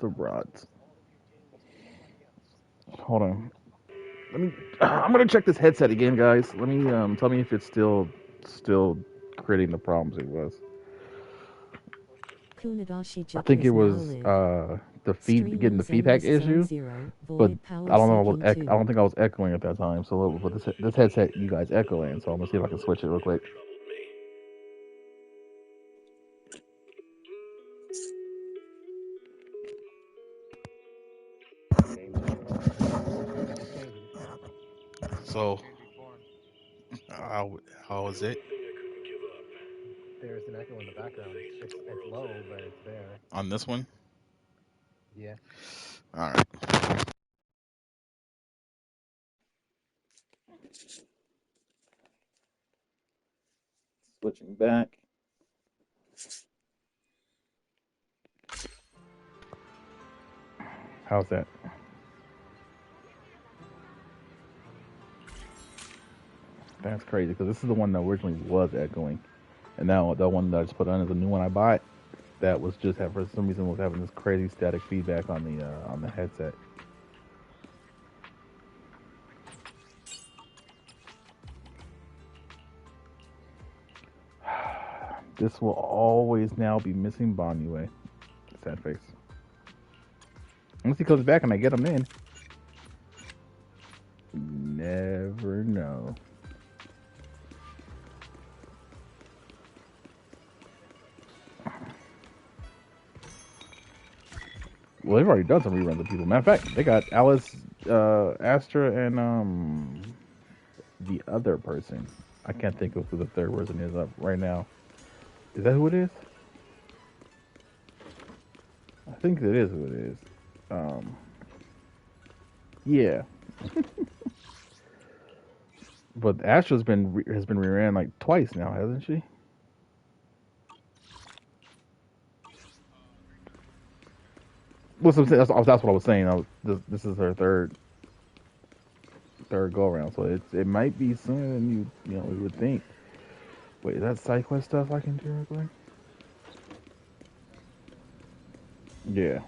The rods. Hold on. Let me. I'm gonna check this headset again, guys. Let me tell me if it's still creating the problems it was. I think it was the feed getting the feedback issue, but I don't know. I don't think I was echoing at that time. So, but this headset, you guys echoing. So I'm gonna see if I can switch it real quick. So how was it There's an echo in the background. It's low, but it's there. on this one? Yeah. All right, switching back. How's that? That's crazy because this is the one that originally was echoing, and now the one that I just put on is a new one I bought. That was just for some reason was having this crazy static feedback on the headset. This will always now be missing Banyue. Sad face. Unless he comes back and I get him in. Never know. Well, they've already done some reruns of people. Matter of fact, they got Alice, Astra, and the other person. I can't think of who the third person is up right now. Is that who it is? I think it is who it is. Um, yeah, but Astra's has been reran like twice now, hasn't she? That's what I was saying. This is her third go around, so it might be sooner than we would think. Wait, is that side quest stuff I can do real quick? Yeah.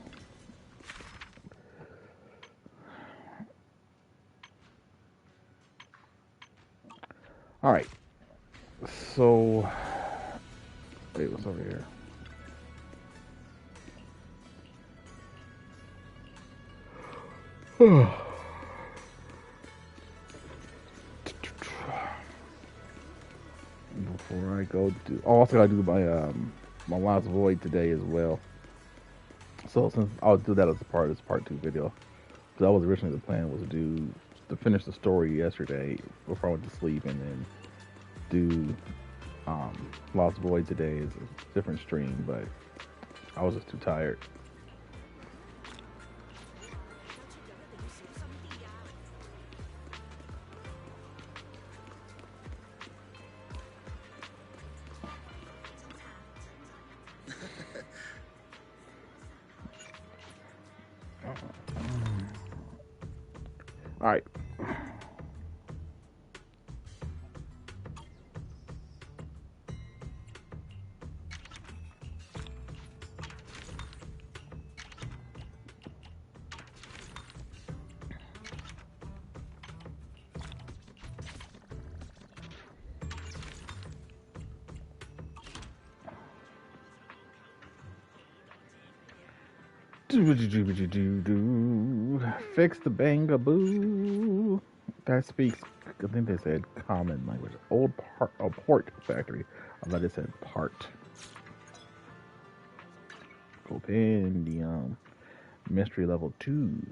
All right. So wait, what's over here? Before I go do, oh, also gotta do my last void today as well. So since I'll do that as a part of this part 2 video, because that was originally the plan was to finish the story yesterday before I went to sleep, and then do Lost Void today is a different stream, but I was just too tired. All right. Fix the bangaboo. That speaks, I think they said common language. Old port factory. I thought it said part. Compendium. Mystery level 2.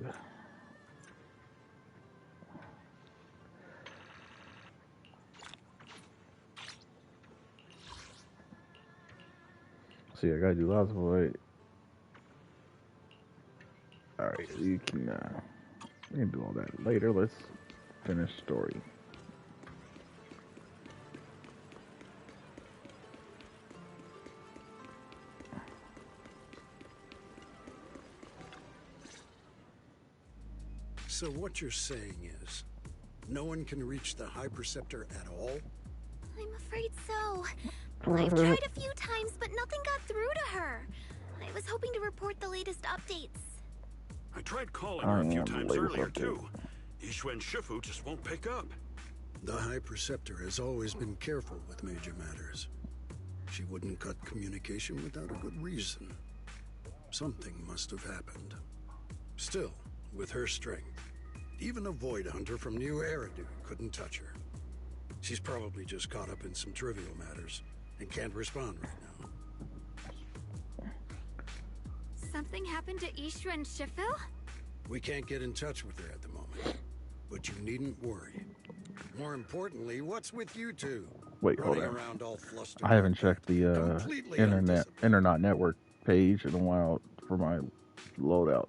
See, I gotta do lots of void. Alright, you can do all that later. Let's finish story. So what you're saying is, no one can reach the High Preceptor at all? I'm afraid so. I've tried a few times, but nothing got through to her. I was hoping to report the latest updates. I tried calling her a few am the times latest earlier, update. too. Yixuan Shifu just won't pick up. The High Preceptor has always been careful with major matters. She wouldn't cut communication without a good reason. Something must have happened. Still, with her strength, even a Void Hunter from New Eridu couldn't touch her. She's probably just caught up in some trivial matters and can't respond right now. Something happened to Yixuan Shifu? We can't get in touch with her at the moment, but you needn't worry. More importantly, what's with you two? Wait, hold Running on. around all flustered I haven't like checked that. the Completely internet undisciplined. network page in a while for my loadouts.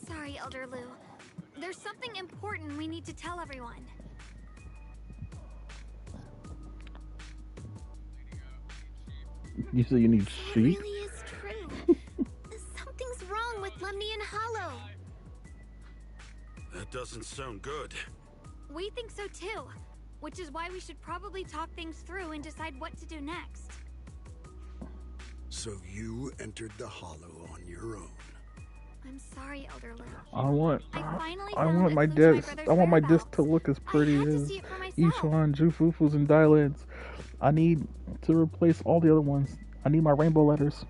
Sorry, Elder Lu. There's something important we need to tell everyone. You say you need So it sheep? really is true. Something's wrong with Lemnian Hollow. That doesn't sound good. We think so too, which is why we should probably talk things through and decide what to do next. So you entered the Hollow on your own. I'm sorry, Elder Lu. I want finally I found want my what Flute's disc. brother's I want my whereabouts. disc to look as pretty had to as see it for myself. Yixuan, Jufufus, and Dylan's. I need to replace all the other ones. I need my rainbow letters.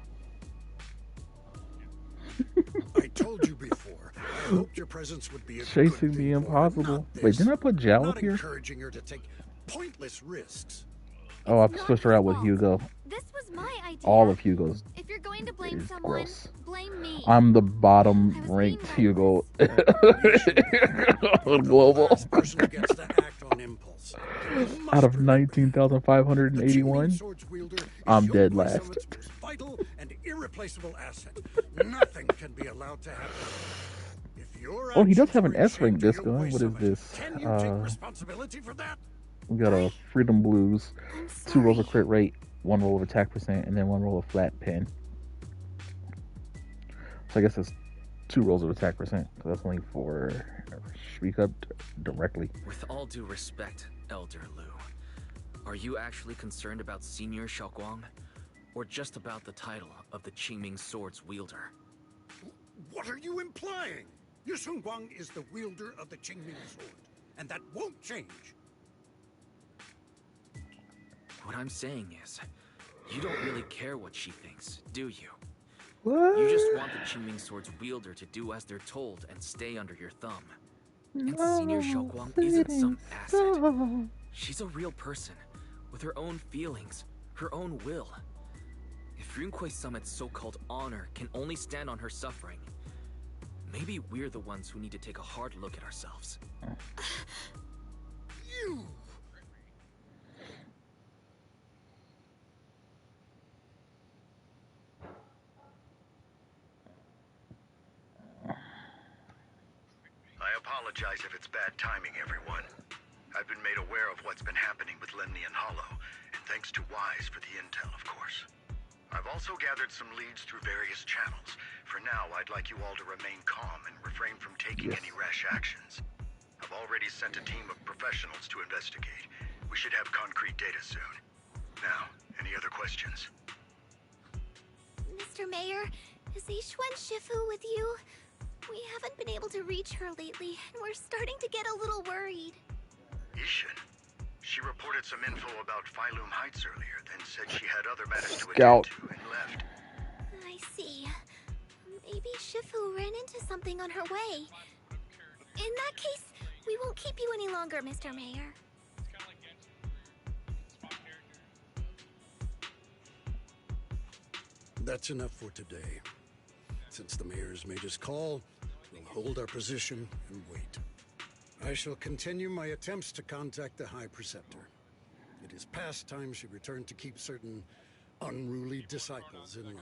I told you before. I hoped your presence would be a Chasing good thing the for her, impossible. not Wait, this. didn't I put Jal Not up here? encouraging her to take pointless risks. Oh, I It's not switched her his out with fault. Hugo. This was my idea. All of Hugo's If you're going to blame is someone, gross. blame me. I'm the I bottom was ranked being Hugo The global. last person who gets to act on impulse. You must Out of remember, the 19,581, Qingming Swords wielder is I'm dead Yonghui last. Summit's most vital and irreplaceable asset. Nothing can be allowed to happen. If your Oh, he does actions have an were S rank ashamed to disc on. Yonghui What is Summit, this? Can you take responsibility for that? We got a Freedom Blues, I'm 2 rolls of sorry. crit rate, 1 roll of attack percent, and then 1 roll of flat pen. So I guess it's 2 rolls of attack percent. So that's only for speak up directly. With all due respect, Elder Lu, are you actually concerned about Senior Xiaoguang? Or just about the title of the Qingming Swords wielder? What are you implying? Yu Guang is the wielder of the Qingming Sword, and that won't change. What I'm saying is, you don't really care what she thinks, do you? What? You just want the Qingming Swords wielder to do as they're told and stay under your thumb. And Senior Xiaoguang isn't some asset. She's a real person, with her own feelings, her own will. If Rinquei Summit's so-called honor can only stand on her suffering, maybe we're the ones who need to take a hard look at ourselves. You! I apologize if it's bad timing, everyone. I've been made aware of what's been happening with Lemnian Hollow, and thanks to Wise for the intel, of course. I've also gathered some leads through various channels. For now, I'd like you all to remain calm and refrain from taking any rash actions. I've already sent a team of professionals to investigate. We should have concrete data soon. Now, any other questions? Mr. Mayor, is Yixuan Shifu with you? We haven't been able to reach her lately, and we're starting to get a little worried. Ishin. She reported some info about Phylum Heights earlier, then said she had other matters to Scout. attend to and left. I see. Maybe Shifu ran into something on her way. In that case, we won't keep you any longer, Mr. Mayor. That's enough for today. Since the mayor's made his call, we'll hold our position and wait. I shall continue my attempts to contact the High Preceptor. It is past time she returned to keep certain unruly disciples in line.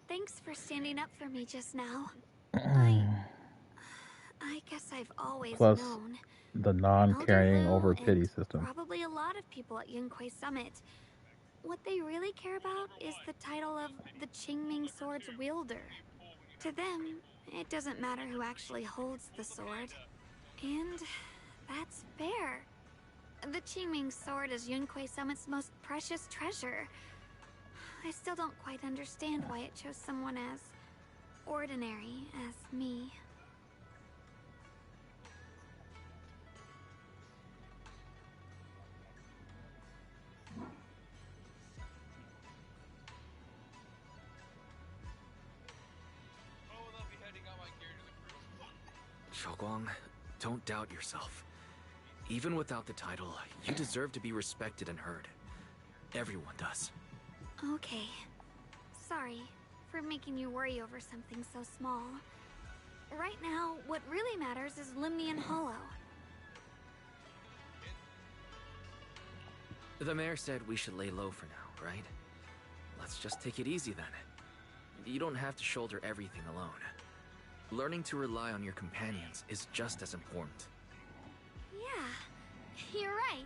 Thanks for standing up for me just now. I guess I've always Plus, known. the non-carrying Elder over Wu pity and system. probably a lot of people at Yunquei Summit. What they really care about is the title of the Qingming Sword's wielder. To them, it doesn't matter who actually holds the sword. And that's fair. The Qingming Sword is Yunquei Summit's most precious treasure. I still don't quite understand why it chose someone as ordinary as me. Xiaoguang, don't doubt yourself. Even without the title, you deserve to be respected and heard. Everyone does. Okay. Sorry for making you worry over something so small. Right now, what really matters is Limnian Hollow. The mayor said we should lay low for now, right? Let's just take it easy then. You don't have to shoulder everything alone. Learning to rely on your companions is just as important. Yeah, you're right.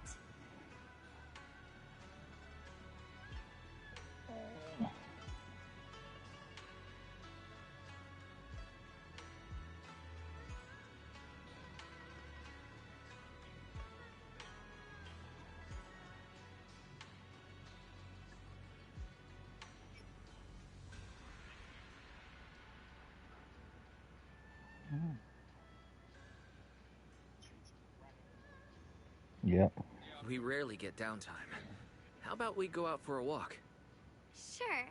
Yep. We rarely get downtime. How about we go out for a walk? Sure.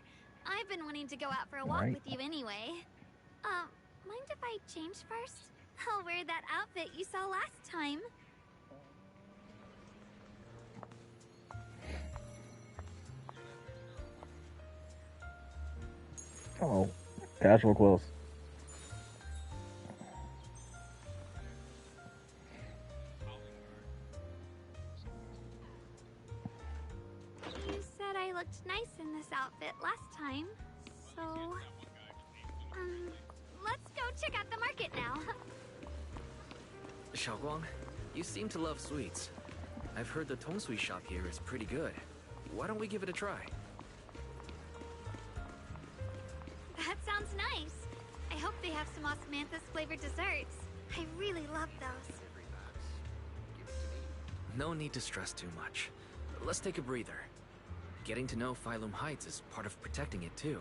I've been wanting to go out for a walk Right. with you anyway. Mind if I change first? I'll wear that outfit you saw last time. Oh, casual clothes. You said I looked nice in this outfit last time, so... let's go check out the market now. Xiaoguang, you seem to love sweets. I've heard the Tongsui shop here is pretty good. Why don't we give it a try? That sounds nice. I hope they have some osmanthus flavored desserts. I really love those. No need to stress too much. Let's take a breather. Getting to know Phylum Heights is part of protecting it too.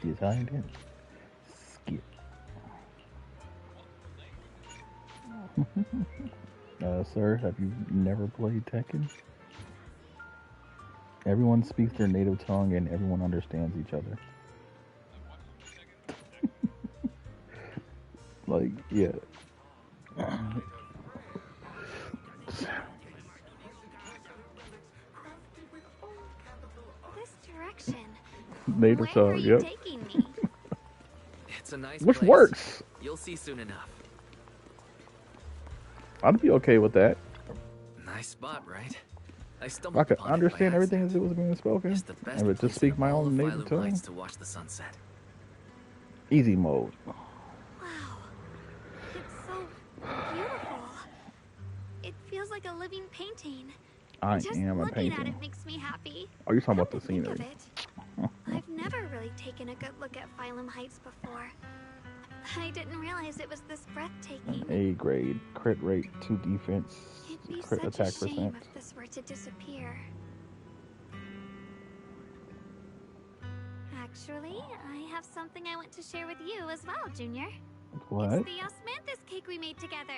Designed it. Skip. Sir, have you never played Tekken? Everyone speaks their native tongue and everyone understands each other. Like, yeah. This direction. Native Where are tongue, you yep. taking me? It's a nice Which place. works. You'll see soon enough. I'd be okay with that. Nice spot, right? I I stumbled could upon it by understand everything as accident. it was being spoken. It's the best I would place just speak in my all own of native Phylum tongue. Heights to watch the sunset. Easy mode. Wow. It's so beautiful. It feels like a living painting. I Just am a looking at painting. it makes me happy. Are you talking Come about to the think of scenery? it, I've never really taken a good look at Phylum Heights before. I didn't realize it was this breathtaking. A grade, crit rate, 2 defense, It'd be crit such a attack shame percent. if this were to disappear. Actually, I have something I want to share with you as well, Junior. What? It's the osmanthus cake we made together.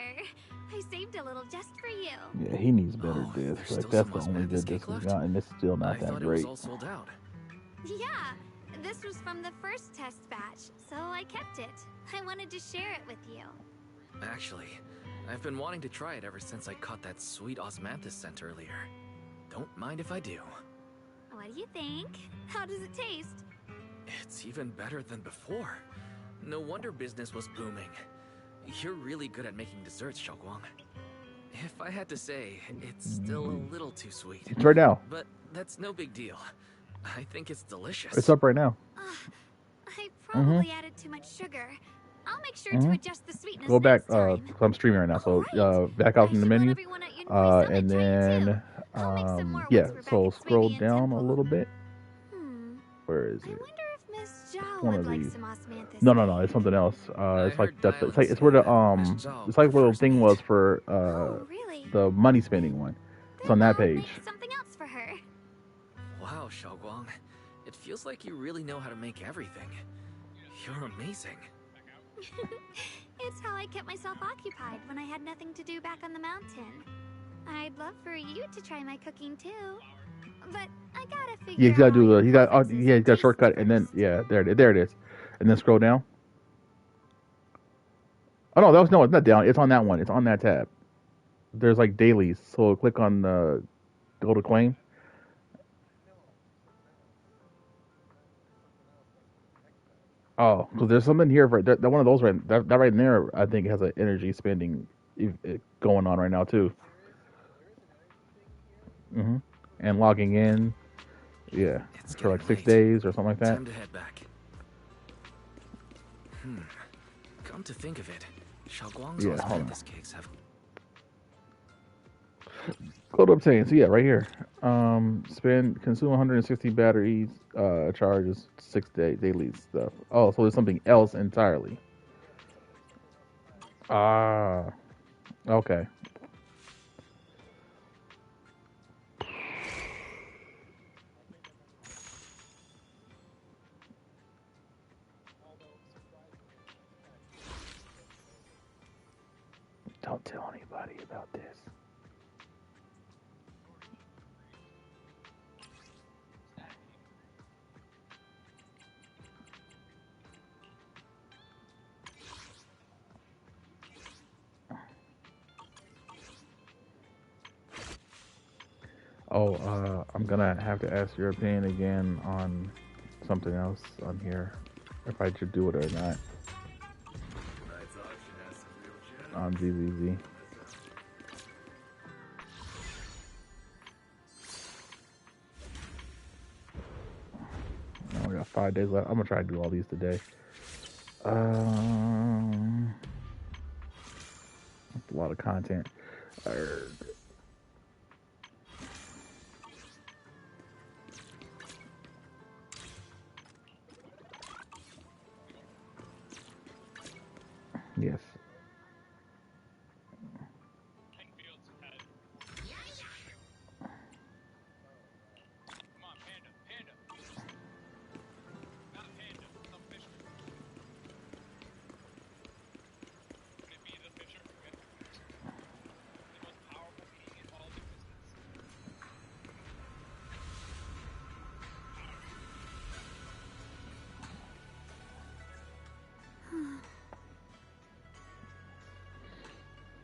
I saved a little just for you. Yeah, he needs better Oh, discs. there's Like, still that's some the only osmanthus good cake disc we left? got, and it's still I not that thought it was great. all sold out. Yeah, this was from the first test batch, so I kept it. I wanted to share it with you. Actually, I've been wanting to try it ever since I caught that sweet osmanthus scent earlier. Don't mind if I do. What do you think? How does it taste? It's even better than before. No wonder business was booming. You're really good at making desserts, Xiaoguang. If I had to say, it's still a little too sweet. It's right now. But that's no big deal. I think it's delicious. It's up right now. I probably added too much sugar. I'll make sure to adjust the sweetness Go back. next time. I'm streaming right now, so Alright. back out I from the should let menu. everyone at Yunhui Summit And try it then too. I'll make some more yeah. once we're back So at scroll Swabian down a Temple. little bit. I Where is it? wonder if Miss Zhao One would of like these. some osmanthus. No. It's something else. It's like that's. It's like it's where the It's like where the thing was for Oh, really? the money spending one. It's on Then that I'll page. make something else for her. Wow, Xiaoguang. It feels like you really know how to make everything. You're amazing. It's how I kept myself occupied when I had nothing to do back on the mountain. I'd love for you to try my cooking too. But I gotta figure Yeah, you gotta out do all the. your You got. preferences Yeah, you and got a tastes shortcut, and then first. yeah, there it is, and then scroll down. Oh no, it's not down. It's on that one. It's on that tab. There's like dailies, so click on the go to claim. Oh, because there's something here for that. One of those right. That right there, I think has an energy spending going on right now too. And logging in, yeah, It's for like getting 6 late. days or something like that. Time to head back. Come to think of it, Xiaoguang's Yeah, hold on. osmanthus cakes have. Go to obtain. So yeah, right here. Consume 160 batteries. Charges 6 daily stuff. Oh, so there's something else entirely. Ah, okay. Don't tell anybody about this. Oh, I'm gonna have to ask your opinion again on something else on here, if I should do it or not. On ZZZ. I got 5 days left. I'm gonna try to do all these today. That's a lot of content. Yes.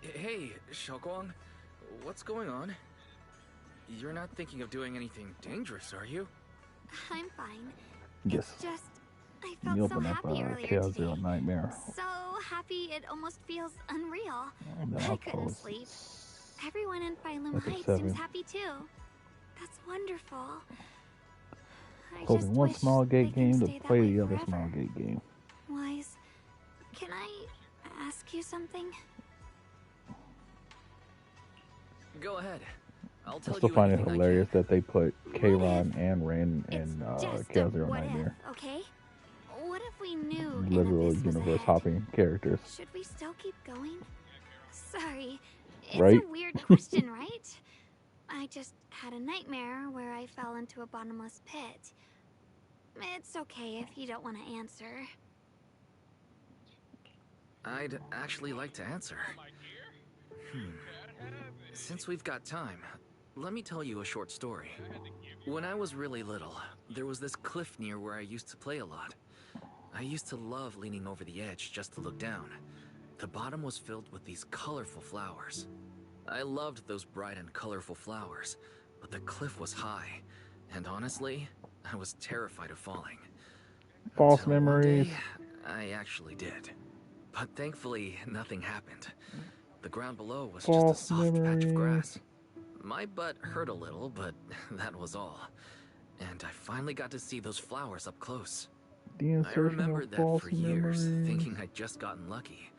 Hey, Xiaoguang, what's going on? You're not thinking of doing anything dangerous, are you? I'm fine. Yes. It's just, I You felt so open up happy earlier Chaos today. Zero Nightmare. So happy it almost feels unreal. And then I I'll couldn't close. sleep. Everyone in Phylum Epic Heights 7. seems happy too. That's wonderful. I Closing just one wish small they gate can game to stay that play way the other forever. small gate game. Wise, can I ask you something? Go ahead. I'll tell I still you find it anything hilarious I can. that they put What Kayron if and Rin It's in just a Chaos Zero what Nightmare. if, okay? What if we knew Literal Innovis was universe ahead? hopping characters. Should we still keep going? Sorry, it's Right? a weird question, right? I just had a nightmare where I fell into a bottomless pit. It's okay if you don't want to answer. I'd actually like to answer. Since we've got time, let me tell you a short story. When I was really little, there was this cliff near where I used to play a lot. I used to love leaning over the edge just to look down. The bottom was filled with these colorful flowers. I loved those bright and colorful flowers, but the cliff was high, and honestly, I was terrified of falling. False Until one memories. day, I actually did. But thankfully, nothing happened. The ground below was False just a soft patch of memories. grass. My butt hurt a little, but that was all. And I finally got to see those flowers up close. The I insertion remembered of that false for years, memories. thinking I'd just gotten lucky.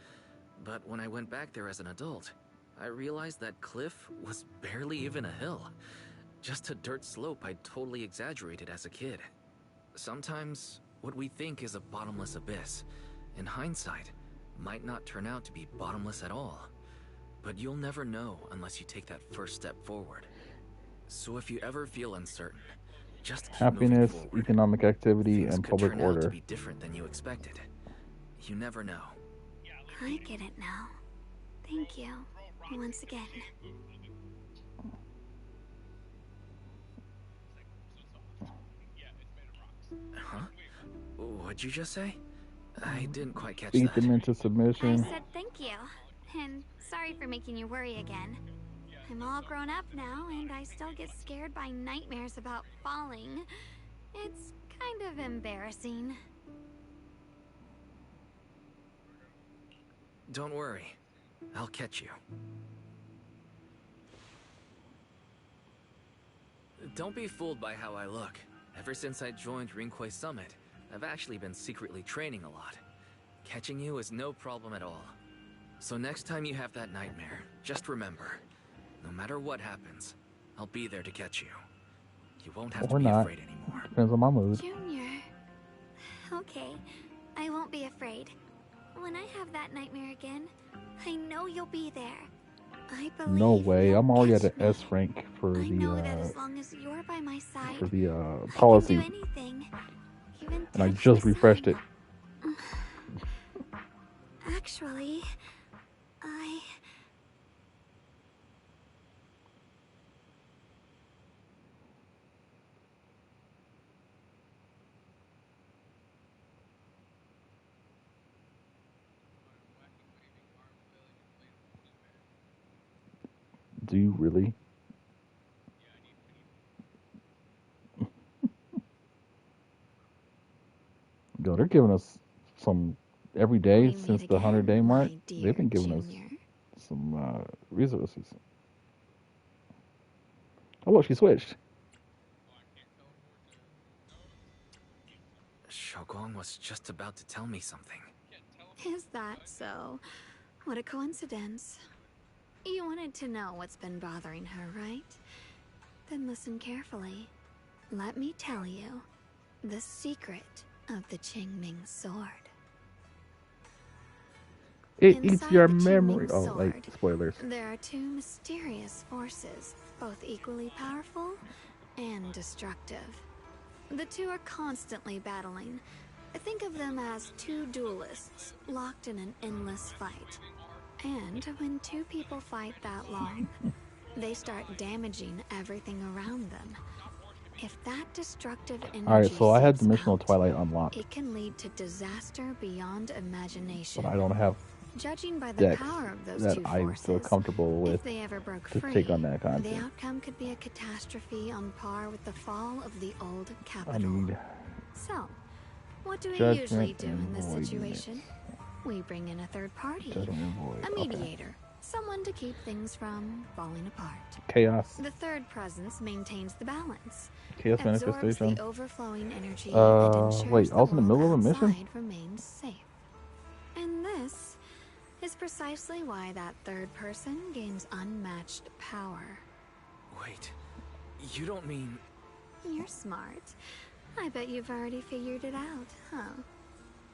But when I went back there as an adult, I realized that cliff was barely even a hill. Just a dirt slope I'd totally exaggerated as a kid. Sometimes, what we think is a bottomless abyss, in hindsight, might not turn out to be bottomless at all. But you'll never know unless you take that first step forward. So if you ever feel uncertain, just keep Happiness, moving forward. economic activity, Things and could public turn out to order. be different than you expected. You never know. I get it now. Thank you. Once again. Huh? What'd you just say? I didn't quite catch Beat that. them into I submission. said thank you. And sorry for making you worry again. I'm all grown up now, and I still get scared by nightmares about falling. It's kind of embarrassing. Don't worry. I'll catch you. Don't be fooled by how I look. Ever since I joined Rinkway Summit, I've actually been secretly training a lot. Catching you is no problem at all. So next time you have that nightmare, just remember, no matter what happens, I'll be there to catch you. You won't have to Or be not. afraid anymore. Depends on my mood. Junior. Okay, I won't be afraid. When I have that nightmare again, I know you'll be there. I believe No way. you'll I'm already at catch an me. S rank for I know that the as long as you're by my side, for the I can policy, do anything. Even and I touch just the refreshed it. sun. Actually, Do you really? Yo, they're giving us some every day we since meet the again, 100-day mark. my dear They've been giving Junior. us some resources. Oh, look, she switched. Xiaoguang was just about to tell me something. Is that so? What a coincidence. You wanted to know what's been bothering her, right? Then listen carefully. Let me tell you the secret of the Qingming sword. It Inside eats your the Qingming memory. Oh, wait, sword, spoilers. There are two mysterious forces, both equally powerful and destructive. The two are constantly battling. Think of them as two duelists locked in an endless fight. And when two people fight that long, they start damaging everything around them. If that destructive energy All right, so I had seeps Dimensional out, Twilight unlocked, it can lead to disaster beyond imagination. but I don't have Judging by the decks power of those that two I forces, feel comfortable with if they ever broke to free, take on that the content. outcome could be a catastrophe on par with the fall of the old I capital. need So, what do we Judgment usually do in and this Voidness. situation? We bring in a third party, Judgment and Void. a Okay. mediator, someone to keep things from falling apart. Chaos. The third presence maintains the balance, Chaos absorbs Manifestation. the overflowing energy, Uh, and ensures wait, the I was in the world middle of a mission? outside remains safe. And this is precisely why that third person gains unmatched power. Wait, you don't mean... You're smart. I bet you've already figured it out, huh?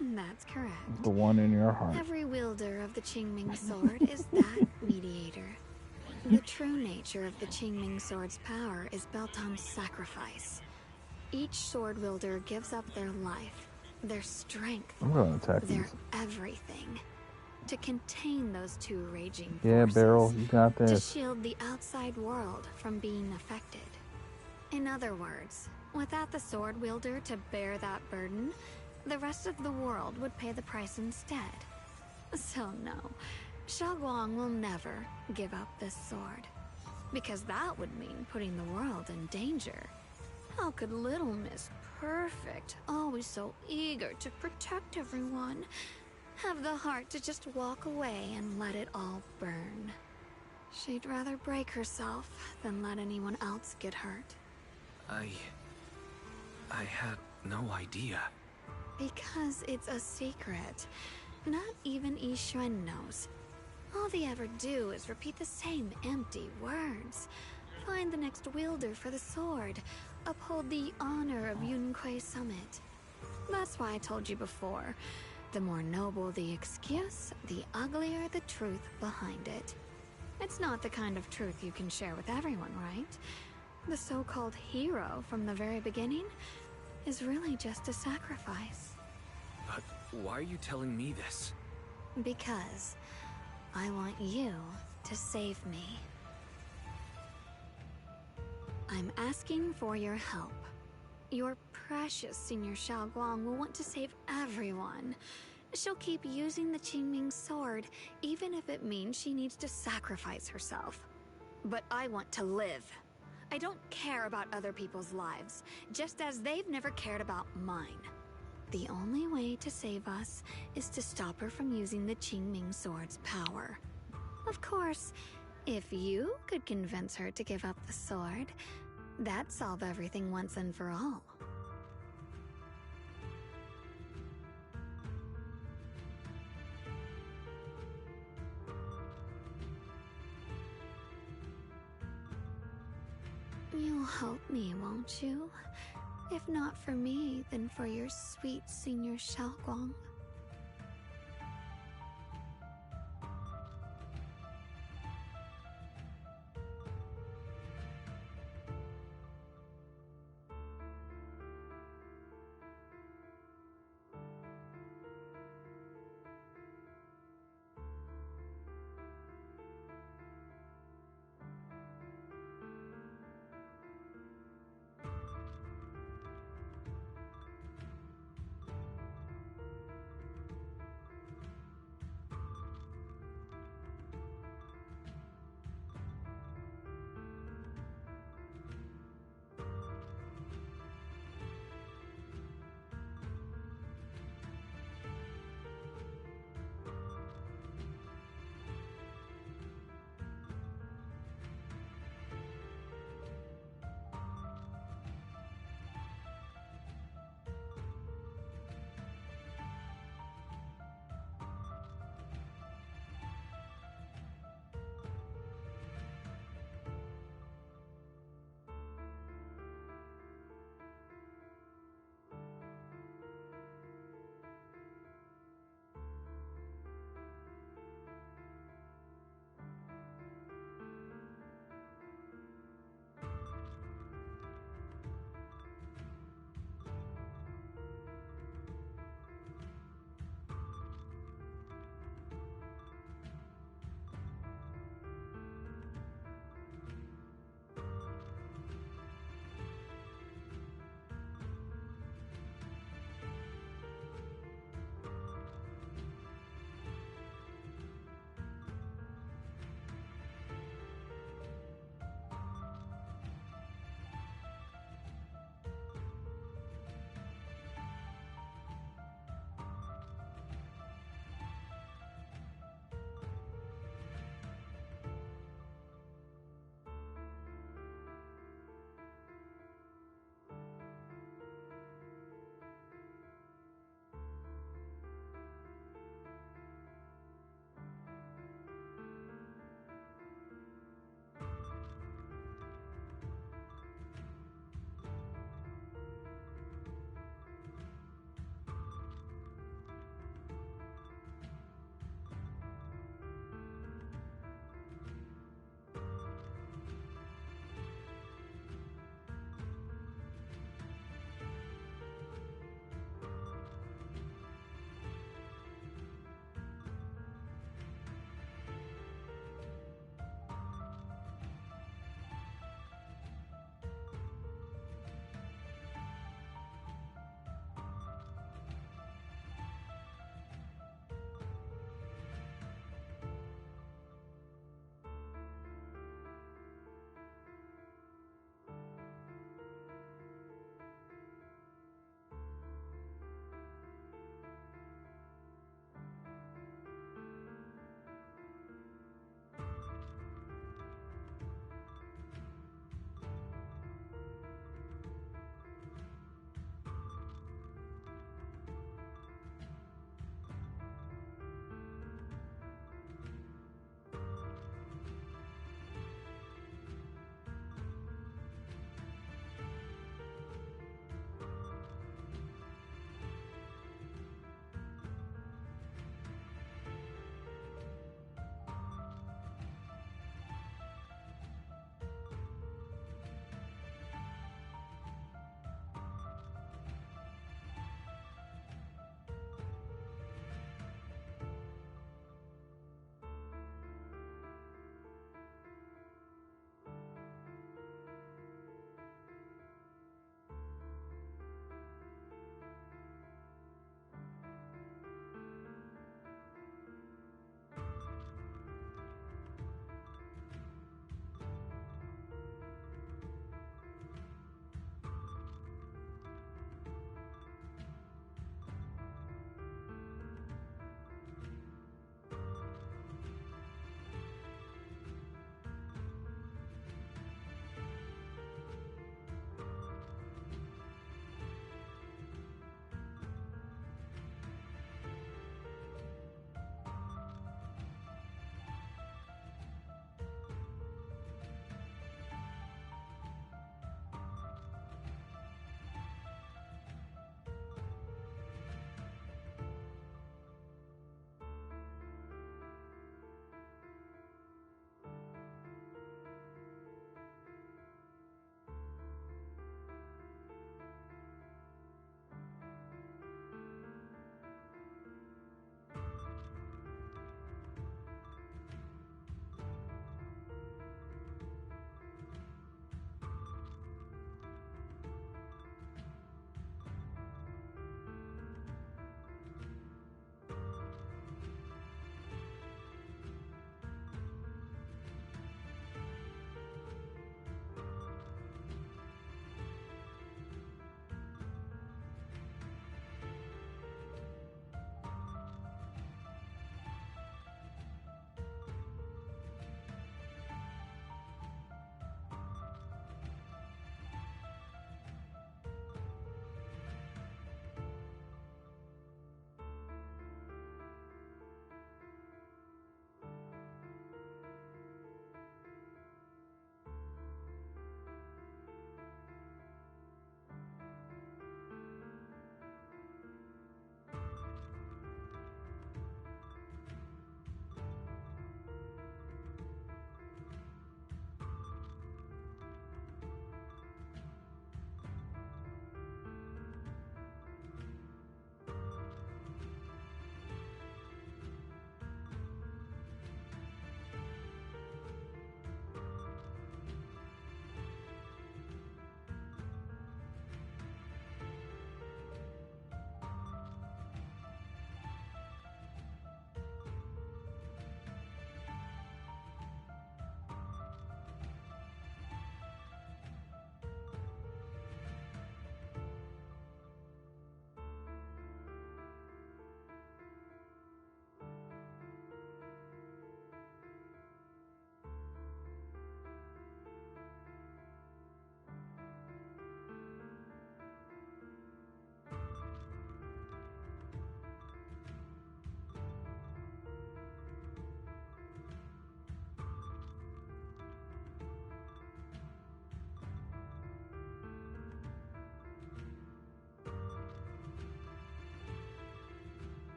That's correct. The one in your heart. Every wielder of the Qingming sword is that mediator. The true nature of the Qingming sword's power is built on sacrifice. Each sword wielder gives up their life, their strength, I'm gonna attack their these. everything to contain those two raging Yeah, forces. Beryl, you got To this. shield the outside world from being affected. In other words, without the sword wielder to bear that burden, the rest of the world would pay the price instead. So no, Xiaoguang will never give up this sword. Because that would mean putting the world in danger. How could little Miss Perfect, always so eager to protect everyone, have the heart to just walk away and let it all burn. She'd rather break herself than let anyone else get hurt. I had no idea. Because it's a secret. Not even Yixuan knows. All they ever do is repeat the same empty words. Find the next wielder for the sword. Uphold the honor of Yunquei Summit. That's why I told you before. The more noble the excuse, the uglier the truth behind it. It's not the kind of truth you can share with everyone, right? The so-called hero from the very beginning is really just a sacrifice. But why are you telling me this? Because I want you to save me. I'm asking for your help. Your precious Senior Xiaoguang will want to save everyone. She'll keep using the Qingming sword, even if it means she needs to sacrifice herself. But I want to live. I don't care about other people's lives, just as they've never cared about mine. The only way to save us is to stop her from using the Qingming sword's power. Of course, if you could convince her to give up the sword, that'd solve everything once and for all. You'll help me, won't you? If not for me, then for your sweet Senior Xiaoguang.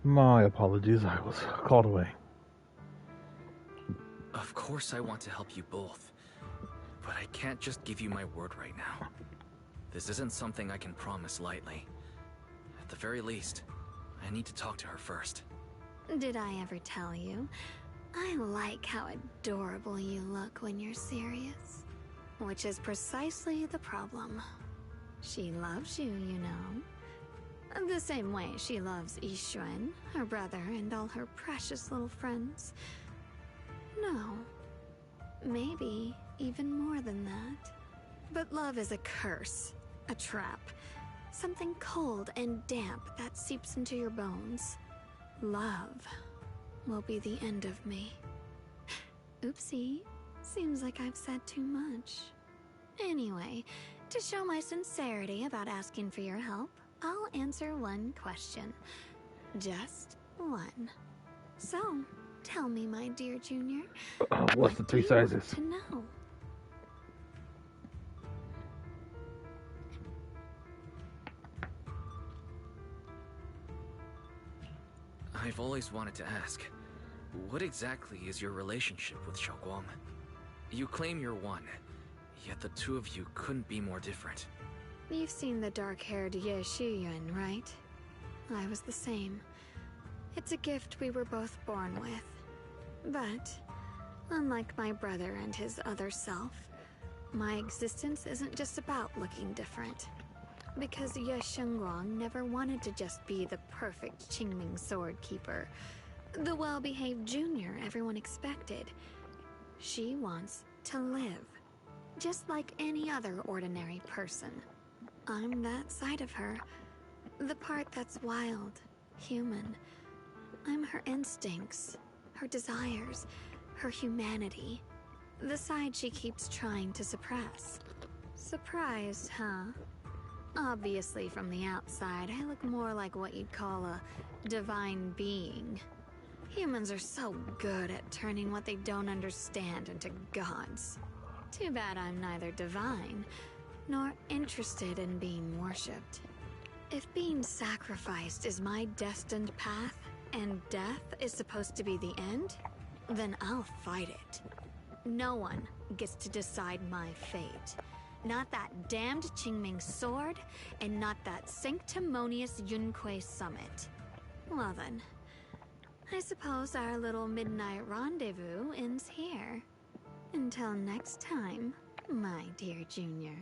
My apologies, I was called away. Of course I want to help you both, but I can't just give you my word right now. This isn't something I can promise lightly. At the very least, I need to talk to her first. Did I ever tell you? I like how adorable you look when you're serious. Which is precisely the problem. She loves you, you know. The same way she loves Yixuan, her brother, and all her precious little friends. No. Maybe even more than that. But love is a curse. A trap. Something cold and damp that seeps into your bones. Love will be the end of me. Oopsie. Seems like I've said too much. Anyway, to show my sincerity about asking for your help, I'll answer one question. Just one. So, tell me, my dear Junior, What's the three sizes? To know? I've always wanted to ask, what exactly is your relationship with Xiaoguang? You claim you're one, yet the two of you couldn't be more different. You've seen the dark-haired Ye Shiyuan, right? I was the same. It's a gift we were both born with. But, unlike my brother and his other self, my existence isn't just about looking different. Because Ye Shengguang never wanted to just be the perfect Qingming sword keeper, the well-behaved junior everyone expected. She wants to live, just like any other ordinary person. I'm that side of her, the part that's wild, human. I'm her instincts, her desires, her humanity, the side she keeps trying to suppress. Surprised, huh? Obviously, from the outside, I look more like what you'd call a divine being. Humans are so good at turning what they don't understand into gods. Too bad I'm neither divine, nor interested in being worshipped. If being sacrificed is my destined path, and death is supposed to be the end, then I'll fight it. No one gets to decide my fate. Not that damned Qingming sword, and not that sanctimonious Yunque summit. Well then, I suppose our little midnight rendezvous ends here. Until next time, my dear Junior.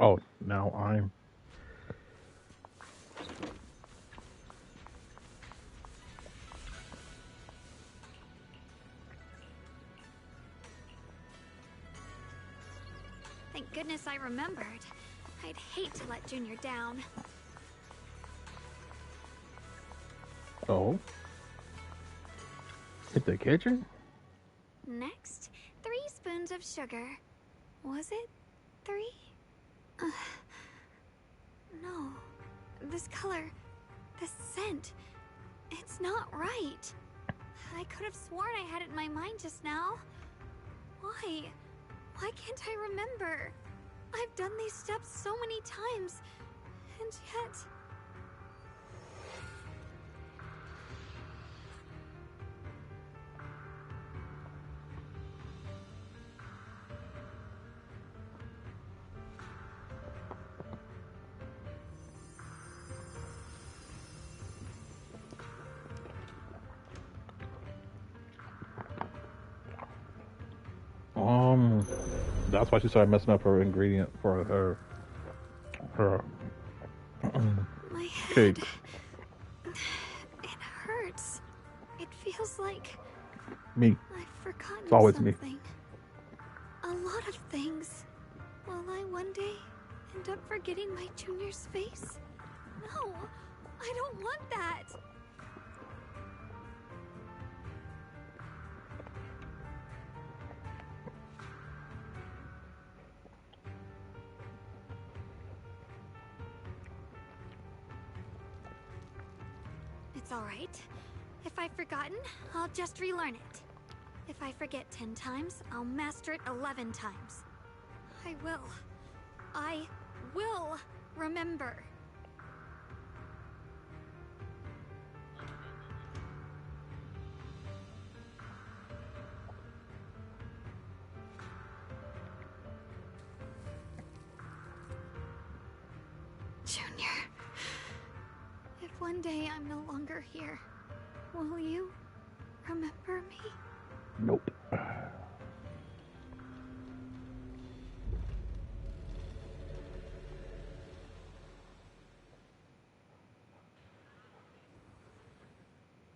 Oh, now I'm... Thank goodness I remembered. I'd hate to let Junior down. Oh? Hit the kitchen? Next, 3 spoons of sugar. Was it 3? No. This color, this scent, it's not right. I could have sworn I had it in my mind just now. Why? Why can't I remember? I've done these steps so many times, and yet... That's why she started messing up her ingredient for her My head. cake. It hurts. It feels like Me. I've forgotten It's always something. me. A lot of things. Will I one day end up forgetting my Junior's face? No, I don't want that. It's alright. If I've forgotten, I'll just relearn it. If I forget 10 times, I'll master it 11 times. I will remember. Junior, if one day I'm no longer here, will you remember me? Nope.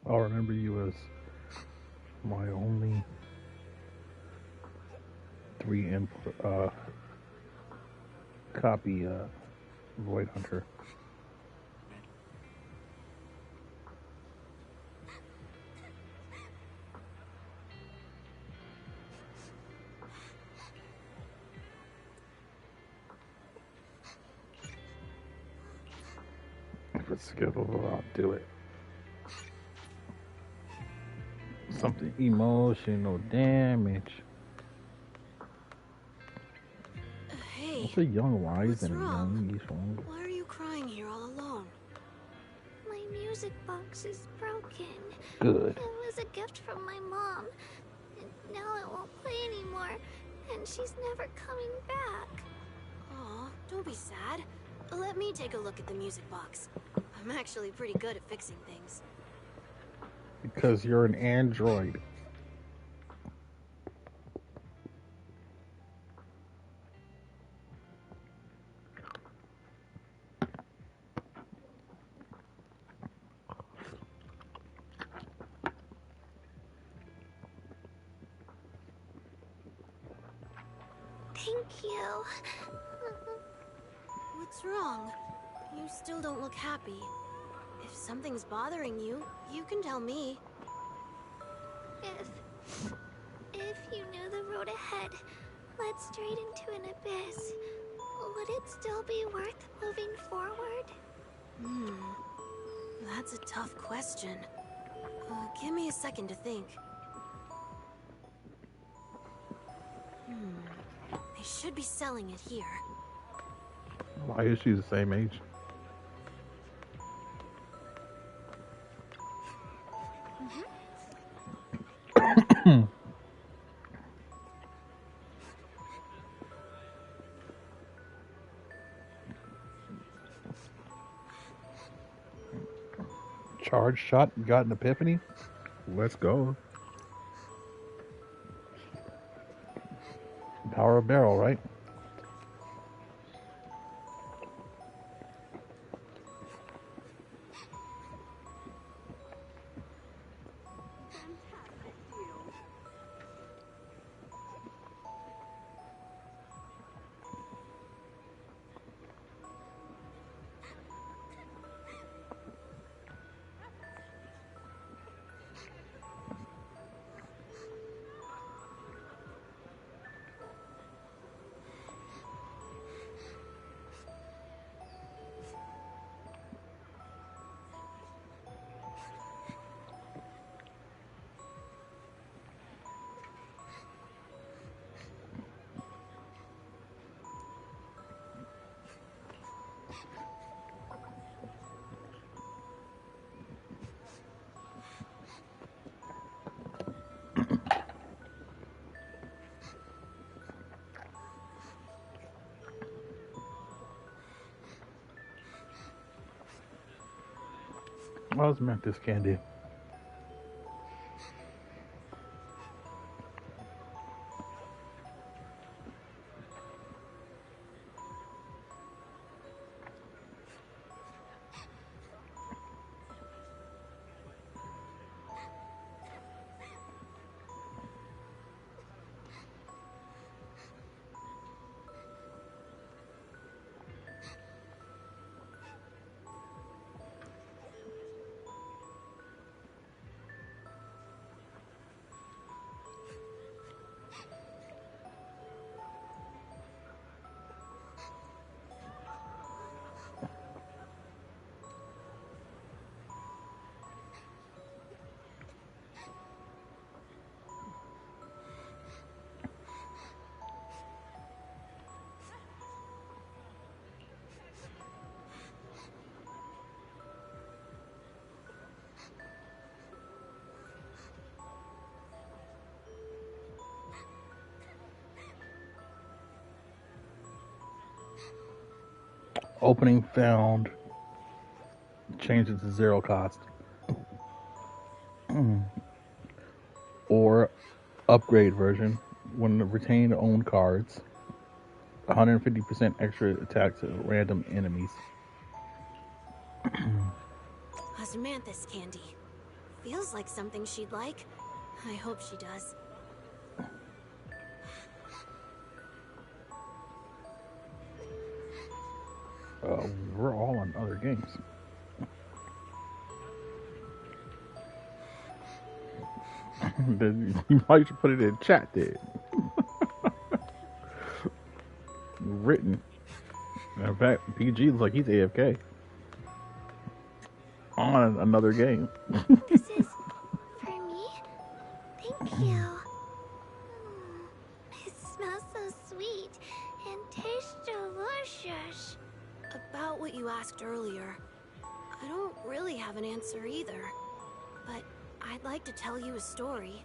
I'll remember you as my only 3 input copy Void Hunter. If it's skippable, I'll do it. Something emotional damage. Hey, It's a young wise what's and a wrong? young strong. Why are you crying here all alone? My music box is broken. Good. It was a gift from my mom. And now it won't play anymore. And she's never coming back. Aw, don't be sad. Let me take a look at the music box. I'm actually pretty good at fixing things. Because you're an android. Thank you. What's wrong? You still don't look happy. If something's bothering you, you can tell me. If you knew the road ahead led straight into an abyss, would it still be worth moving forward? That's a tough question. Give me a second to think. They should be selling it here. Why is she the same age? Charge shot, you got an epiphany? Let's go. Power of barrel, right? What was Mantis candy? Opening found. Change it to 0 cost. Or upgrade version. When retain own cards. 150% extra attack to random enemies. Osmanthus candy. Feels like something she'd like. I hope she does. We're all on other games. You might should put it in chat there. Written. In fact, PG looks like he's AFK. On another game. This is for me? Thank you. It smells so sweet and tastes delicious. About what you asked earlier, I don't really have an answer either. But I'd like to tell you a story.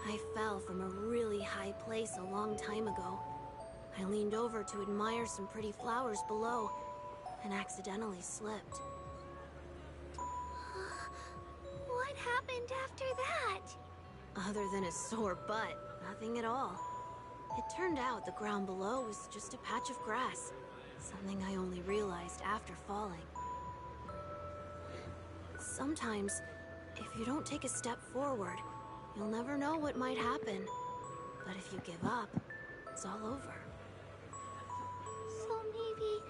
I fell from a really high place a long time ago. I leaned over to admire some pretty flowers below and accidentally slipped. What happened after that? Other than a sore butt, nothing at all. It turned out the ground below was just a patch of grass, something I only realized after falling. Sometimes, if you don't take a step forward, you'll never know what might happen. But if you give up, it's all over. So maybe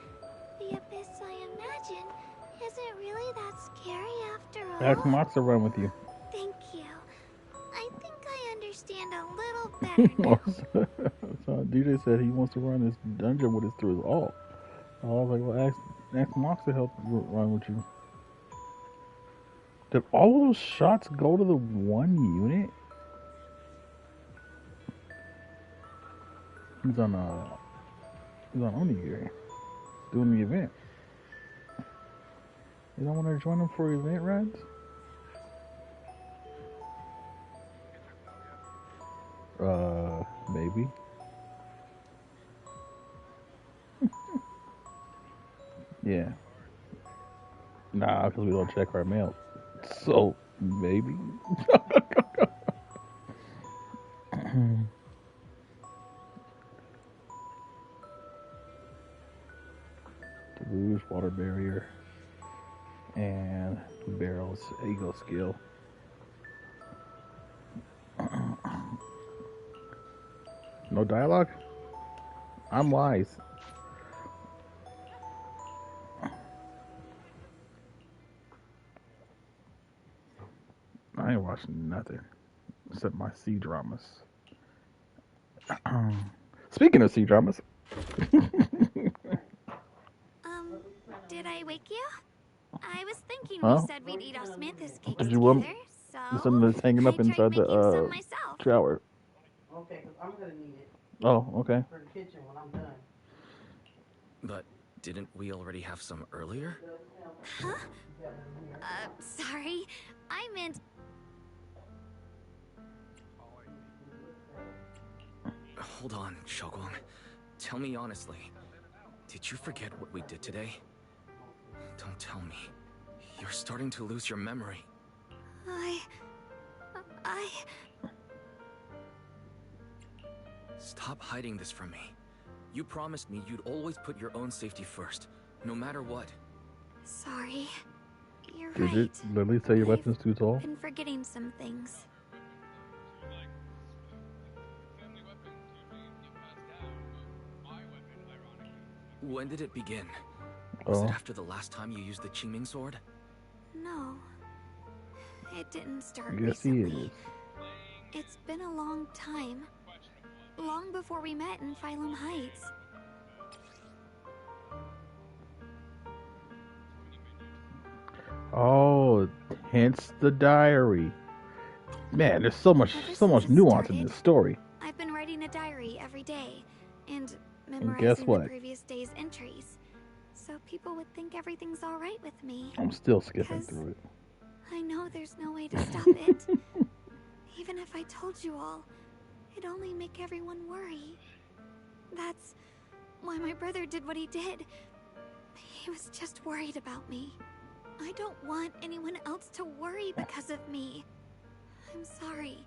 the abyss I imagine isn't really that scary after all. Ask Mox to run with you. Thank you. I think I understand a little better now. So DJ said he wants to run this dungeon with us through his alt. I was like, well, ask Mox to help run with you. Did all of those shots go to the one unit? He's on Onigiri doing the event. You don't want to join him for event rides? Maybe. Yeah. Nah, because we don't check our mail. So, maybe. Rouge, water barrier, and barrels, ego skill. No dialogue? I'm wise. I ain't watching nothing except my C-dramas. Speaking of C-dramas. Did I wake you? I was thinking Huh? we said we'd eat osmanthus cakes Did you want together, so something that's hanging up I tried inside making the some myself. shower? Okay, 'cause I'm gonna need it Oh, okay. for the kitchen when I'm done. But didn't we already have some earlier? Huh? Sorry. I meant... Hold on, Xiaoguang. Tell me honestly. Did you forget what we did today? Don't tell me. You're starting to lose your memory. I... Stop hiding this from me. You promised me you'd always put your own safety first, no matter what. Sorry. You're Did right. it literally say your weapon's too tall? I've been forgetting some things. When did it begin? Was Oh. it after the last time you used the Qingming sword? No. It didn't start Yes, he recently. is. It's been a long time. Long before we met in Phylum Heights. Oh, hence the diary. Man, there's so much Ever nuance since it in started, this story. I've been writing a diary every day and guess memorizing what? the previous day's entries. So people would think everything's all right with me. I'm still skipping Because through it. I know there's no way to stop it. Even if I told you all, it'd only make everyone worry. That's why my brother did what he did. I was just worried about me. I don't want anyone else to worry because of me. I'm sorry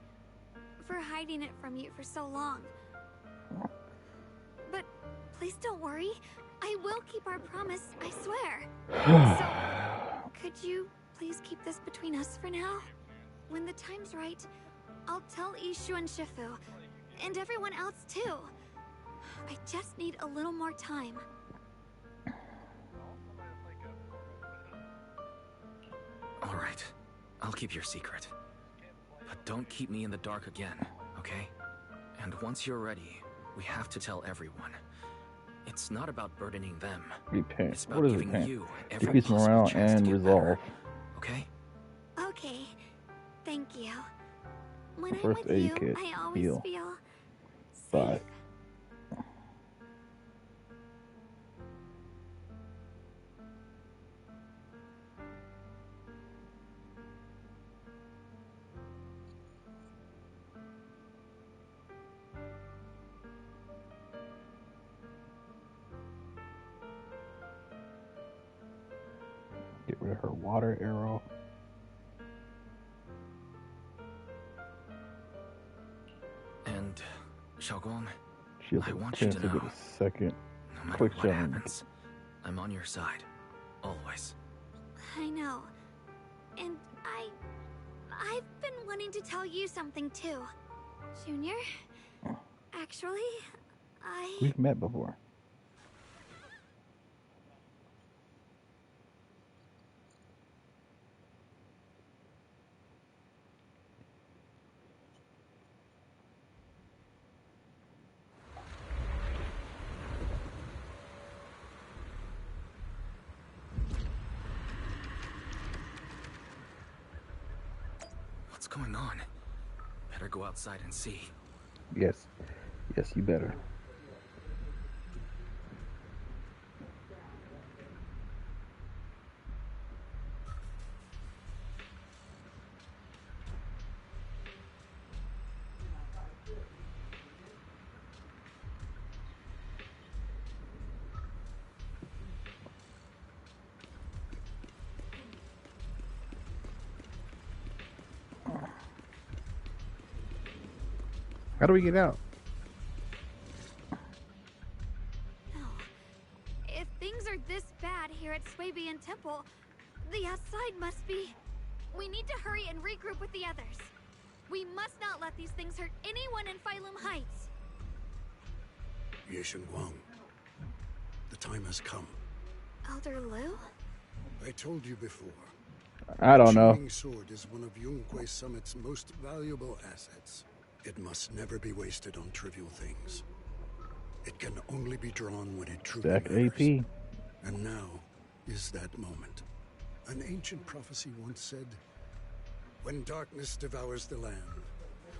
for hiding it from you for so long. But please don't worry. I will keep our promise, I swear. So, could you please keep this between us for now? When the time's right, I'll tell Ishu and Shifu, and everyone else too. I just need a little more time. All right, I'll keep your secret. But don't keep me in the dark again, okay? And once you're ready, we have to tell everyone. It's not about burdening them. Repent. It's about What is giving repent? you every Decrease possible morale chance to and get resolve. better, okay? Okay, thank you. When I'm First with aid you, kit. I always Heal. feel Bye. safe. Get rid of her water arrow. And, Xiaoguang, She has I a want you chance to to know, get a second. no matter Quick what challenge. happens, I'm on your side. Always. I know. And I've been wanting to tell you something too. Junior, actually, We've met before. What's going on? Better go outside and see. Yes. Yes, you better. How do we get out? no. If things are this bad here at Swabian Temple, the outside must be. We need to hurry and regroup with the others. We must not let these things hurt anyone in Phylum Heights. Ye Guang, the time has come. Elder Liu? I told you before. I don't know. Qingming sword is one of Yunque Summit's most valuable assets. It must never be wasted on trivial things. It can only be drawn when it truly Stack matters. AP. And now is that moment. An ancient prophecy once said, when darkness devours the land,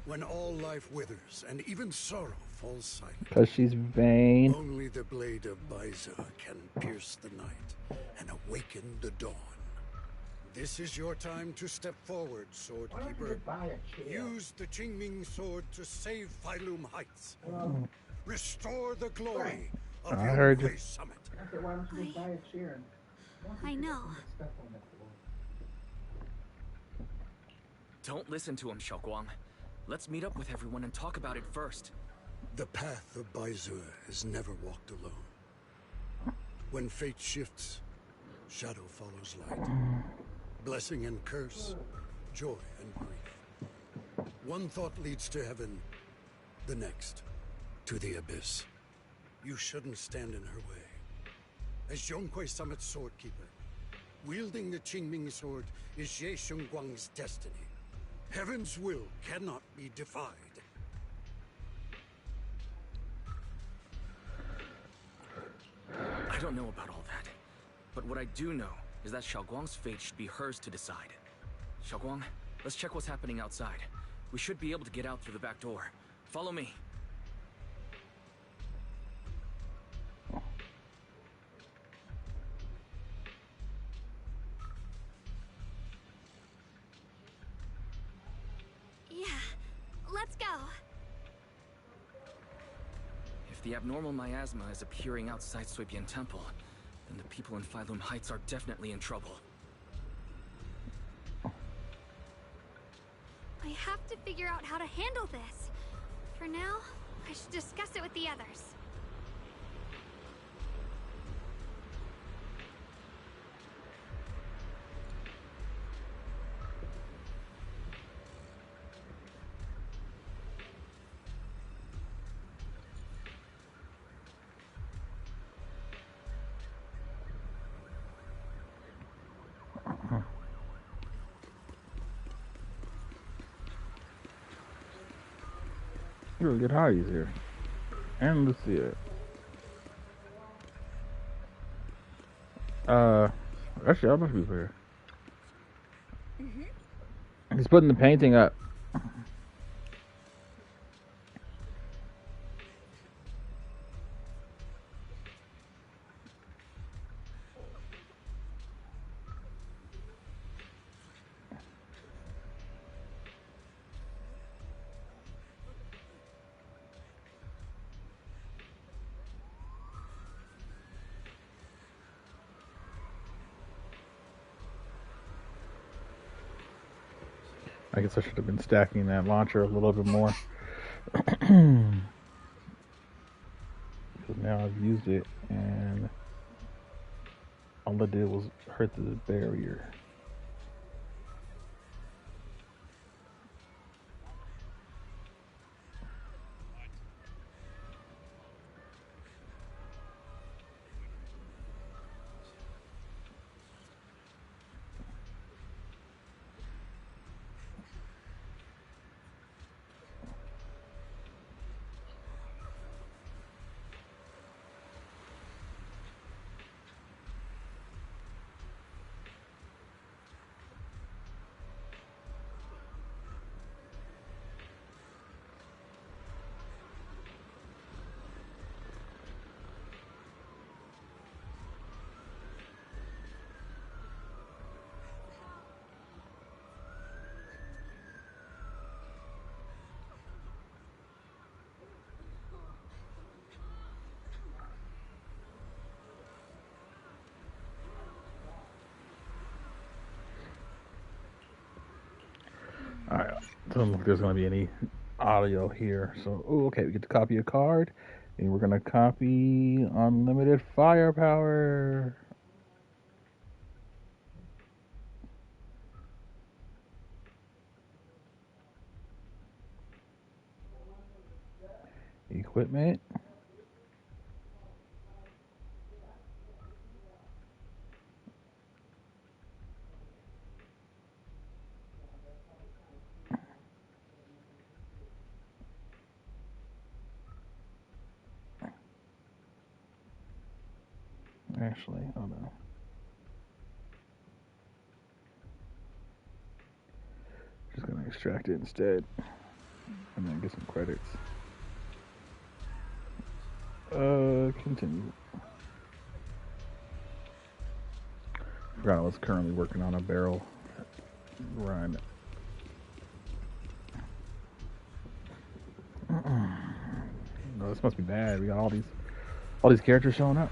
when all life withers and even sorrow falls silent, Because she's vain. only the blade of Baiza can pierce the night and awaken the dawn. This is your time to step forward, Swordkeeper. Use the Qingming sword to save Phylum Heights. Restore the glory of I heard you. Yunque Summit. I said, why don't you just buy a chair? I know. Don't listen to him, Xiaoguang. Let's meet up with everyone and talk about it first. The path of Baizue is never walked alone. When fate shifts, shadow follows light. Blessing and curse, joy and grief. One thought leads to heaven, the next to the abyss. You shouldn't stand in her way. As Yunque Summit's swordkeeper, wielding the Qingming sword is Ye Shengguang's destiny. Heaven's will cannot be defied. I don't know about all that. But what I do know is that Xiaoguang's fate should be hers to decide. Xiaoguang, let's check what's happening outside. We should be able to get out through the back door. Follow me. Yeah, let's go. If the abnormal miasma is appearing outside Swabian Temple, then the people in Phylum Heights are definitely in trouble. I have to figure out how to handle this. For now, I should discuss it with the others. Really good hotties here. And Lucia. Actually, I must be fair. He's putting the painting up. I guess I should have been stacking that launcher a little bit more. Because now I've used it and all it did was hurt the barrier. Alright, don't know if there's going to be any audio here. So, okay, we get to copy a card, and we're going to copy unlimited firepower. Equipment. Actually, hold on. Just gonna extract it instead, and then get some credits. Continue. Forgot I was currently working on a barrel run. No, this must be bad. We got all these characters showing up.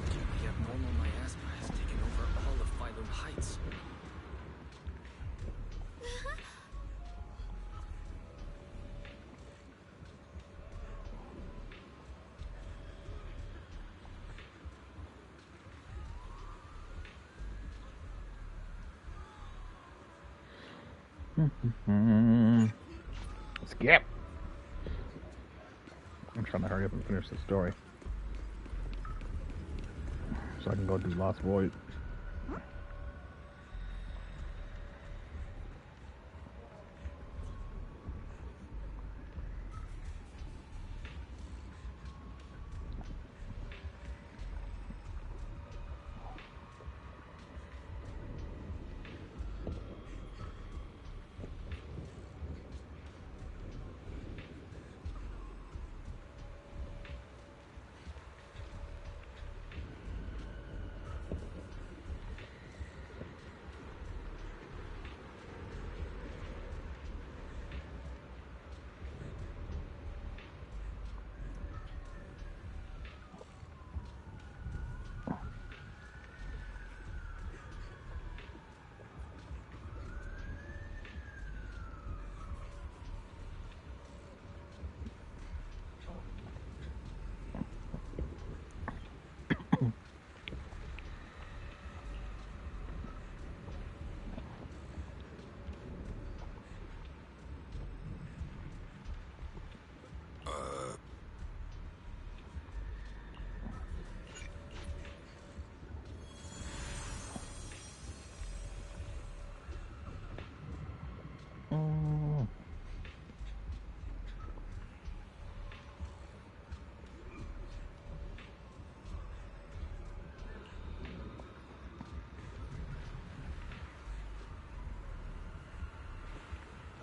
The abnormal miasma has taken over all of Phylum Heights. Skip. I'm trying to hurry up and finish the story so I can go do Lost Void.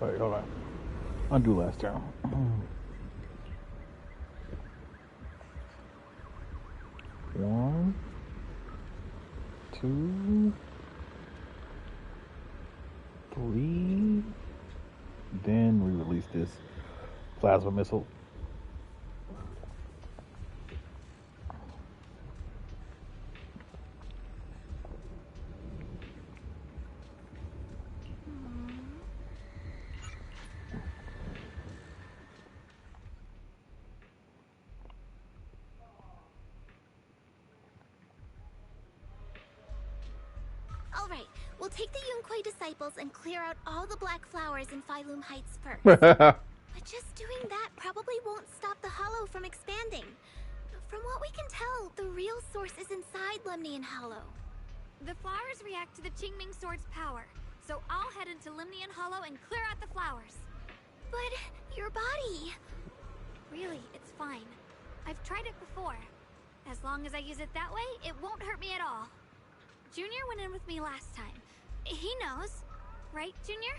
Wait, hold on. Undo last turn. One, two, three. Then we release this plasma missile. All right, we'll take the Yunquei disciples and clear out all the black flowers in Phylum Heights first. But just doing that probably won't stop the Hollow from expanding. From what we can tell, the real source is inside Lemnian Hollow. The flowers react to the Qingming Sword's power, so I'll head into Lemnian Hollow and clear out the flowers. But your body... Really, it's fine. I've tried it before. As long as I use it that way, it won't hurt me at all. Junior went in with me last time. He knows. Right, Junior?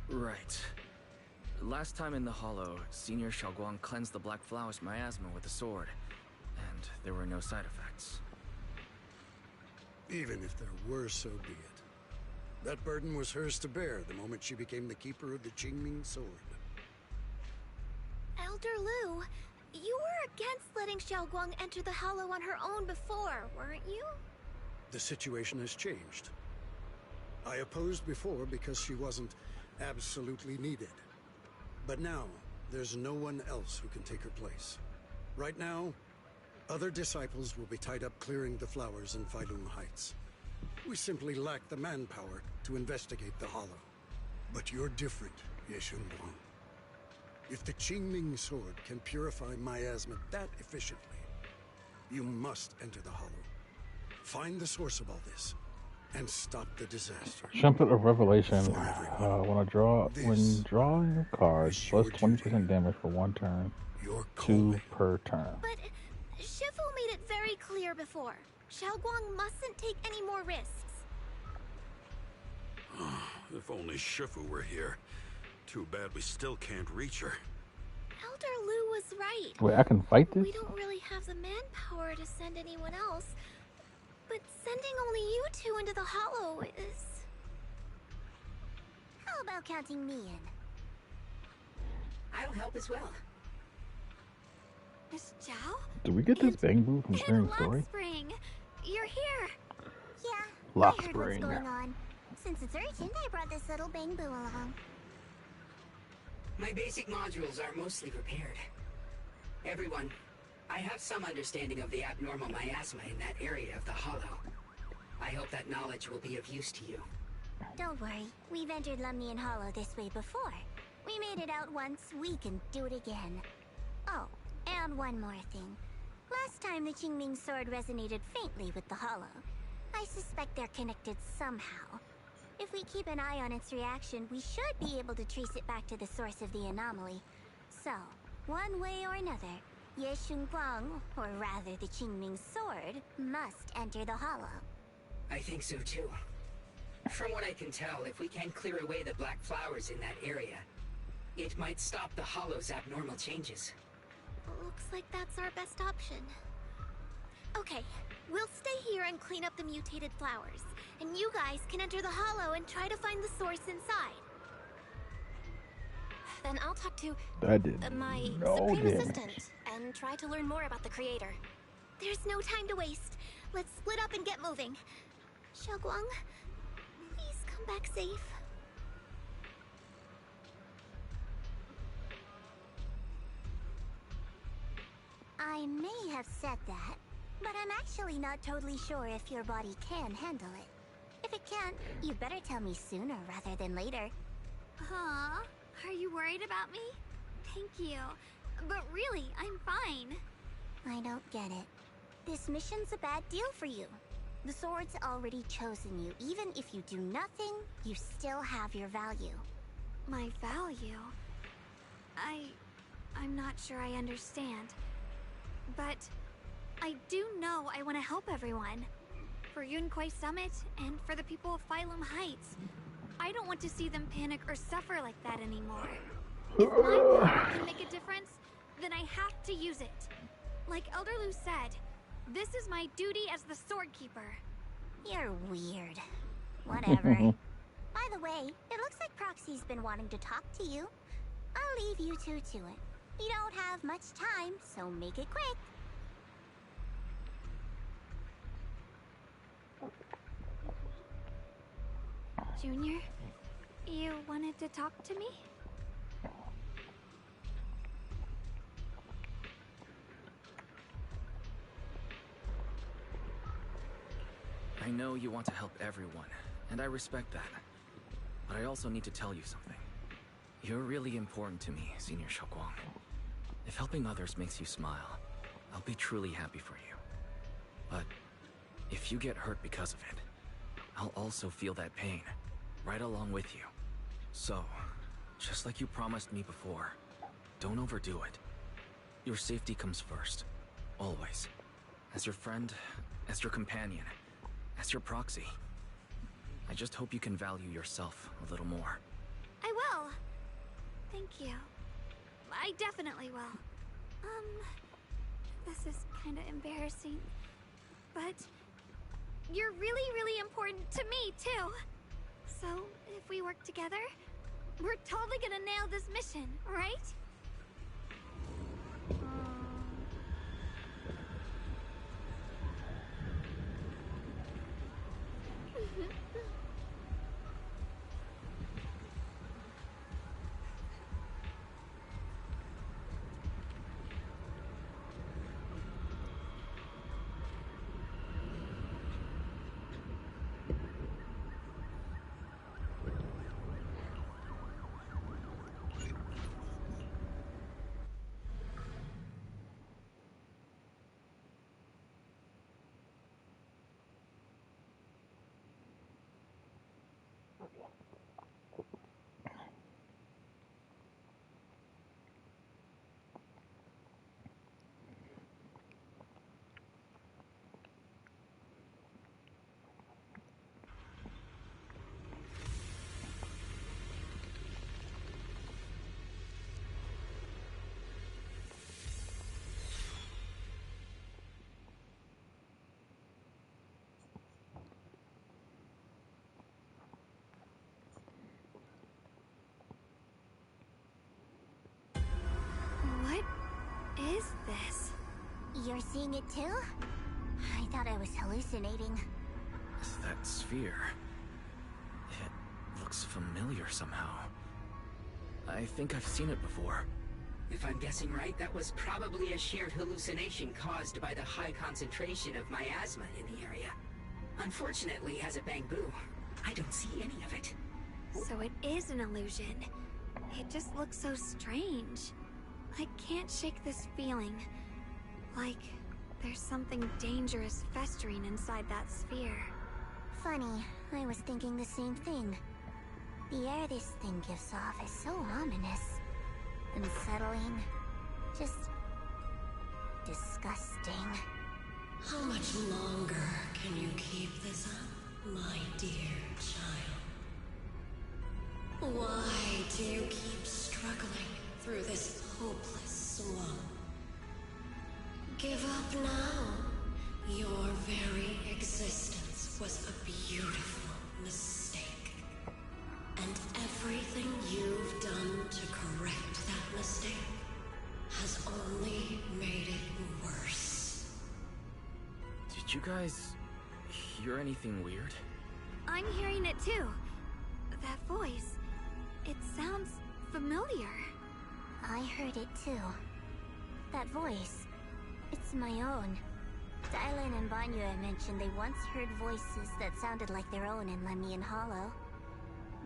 Right. Last time in the Hollow, Senior Xiaoguang cleansed the Black Flowers miasma with the sword, and there were no side effects. Even if there were, so be it. That burden was hers to bear the moment she became the keeper of the Qingming Sword. Elder Lu, you were against letting Xiaoguang enter the Hollow on her own before, weren't you? The situation has changed. I opposed before because she wasn't absolutely needed. But now, there's no one else who can take her place. Right now, other disciples will be tied up clearing the flowers in Phylum Heights. We simply lack the manpower to investigate the Hollow. But you're different, Ye Shunguang. If the Qingming Sword can purify miasma that efficiently, you must enter the Hollow. Find the source of all this, and stop the disaster. Trumpet of Revelation. When drawing a card, plus 20% damage for one turn. Two per turn. But Shifu made it very clear before. Xiaoguang mustn't take any more risks. If only Shifu were here. Too bad we still can't reach her. Elder Lu was right. Wait, I can fight this? We don't really have the manpower to send anyone else. But sending only you two into the Hollow is... How about counting me in? I'll help as well. Miss Zhao? Did we get this bang boo from Sharing Story? Spring, you're here. Yeah, Lock I heard Spring. what's going on. Since it's urgent, I brought this little bang boo along. My basic modules are mostly prepared. Everyone, I have some understanding of the abnormal miasma in that area of the Hollow. I hope that knowledge will be of use to you. Don't worry, we've entered Lemnian Hollow this way before. We made it out once, we can do it again. Oh, and one more thing. Last time the Qingming Sword resonated faintly with the Hollow. I suspect they're connected somehow. If we keep an eye on its reaction, we should be able to trace it back to the source of the anomaly. So, one way or another, Ye Shunguang, or rather the Qingming Sword, must enter the Hollow. I think so too. From what I can tell, if we can clear away the black flowers in that area, it might stop the Hollow's abnormal changes. Looks like that's our best option. Okay, we'll stay here and clean up the mutated flowers. And you guys can enter the Hollow and try to find the source inside. Then I'll talk to my Supreme Assistant and try to learn more about the Creator. There's no time to waste. Let's split up and get moving. Xiaoguang, please come back safe. I may have said that, but I'm actually not totally sure if your body can handle it. If it can't, you better tell me sooner rather than later. Huh? Are you worried about me? Thank you. But really, I'm fine. I don't get it. This mission's a bad deal for you. The Sword's already chosen you. Even if you do nothing, you still have your value. My value? I'm not sure I understand. But I do know I want to help everyone. For Yunquay Summit and for the people of Phylum Heights. I don't want to see them panic or suffer like that anymore. If my power can make a difference, then I have to use it. Like Elder Lu said, this is my duty as the Sword Keeper. You're weird. Whatever. By the way, it looks like Proxy's been wanting to talk to you. I'll leave you two to it. You don't have much time, so make it quick. Junior, you wanted to talk to me? I know you want to help everyone, and I respect that. But I also need to tell you something. You're really important to me, Senior Xiaoguang. If helping others makes you smile, I'll be truly happy for you. But if you get hurt because of it, I'll also feel that pain, right along with you. So, just like you promised me before, don't overdo it. Your safety comes first, always. As your friend, as your companion, as your proxy. I just hope you can value yourself a little more. I will. Thank you. I definitely will. This is kind of embarrassing. But you're really, really important to me, too. So, if we work together, we're totally gonna nail this mission, right? What is this? You're seeing it too? I thought I was hallucinating. That sphere... it looks familiar somehow. I think I've seen it before. If I'm guessing right, that was probably a shared hallucination caused by the high concentration of miasma in the area. Unfortunately, as a Bangbu, I don't see any of it. So it is an illusion. It just looks so strange. I can't shake this feeling. Like there's something dangerous festering inside that sphere. Funny, I was thinking the same thing. The air this thing gives off is so ominous. Unsettling. Just... disgusting. How much longer can you keep this up, my dear child? Why do you keep struggling through this hopeless swamp? Give up now. Your very existence was a beautiful mistake. And everything you've done to correct that mistake has only made it worse. Did you guys hear anything weird? I'm hearing it too. That voice. It sounds familiar. I heard it too. That voice. It's my own. Dylan and Banyue mentioned they once heard voices that sounded like their own in Lemnian Hollow.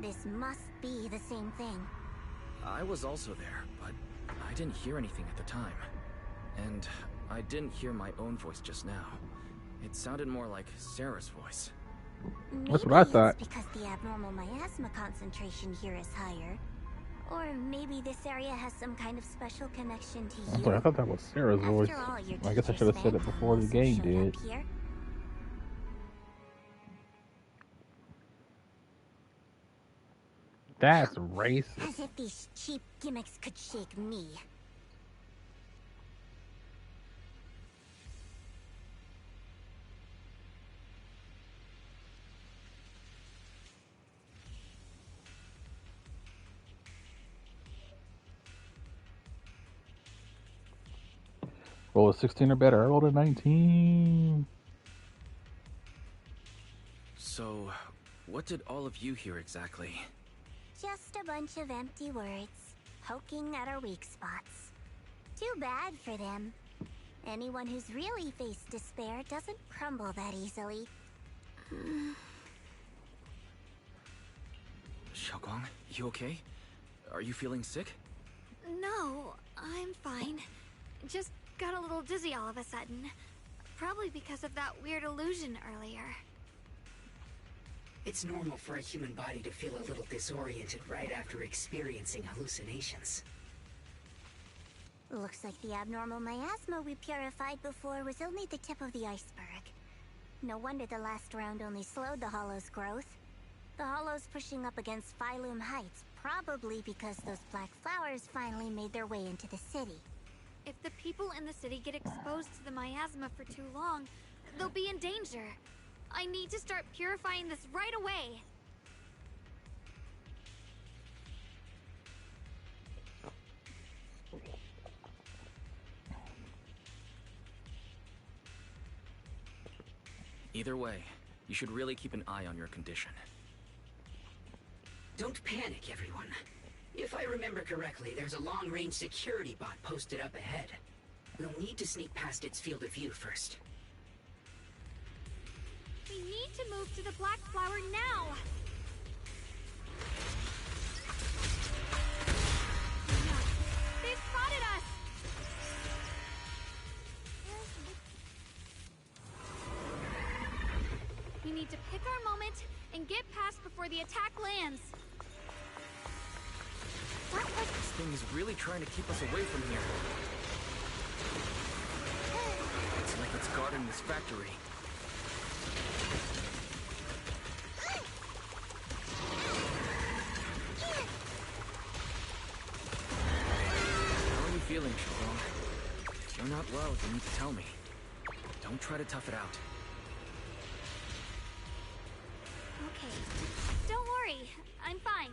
This must be the same thing. I was also there, but I didn't hear anything at the time. And I didn't hear my own voice just now. It sounded more like Sarah's voice. That's what I thought. It's because the abnormal miasma concentration here is higher. Or maybe this area has some kind of special connection to you. I'm sorry, I thought that was Sarah's voice. After all, your I guess I should have said it before the game did. Here. That's racist. As if these cheap gimmicks could shake me. Roll a 16 or better. I rolled a 19. So, what did all of you hear exactly? Just a bunch of empty words, poking at our weak spots. Too bad for them. Anyone who's really faced despair doesn't crumble that easily. Xiaoguang, you okay? Are you feeling sick? No, I'm fine. Just got a little dizzy all of a sudden. Probably because of that weird illusion earlier. It's normal for a human body to feel a little disoriented right after experiencing hallucinations. Looks like the abnormal miasma we purified before was only the tip of the iceberg. No wonder the last round only slowed the Hollow's growth. The Hollow's pushing up against Phylum Heights, probably because those black flowers finally made their way into the city. If the people in the city get exposed to the miasma for too long, they'll be in danger. I need to start purifying this right away. Either way, you should really keep an eye on your condition. Don't panic, everyone. If I remember correctly, there's a long-range security bot posted up ahead. We'll need to sneak past its field of view first. We need to move to the black flower now! No, they've spotted us! We need to pick our moment and get past before the attack lands. This thing is really trying to keep us away from here. It's like it's guarding this factory. How are you feeling, Xiaoguang? If you're not well, you need to tell me. Don't try to tough it out. Okay, don't worry, I'm fine.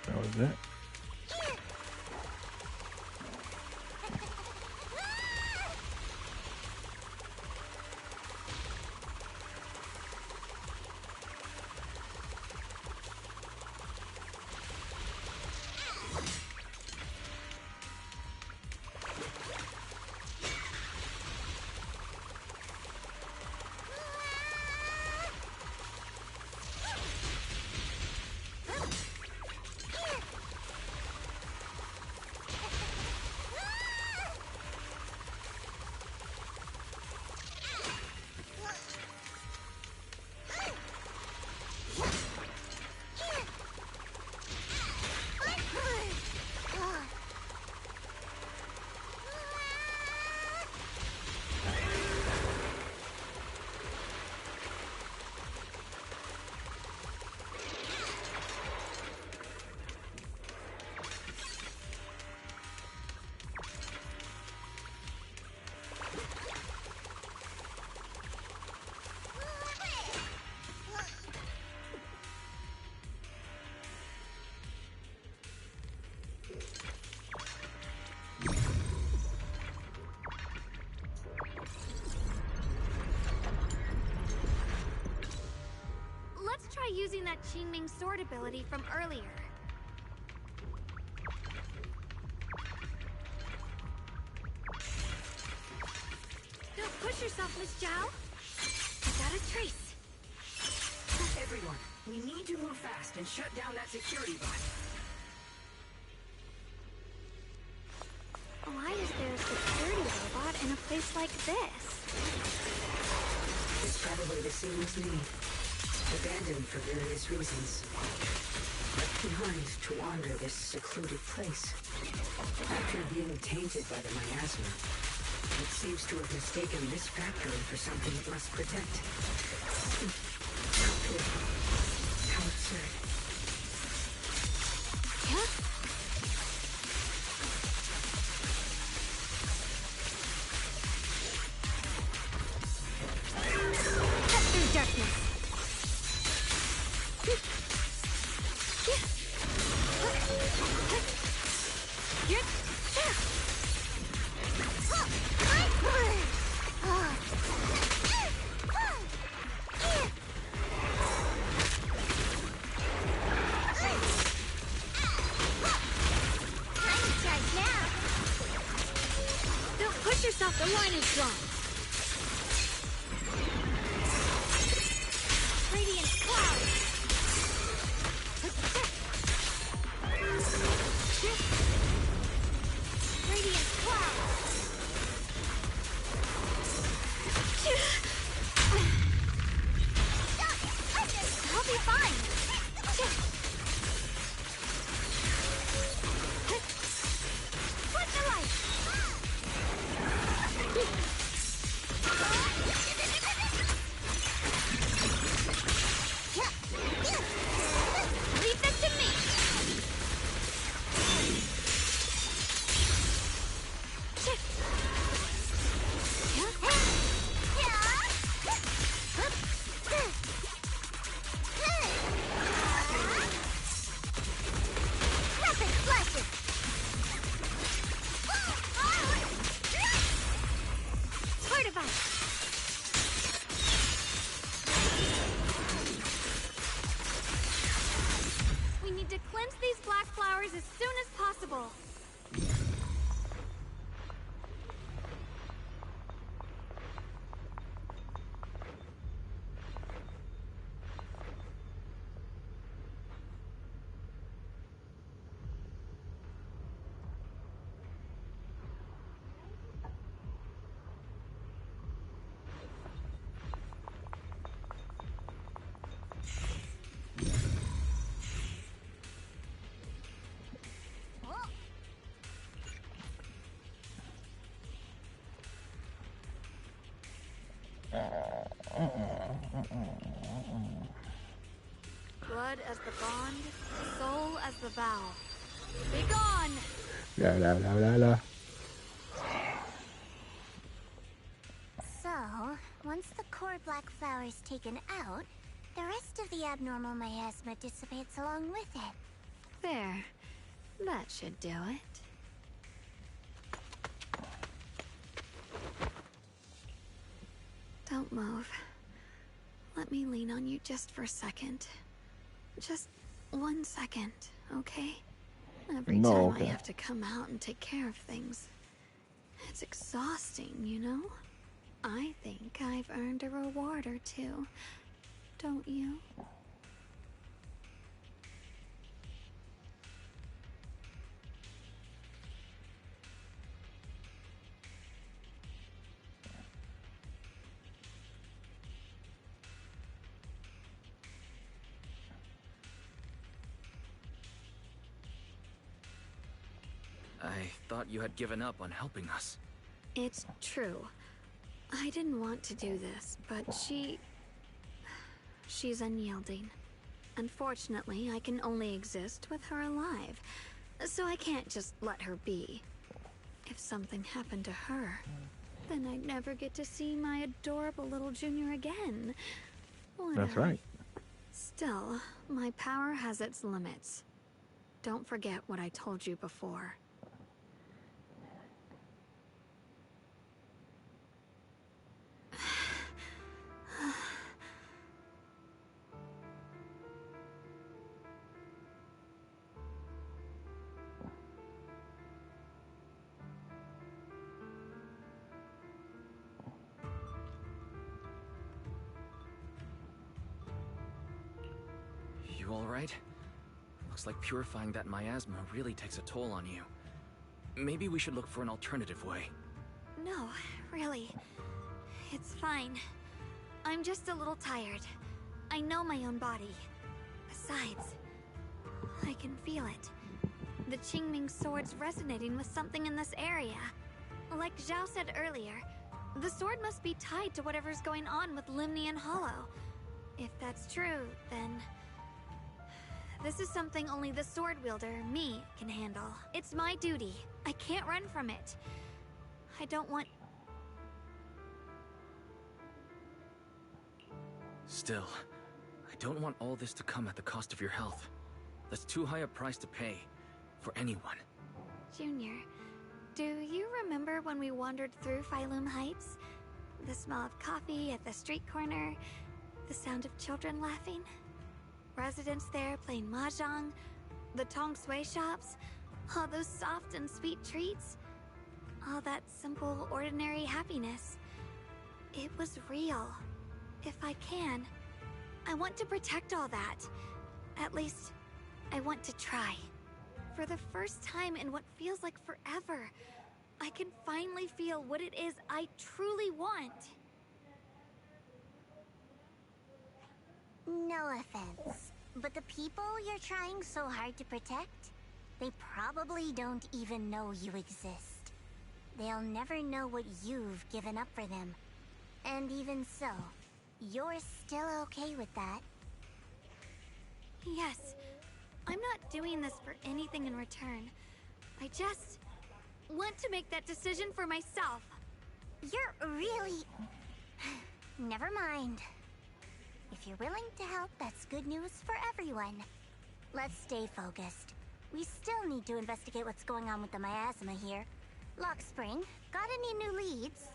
That was it. using that Qingming sword ability from earlier. Don't push yourself, Miss Zhao. I got a trace. Everyone, we need to move fast and shut down that security bot. Why is there a security robot in a place like this? It's probably the same as me. Abandoned for various reasons. Left behind to wander this secluded place. After being tainted by the miasma, it seems to have mistaken this factory for something it must protect. How pity. How absurd. Huh? Cut through darkness. Don't push yourself, the line is drawn. Radiant cloud. Radiant cloud. I'll be fine. What the light? Leave that to me. Rapid flashes. Fortify. We need to cleanse these black flowers as soon as possible. Blood as the bond, soul as the vow. Be gone! La la la la la. So, once the core black flower is taken out, the rest of the abnormal miasma dissipates along with it. There. That should do it. Don't move. Let me lean on you just for a second. Just 1 second, okay? Every time I have to come out and take care of things. It's exhausting, you know? I think I've earned a reward or two. Don't you? I thought you had given up on helping us. It's true. I didn't want to do this, but she's unyielding. Unfortunately, I can only exist with her alive, so I can't just let her be. If something happened to her, then I'd never get to see my adorable little junior again. That's right. Still, my power has its limits. Don't forget what I told you before. You alright? Looks like purifying that miasma really takes a toll on you. Maybe we should look for an alternative way. No, really. It's fine. I'm just a little tired. I know my own body. Besides, I can feel it. The Qingming sword's resonating with something in this area. Like Zhao said earlier, the sword must be tied to whatever's going on with Limnian Hollow. If that's true, then this is something only the sword wielder, me, can handle. It's my duty. I can't run from it. I don't want... Still, I don't want all this to come at the cost of your health. That's too high a price to pay, for anyone. Junior, do you remember when we wandered through Phylum Heights? The smell of coffee at the street corner, the sound of children laughing? Residents there playing mahjong, the Tong Sui shops, all those soft and sweet treats, all that simple, ordinary happiness. It was real. If I can, I want to protect all that. At least, I want to try. For the first time in what feels like forever, I can finally feel what it is I truly want. No offense, but the people you're trying so hard to protect, they probably don't even know you exist. They'll never know what you've given up for them. And even so, you're still okay with that? Yes, I'm not doing this for anything in return. I just want to make that decision for myself. You're really... Never mind. If you're willing to help, that's good news for everyone. Let's stay focused. We still need to investigate what's going on with the miasma here. Lock Spring, got any new leads?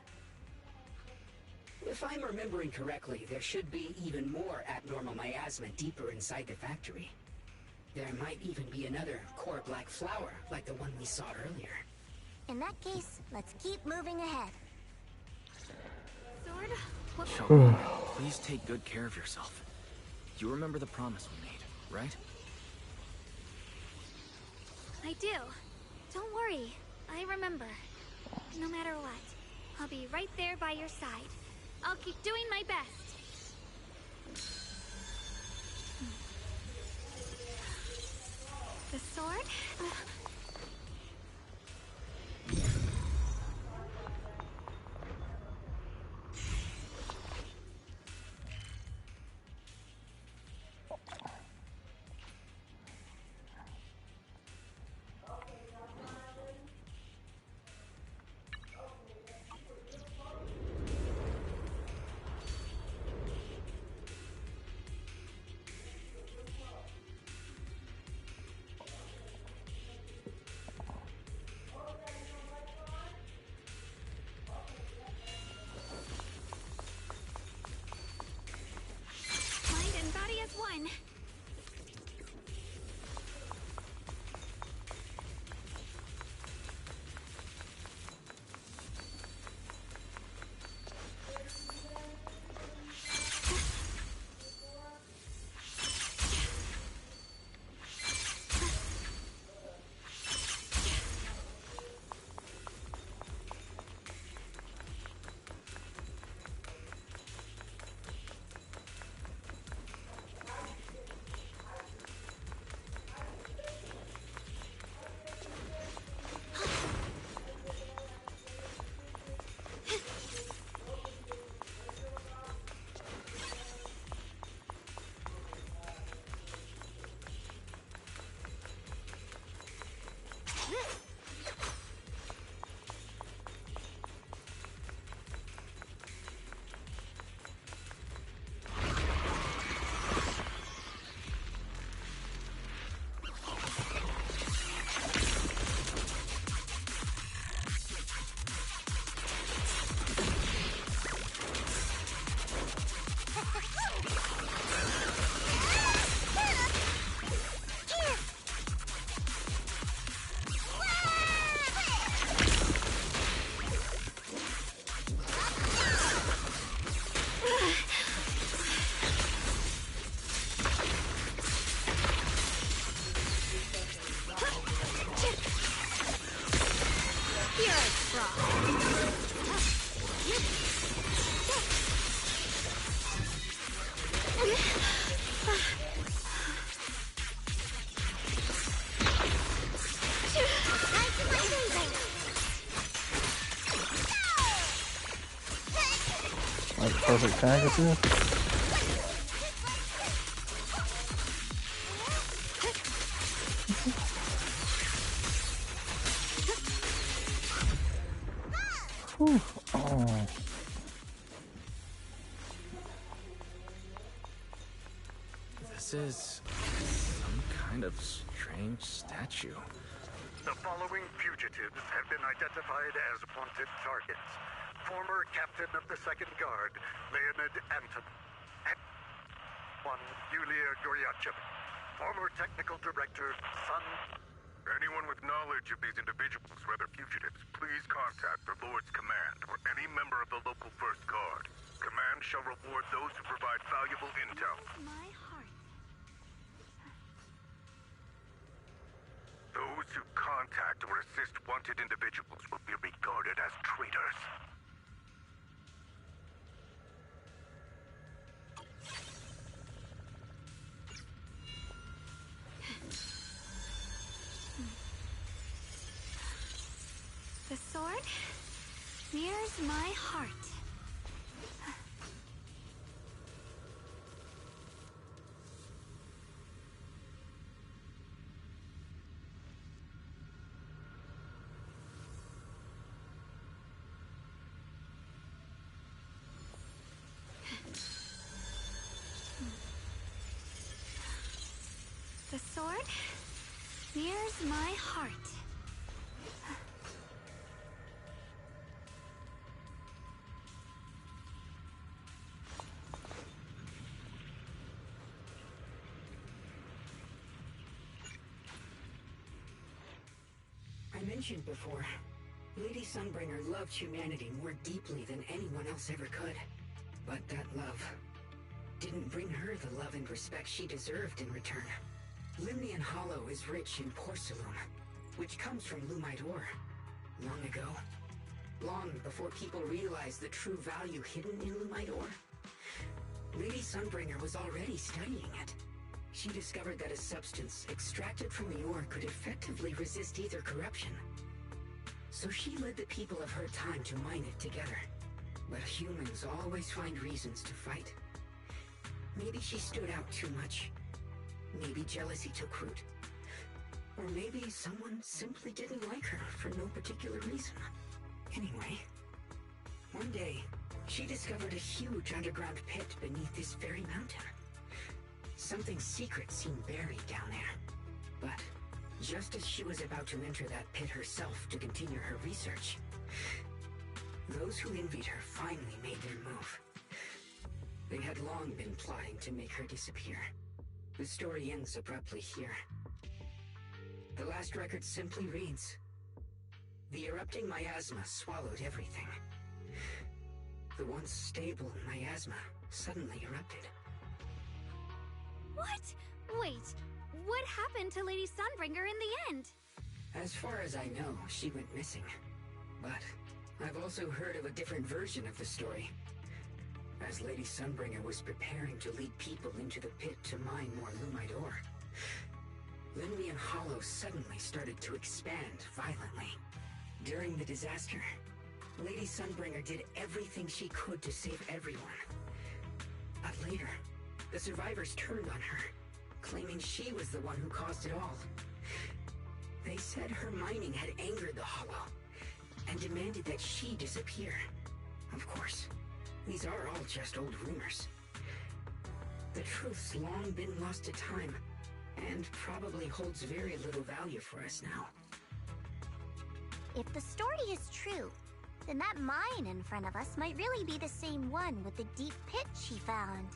If I'm remembering correctly, there should be even more abnormal miasma deeper inside the factory. There might even be another core black flower, like the one we saw earlier. In that case, let's keep moving ahead. Sword? What? Xiaoguang, please take good care of yourself. You remember the promise we made, right? I do. Don't worry. I remember. No matter what, I'll be right there by your side. I'll keep doing my best. The sword? perfect tag assist. Whew. Oh. This is some kind of strange statue. The following fugitives have been identified as wanted targets. Former Captain of the Second Guard, Leonid Anton. One, Yulia Goryachev. Former Technical Director, Sun. Anyone with knowledge of these individuals, whether fugitives, please contact the Lord's Command or any member of the local First Guard. Command shall reward those who provide valuable intel. My heart. Those who contact or assist wanted individuals will be regarded as traitors. The sword mirrors my heart. The sword mirrors my heart. I mentioned before, Lady Sunbringer loved humanity more deeply than anyone else ever could. But that love didn't bring her the love and respect she deserved in return. Limnian Hollow is rich in porcelain, which comes from Lumite ore. Long ago, long before people realized the true value hidden in Lumite ore, Lady Sunbringer was already studying it. She discovered that a substance extracted from the ore could effectively resist ether corruption. So she led the people of her time to mine it together. But humans always find reasons to fight. Maybe she stood out too much. Maybe jealousy took root. Or maybe someone simply didn't like her for no particular reason. Anyway, one day, she discovered a huge underground pit beneath this very mountain. Something secret seemed buried down there. But just as she was about to enter that pit herself to continue her research, those who envied her finally made their move. They had long been plotting to make her disappear. The story ends abruptly here. The last record simply reads, "The erupting miasma swallowed everything. The once stable miasma suddenly erupted." What? Wait, what happened to Lady Sunbringer in the end? As far as I know, she went missing. But I've also heard of a different version of the story. As Lady Sunbringer was preparing to lead people into the pit to mine more Lumite ore, Limnian Hollow suddenly started to expand violently. During the disaster, Lady Sunbringer did everything she could to save everyone. But later, the survivors turned on her, claiming she was the one who caused it all. They said her mining had angered the Hollow, and demanded that she disappear. Of course, these are all just old rumors. The truth's long been lost to time, and probably holds very little value for us now. If the story is true, then that mine in front of us might really be the same one with the deep pit she found.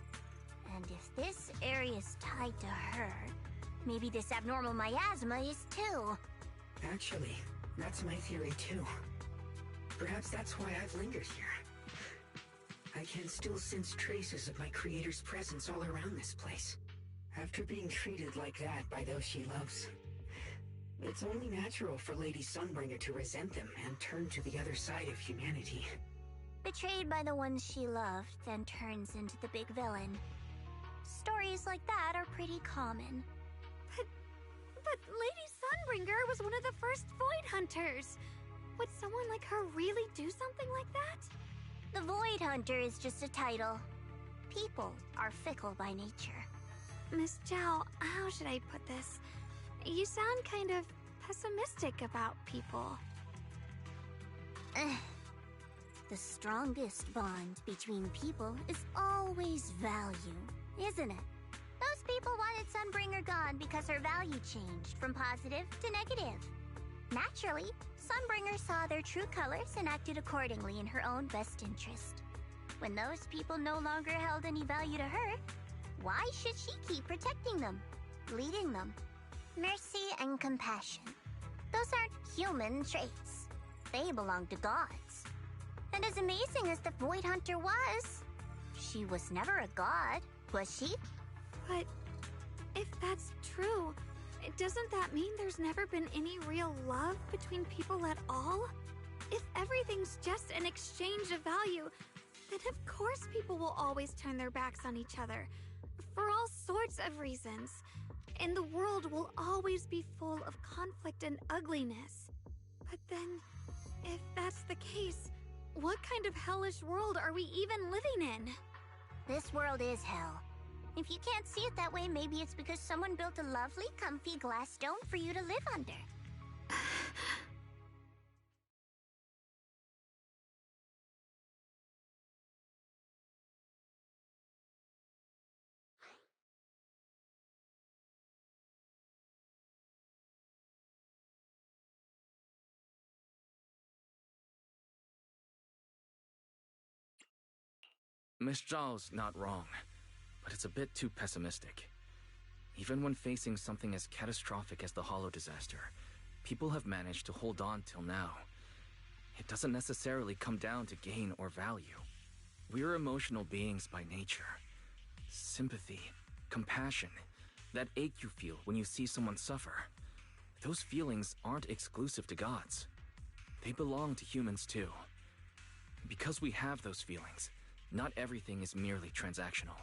And if this area is tied to her, maybe this abnormal miasma is too. Actually, that's my theory too. Perhaps that's why I've lingered here. I can still sense traces of my creator's presence all around this place. After being treated like that by those she loves, it's only natural for Lady Sunbringer to resent them and turn to the other side of humanity. Betrayed by the ones she loved, then turns into the big villain. Stories like that are pretty common. But Lady Sunbringer was one of the first Void Hunters. Would someone like her really do something like that? The Void Hunter is just a title. People are fickle by nature. Miss Zhao, how should I put this? You sound kind of pessimistic about people. The strongest bond between people is always value, isn't it? Those people wanted Sunbringer gone because her value changed from positive to negative. Naturally, Sunbringer saw their true colors and acted accordingly in her own best interest. When those people no longer held any value to her, why should she keep protecting them, leading them? Mercy and compassion. Those aren't human traits. They belong to gods. And as amazing as the Void Hunter was, she was never a god, was she? But if that's true, doesn't that mean there's never been any real love between people at all? If everything's just an exchange of value, then of course people will always turn their backs on each other, for all sorts of reasons. And the world will always be full of conflict and ugliness. But then, if that's the case, what kind of hellish world are we even living in? This world is hell. If you can't see it that way, maybe it's because someone built a lovely, comfy glass dome for you to live under. Miss Zhao's not wrong, but it's a bit too pessimistic. Even when facing something as catastrophic as the Hollow disaster, people have managed to hold on till now. It doesn't necessarily come down to gain or value. We're emotional beings by nature. Sympathy, compassion, that ache you feel when you see someone suffer. Those feelings aren't exclusive to gods. They belong to humans too. Because we have those feelings, not everything is merely transactional.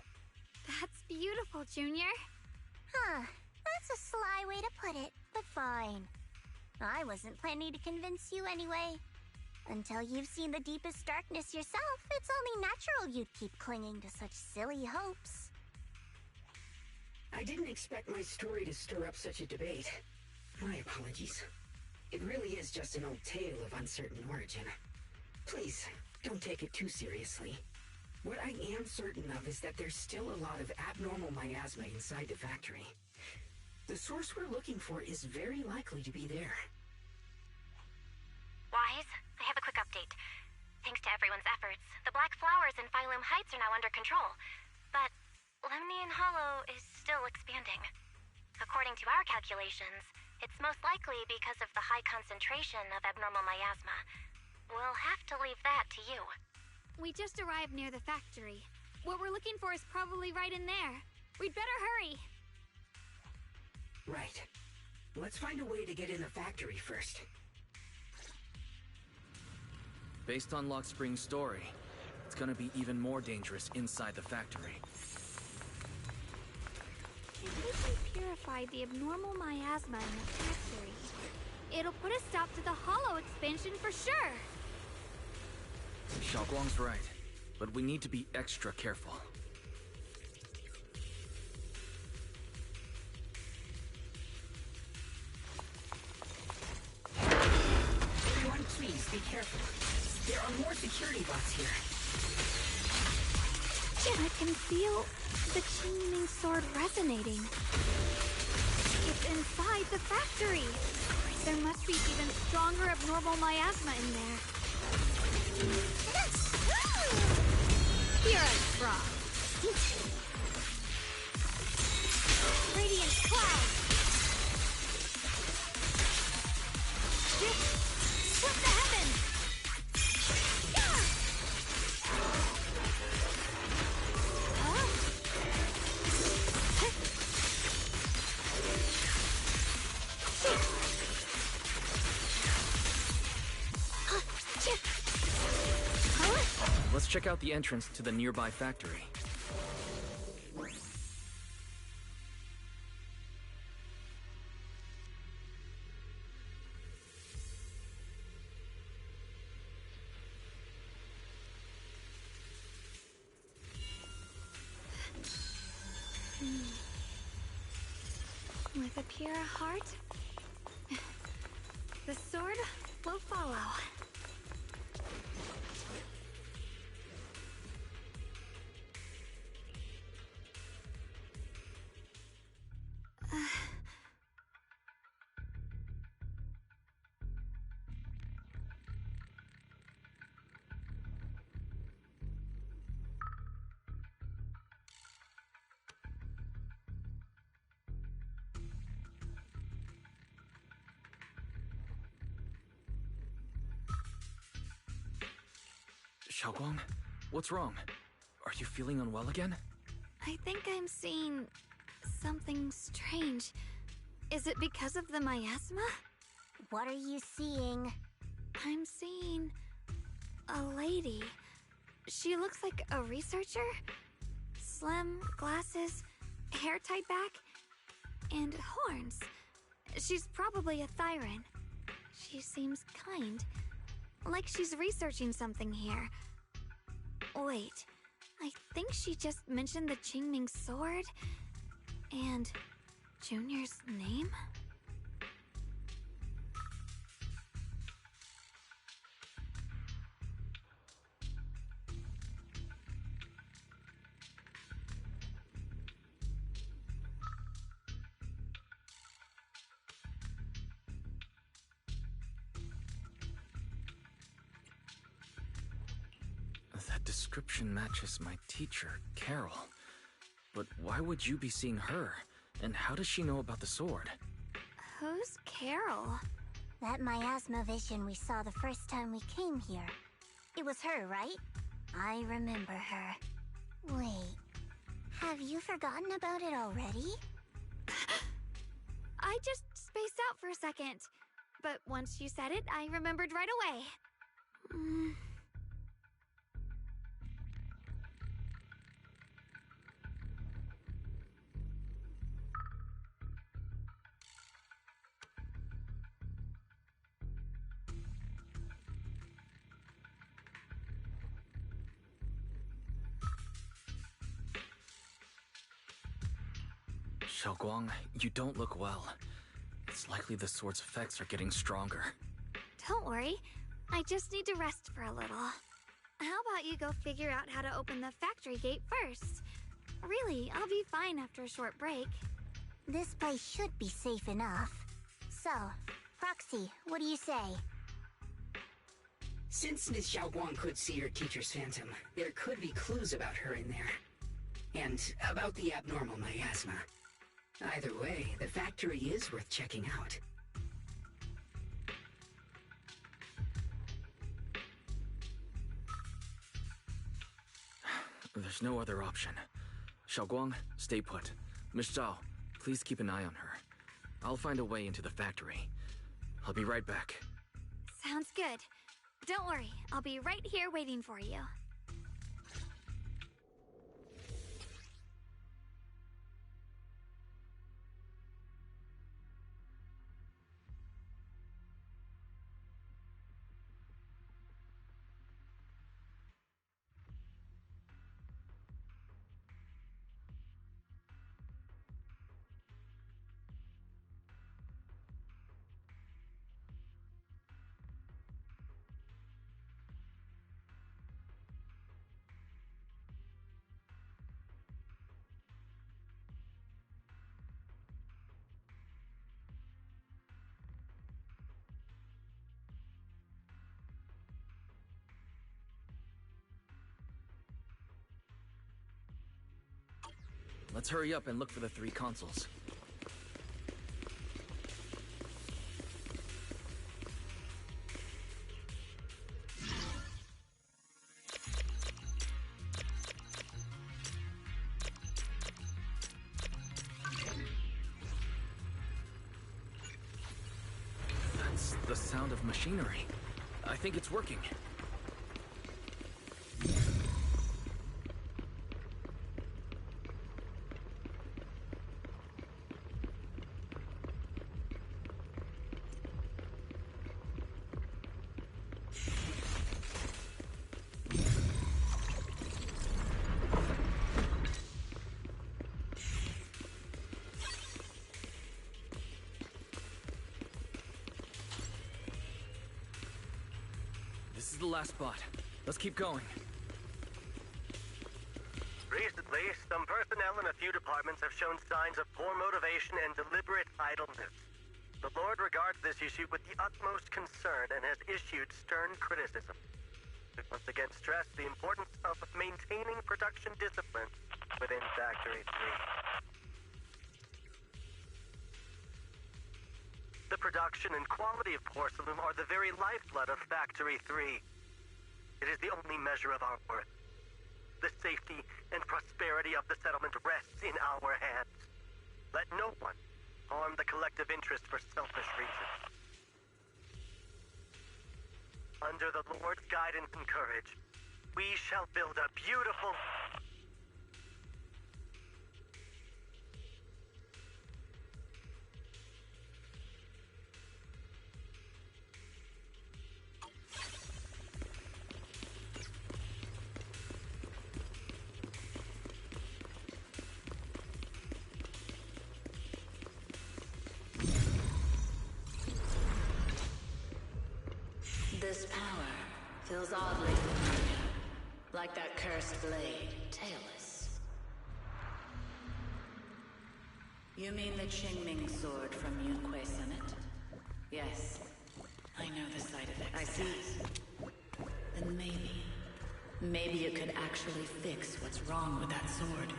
That's beautiful, Junior. Huh. That's a sly way to put it, but fine. I wasn't planning to convince you anyway. Until you've seen the deepest darkness yourself, it's only natural you'd keep clinging to such silly hopes. I didn't expect my story to stir up such a debate. My apologies. It really is just an old tale of uncertain origin. Please, don't take it too seriously. What I am certain of is that there's still a lot of abnormal miasma inside the factory. The source we're looking for is very likely to be there. Wise, I have a quick update. Thanks to everyone's efforts, the Black Flowers in Phylum Heights are now under control. But Lemnian Hollow is still expanding. According to our calculations, it's most likely because of the high concentration of abnormal miasma. We'll have to leave that to you. We just arrived near the factory. What we're looking for is probably right in there. We'd better hurry. Right. Let's find a way to get in the factory first. Based on Lock Spring's story, it's gonna be even more dangerous inside the factory. If we can purify the abnormal miasma in the factory, it'll put a stop to the Hollow expansion for sure. Xiaoguang's right, but we need to be extra careful. Everyone, please be careful. There are more security bots here. I can feel the Qingming sword resonating. It's inside the factory. There must be even stronger abnormal miasma in there. Here I frost. Radiant cloud. Split the heavens. Let's check out the entrance to the nearby factory. With a pure heart, the sword will follow. Xiaoguang, what's wrong? Are you feeling unwell again? I think I'm seeing something strange. Is it because of the miasma? What are you seeing? I'm seeing a lady. She looks like a researcher. Slim, glasses, hair tied back, and horns. She's probably a Thyran. She seems kind, like she's researching something here. Wait, I think she just mentioned the Qingming sword and Junior's name? That description matches my teacher, Carol. But why would you be seeing her? And how does she know about the sword? Who's Carol? That miasma vision we saw the first time we came here. It was her, right? I remember her. Wait, have you forgotten about it already? I just spaced out for a second. But once you said it, I remembered right away. Xiaoguang, you don't look well. It's likely the sword's effects are getting stronger. Don't worry. I just need to rest for a little. How about you go figure out how to open the factory gate first? Really, I'll be fine after a short break. This place should be safe enough. So, Proxy, what do you say? Since Ms. Xiaoguang could see her teacher's phantom, there could be clues about her in there. And about the abnormal miasma. Either way, the factory is worth checking out. There's no other option. Xiaoguang, stay put. Miss Zhao, please keep an eye on her. I'll find a way into the factory. I'll be right back. Sounds good. Don't worry, I'll be right here waiting for you. Let's hurry up and look for the 3 consoles. That's the sound of machinery. I think it's working. the last spot. Let's keep going. Recently, some personnel in a few departments have shown signs of poor motivation and deliberate idleness. The Lord regards this issue with the utmost concern and has issued stern criticism. We once again stress the importance of maintaining production discipline within Factory 3. The production and quality of porcelain are the very lifeblood of Factory 3. It is the only measure of our worth. The safety and prosperity of the settlement rests in our hands. Let no one harm the collective interest for selfish reasons. Under the Lord's guidance and courage, we shall build a beautiful... This power feels oddly familiar, like that cursed blade, tailless. You mean the Qingming sword from Yunque Summit? Yes, I know the side effects. I see. Then maybe you could actually fix what's wrong with that sword.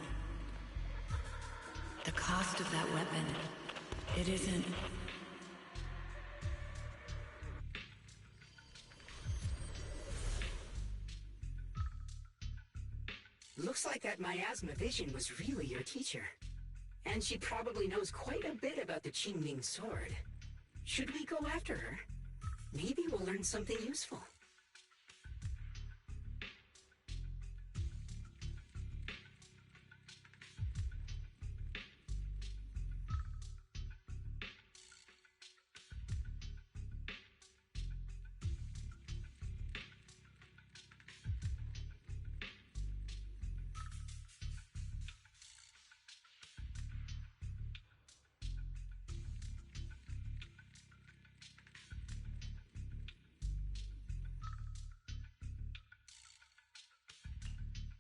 The cost of that weapon, it isn't... Looks like that miasma vision was really your teacher. And she probably knows quite a bit about the Qingming sword. Should we go after her? Maybe we'll learn something useful.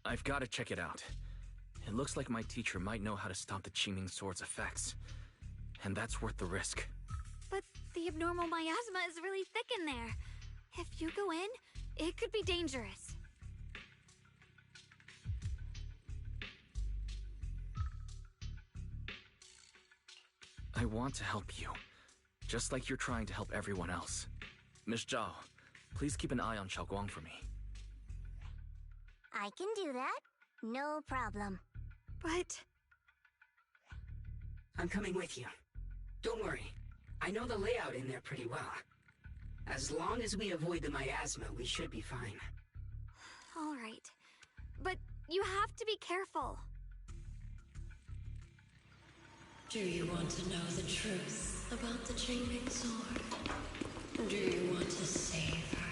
I've got to check it out. It looks like my teacher might know how to stop the Qingming sword's effects. And that's worth the risk. But the abnormal miasma is really thick in there. If you go in, it could be dangerous. I want to help you, just like you're trying to help everyone else. Miss Zhao, please keep an eye on Xiaoguang for me. I can do that. No problem. But... I'm coming with you. Don't worry. I know the layout in there pretty well. As long as we avoid the miasma, we should be fine. All right. But you have to be careful. Do you want to know the truth about the Qingming sword? Do you want to save her?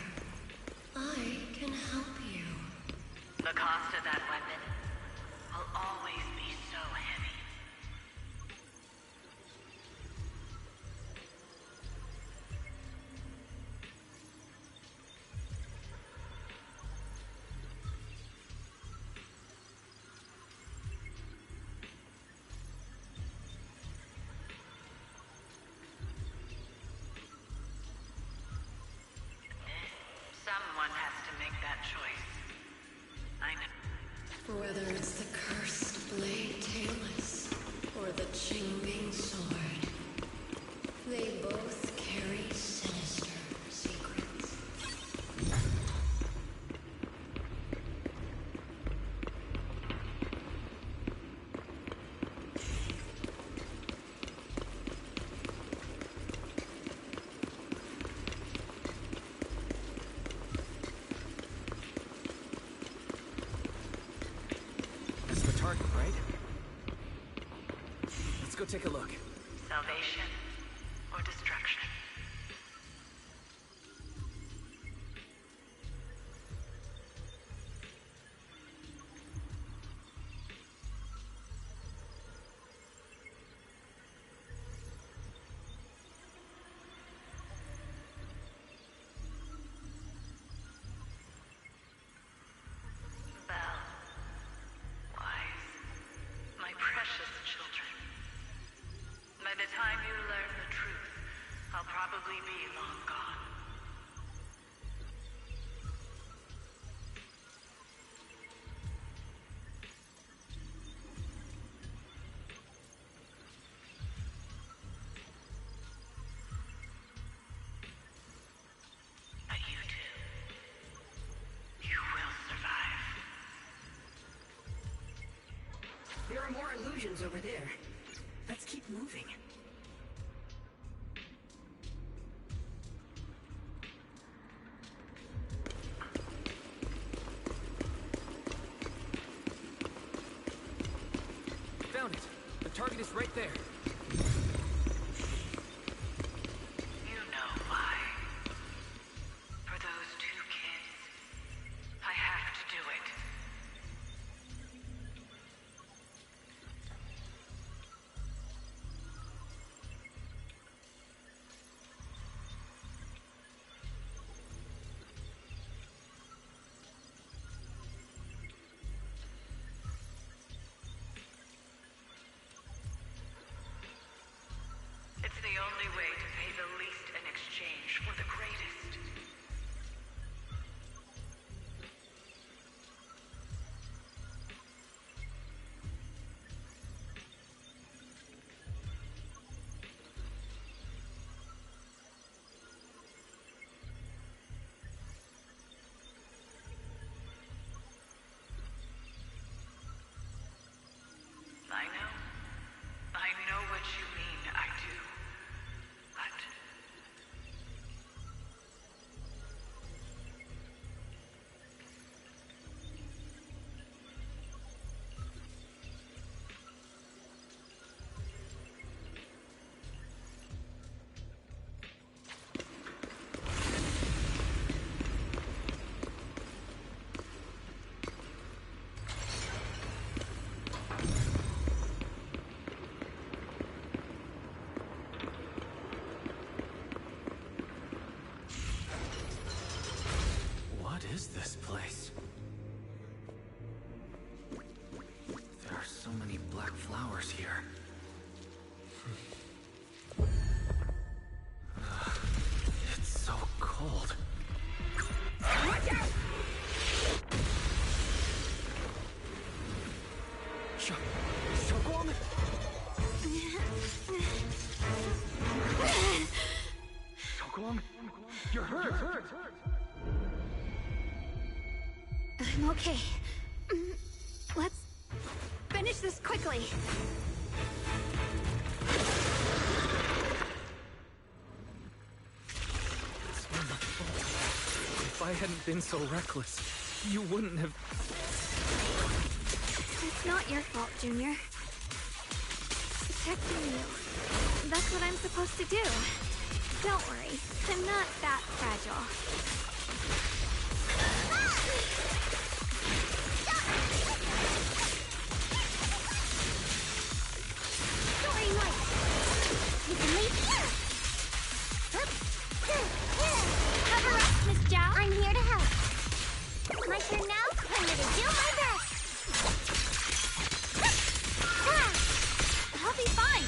I can help you. The cost of that weapon will always be so heavy. Someone has to make that choice. I know. Whether it's the cursed blade tailless or the Qingming sword, they both carry sinister secrets. That's the target, right? Let's go take a look. Salvation or destruction. probably be long gone. But you two, you will survive. There are more illusions over there. Let's keep moving. Found it. The target is right there. You know why. For those two kids, I have to do it. It's the only way to pay the least in exchange for the greatest. I know what you mean, I do. But What is this place? There are so many black flowers here. It's so cold. Watch out! Xiaoguang? Xiaoguang? You're hurt! I'm okay. Let's finish this quickly. It's not my fault. If I hadn't been so reckless, you wouldn't have... It's not your fault, Junior. Protecting you. That's what I'm supposed to do. Don't worry. I'm not that fragile. Soaring light! You can leave here! Cover up, Miss Zhao. I'm here to help. My turn now? I'm gonna do my best! I'll be fine!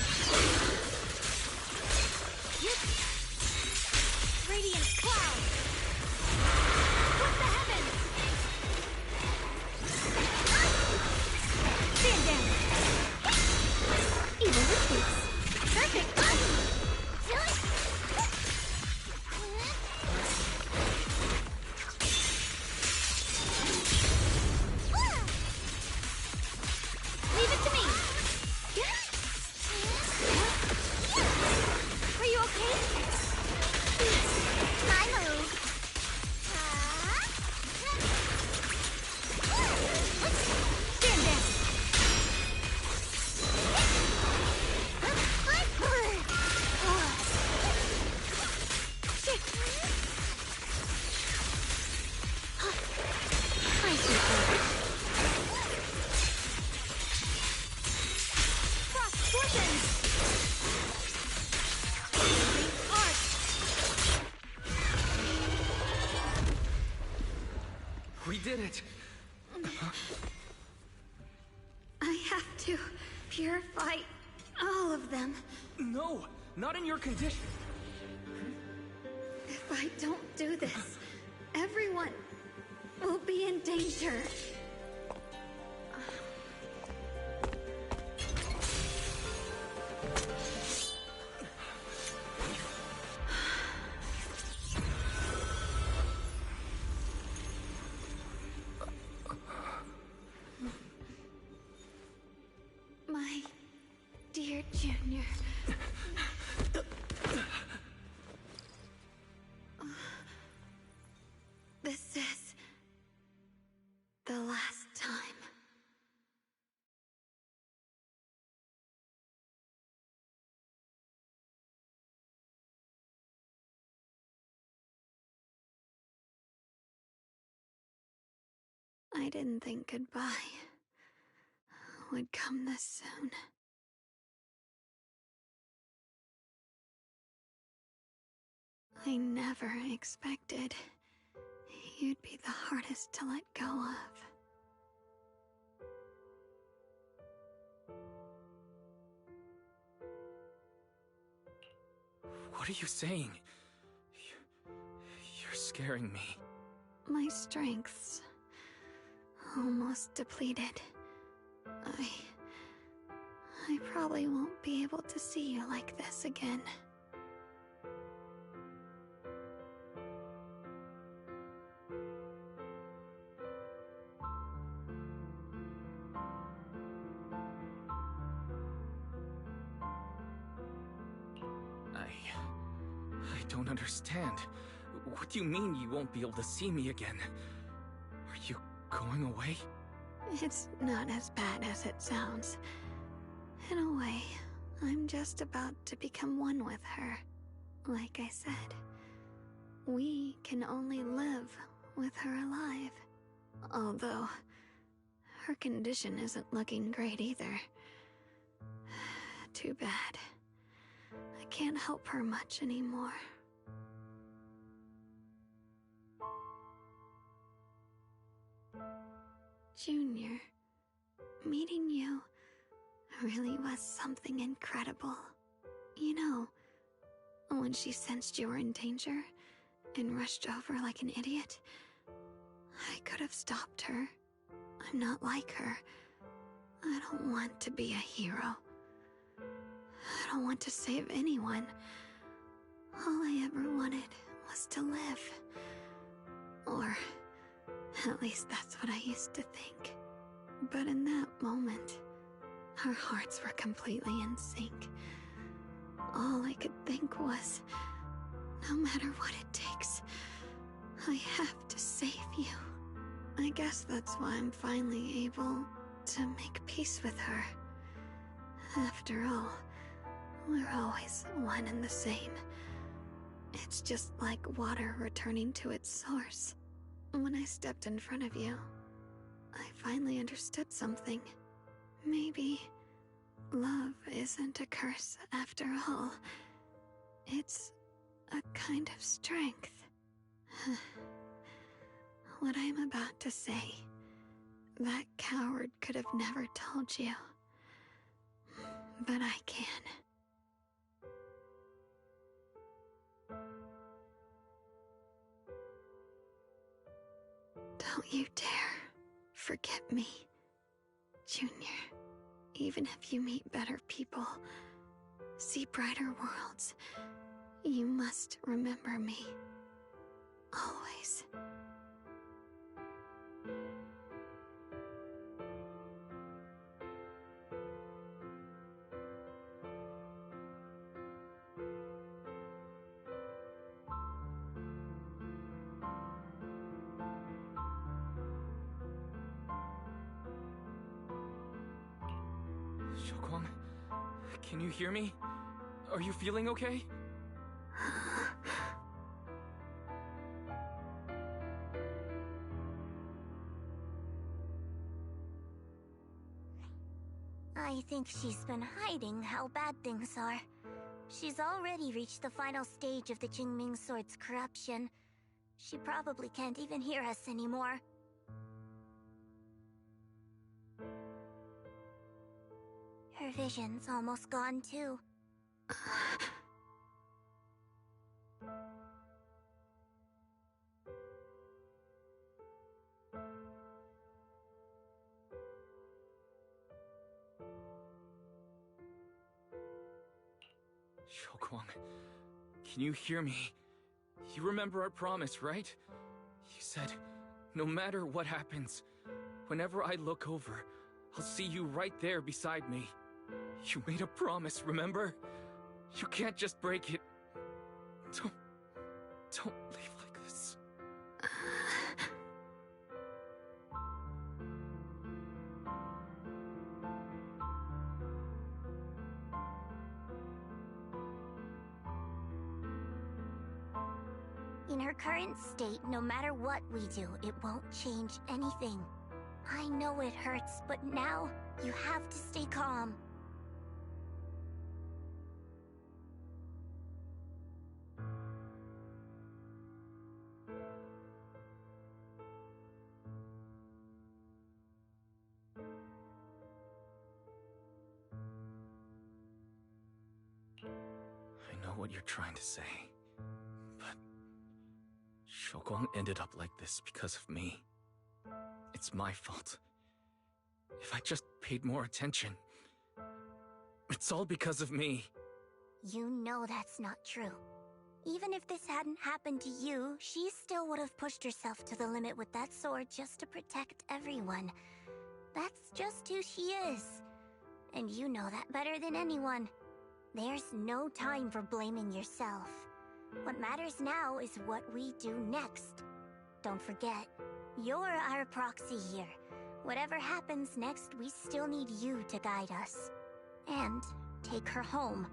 Radiant cloud! What's the heavens? Stand down! Evil retreats! Perfect! Leave it to me! Are you okay? My move. Stand down. I see. Frost portions. We did it! I have to purify all of them. No! Not in your condition! If I don't do this, everyone will be in danger. My dear Junior. This is the last time. I didn't think goodbye would come this soon. I never expected you'd be the hardest to let go of. What are you saying? You're scaring me. My strength's almost depleted. I probably won't be able to see you like this again. I don't understand. What do you mean you won't be able to see me again? Are you going away? It's not as bad as it sounds. In a way, I'm just about to become one with her. Like I said, we can only live with her alive. Although, her condition isn't looking great either. Too bad. I can't help her much anymore. Junior, meeting you really was something incredible. You know, when she sensed you were in danger and rushed over like an idiot, I could have stopped her. I'm not like her. I don't want to be a hero. I don't want to save anyone. All I ever wanted was to live. Or at least that's what I used to think. But in that moment, our hearts were completely in sync. All I could think was, no matter what it takes, I have to save you. I guess that's why I'm finally able to make peace with her. After all, we're always one and the same. It's just like water returning to its source. When I stepped in front of you, I finally understood something. Maybe love isn't a curse after all. It's a kind of strength. What I'm about to say, that coward could have never told you. But I can. Don't you dare forget me, Junior. Even if you meet better people, see brighter worlds, you must remember me. Always. Xiaoguang, can you hear me? Are you feeling okay? I think she's been hiding how bad things are. She's already reached the final stage of the Qingming Sword's corruption. She probably can't even hear us anymore. Her vision's almost gone too. Xiaoguang, can you hear me? You remember our promise, right? You said, no matter what happens, whenever I look over, I'll see you right there beside me. You made a promise, remember? You can't just break it. Don't leave like this. In her current state, no matter what we do, it won't change anything. I know it hurts, but now you have to stay calm. I know what you're trying to say, but Xiaoguang ended up like this because of me. It's my fault. If I just paid more attention, it's all because of me. You know that's not true. Even if this hadn't happened to you, she still would have pushed herself to the limit with that sword just to protect everyone. That's just who she is. And you know that better than anyone. There's no time for blaming yourself. What matters now is what we do next. Don't forget, you're our proxy here. Whatever happens next, we still need you to guide us. And take her home.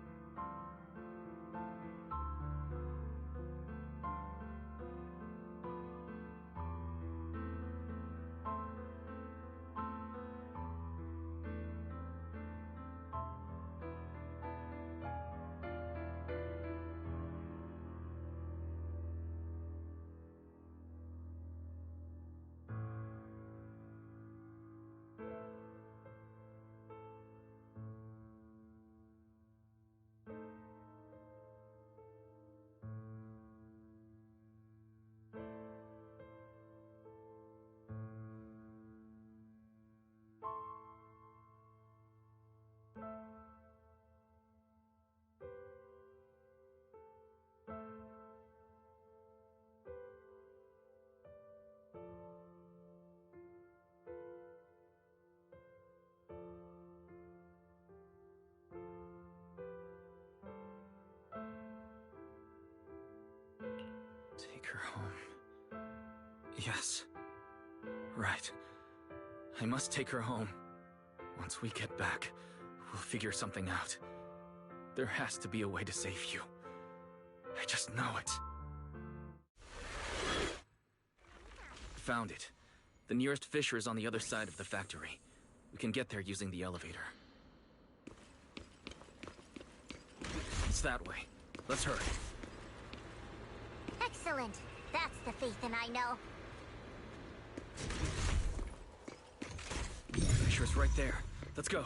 Take her home. Yes. Right. I must take her home. Once we get back, we'll figure something out. There has to be a way to save you. I just know it. Found it. The nearest fissure is on the other side of the factory. We can get there using the elevator. It's that way. Let's hurry. Excellent. That's the Phaethon I know. Fissure's right there. Let's go.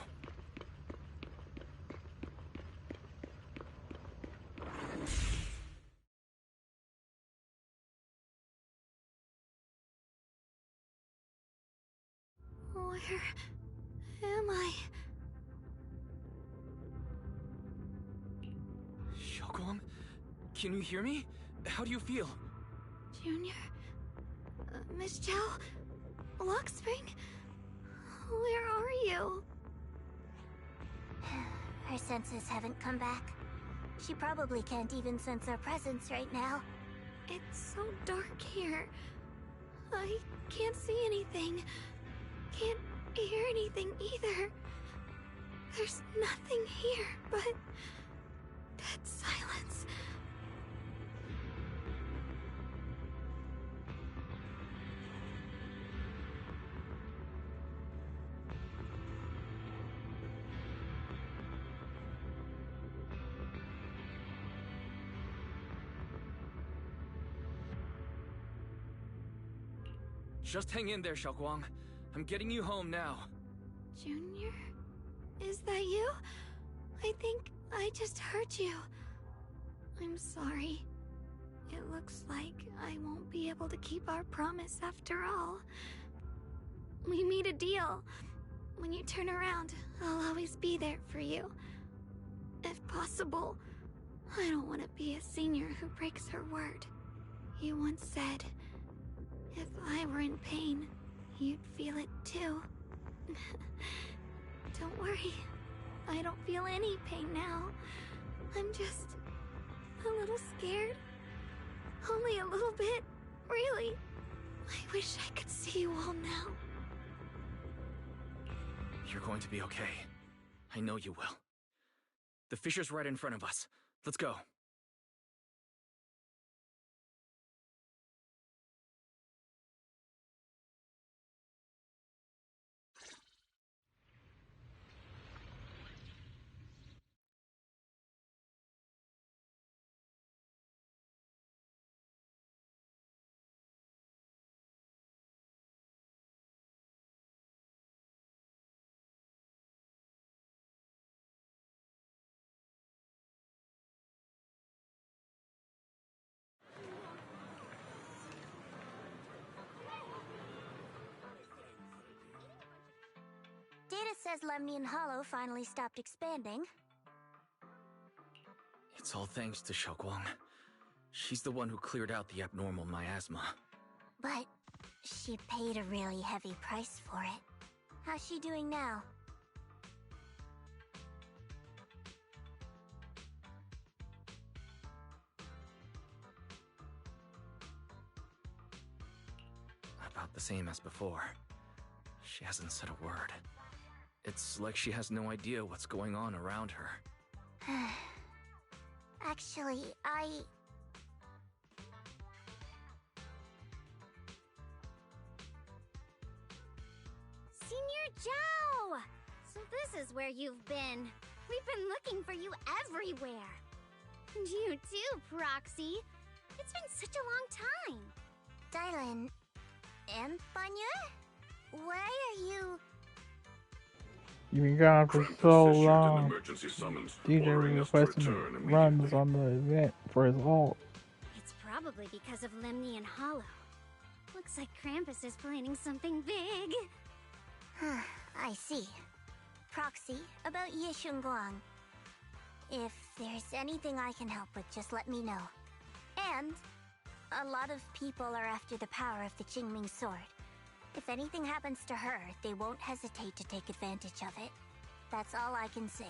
Where am I? Xiaoguang? Can you hear me? How do you feel? Junior? Miss Chow? Luxspring? Where are you? Her senses haven't come back. She probably can't even sense our presence right now. It's so dark here. I can't see anything. Can't hear anything either. There's nothing here but dead silence. Just hang in there, Xiaoguang. I'm getting you home now. Junior? Is that you? I think I just heard you. I'm sorry. It looks like I won't be able to keep our promise after all. We made a deal. When you turn around, I'll always be there for you. If possible, I don't want to be a senior who breaks her word. You once said, if I were in pain, you'd feel it too. Don't worry. I don't feel any pain now. I'm just a little scared. Only a little bit, really. I wish I could see you all now. You're going to be okay. I know you will. The fissure's right in front of us. Let's go. Data says Lemnian Hollow finally stopped expanding. It's all thanks to Xiaoguang. She's the one who cleared out the abnormal miasma. But she paid a really heavy price for it. How's she doing now? About the same as before. She hasn't said a word. It's like she has no idea what's going on around her. Actually, Senior Zhao! So this is where you've been. We've been looking for you everywhere. And you too, Proxy. It's been such a long time. Dylan and Banya? Why are you... You've been gone for so long. DJ requesting runs on the event for his ult. It's probably because of Lemnian Hollow. Looks like Krampus is planning something big. I see. Proxy, about Yishunguang. If there's anything I can help with, just let me know. And a lot of people are after the power of the Qingming sword. If anything happens to her, they won't hesitate to take advantage of it. That's all I can say.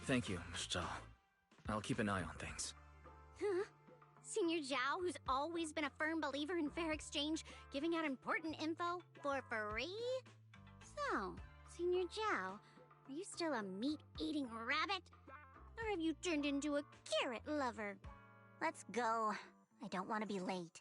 Thank you, Ms. Zhao. I'll keep an eye on things. Huh? Senior Zhao, who's always been a firm believer in fair exchange, giving out important info for free? So, Senior Zhao, are you still a meat-eating rabbit? Or have you turned into a carrot lover? Let's go. I don't want to be late.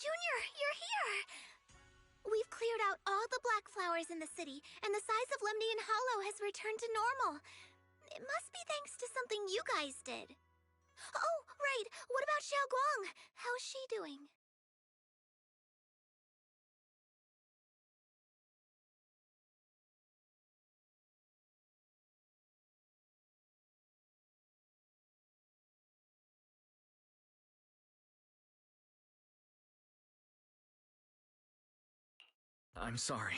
Junior, you're here! We've cleared out all the black flowers in the city, and the size of Lemnian Hollow has returned to normal. It must be thanks to something you guys did. Oh, right! What about Xiaoguang? How's she doing? I'm sorry.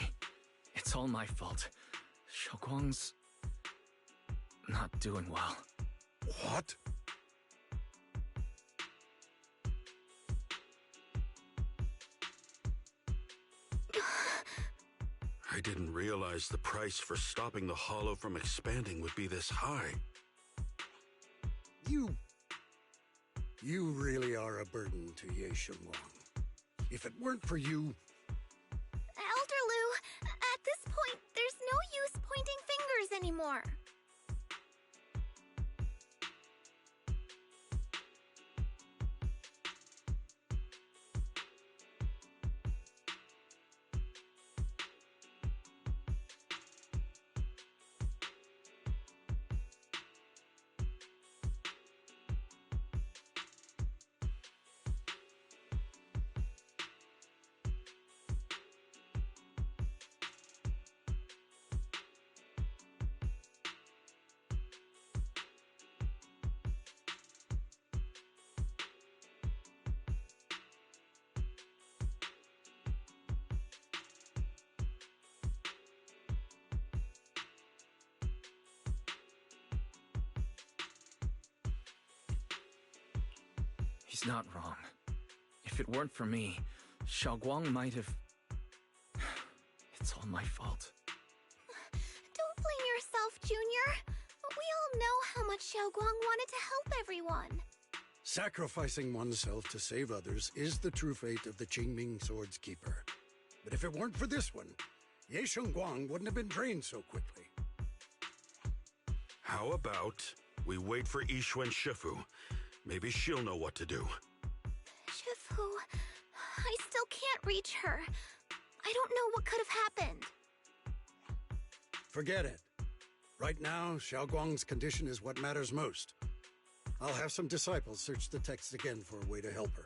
It's all my fault. Xiaoguang's not doing well. What? I didn't realize the price for stopping the Hollow from expanding would be this high. You really are a burden to Ye Xiongguang. If it weren't for you... Elder Lu, at this point, there's no use pointing fingers anymore. He's not wrong. If it weren't for me, Xiaoguang might have... It's all my fault. Don't blame yourself, Junior. We all know how much Xiaoguang wanted to help everyone. Sacrificing oneself to save others is the true fate of the Qingming Sword's Keeper. But if it weren't for this one, Ye Xiongguang wouldn't have been drained so quickly. How about we wait for Yixuan Shifu? Maybe she'll know what to do. Shifu, I still can't reach her. I don't know what could have happened. Forget it. Right now, Xiaoguang's condition is what matters most. I'll have some disciples search the text again for a way to help her.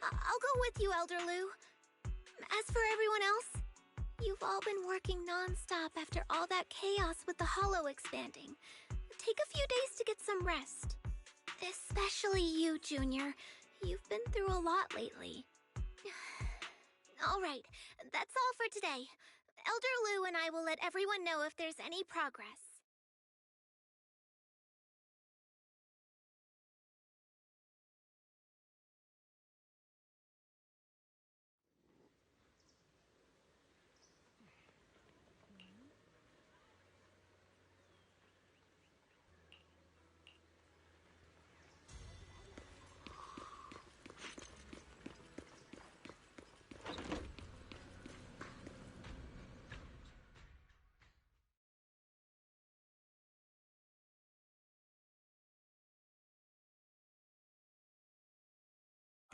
I'll go with you, Elder Lu. As for everyone else, you've all been working non-stop after all that chaos with the Hollow expanding. Take a few days to get some rest. Especially you, Junior. You've been through a lot lately. Alright, that's all for today. Elder Lu and I will let everyone know if there's any progress.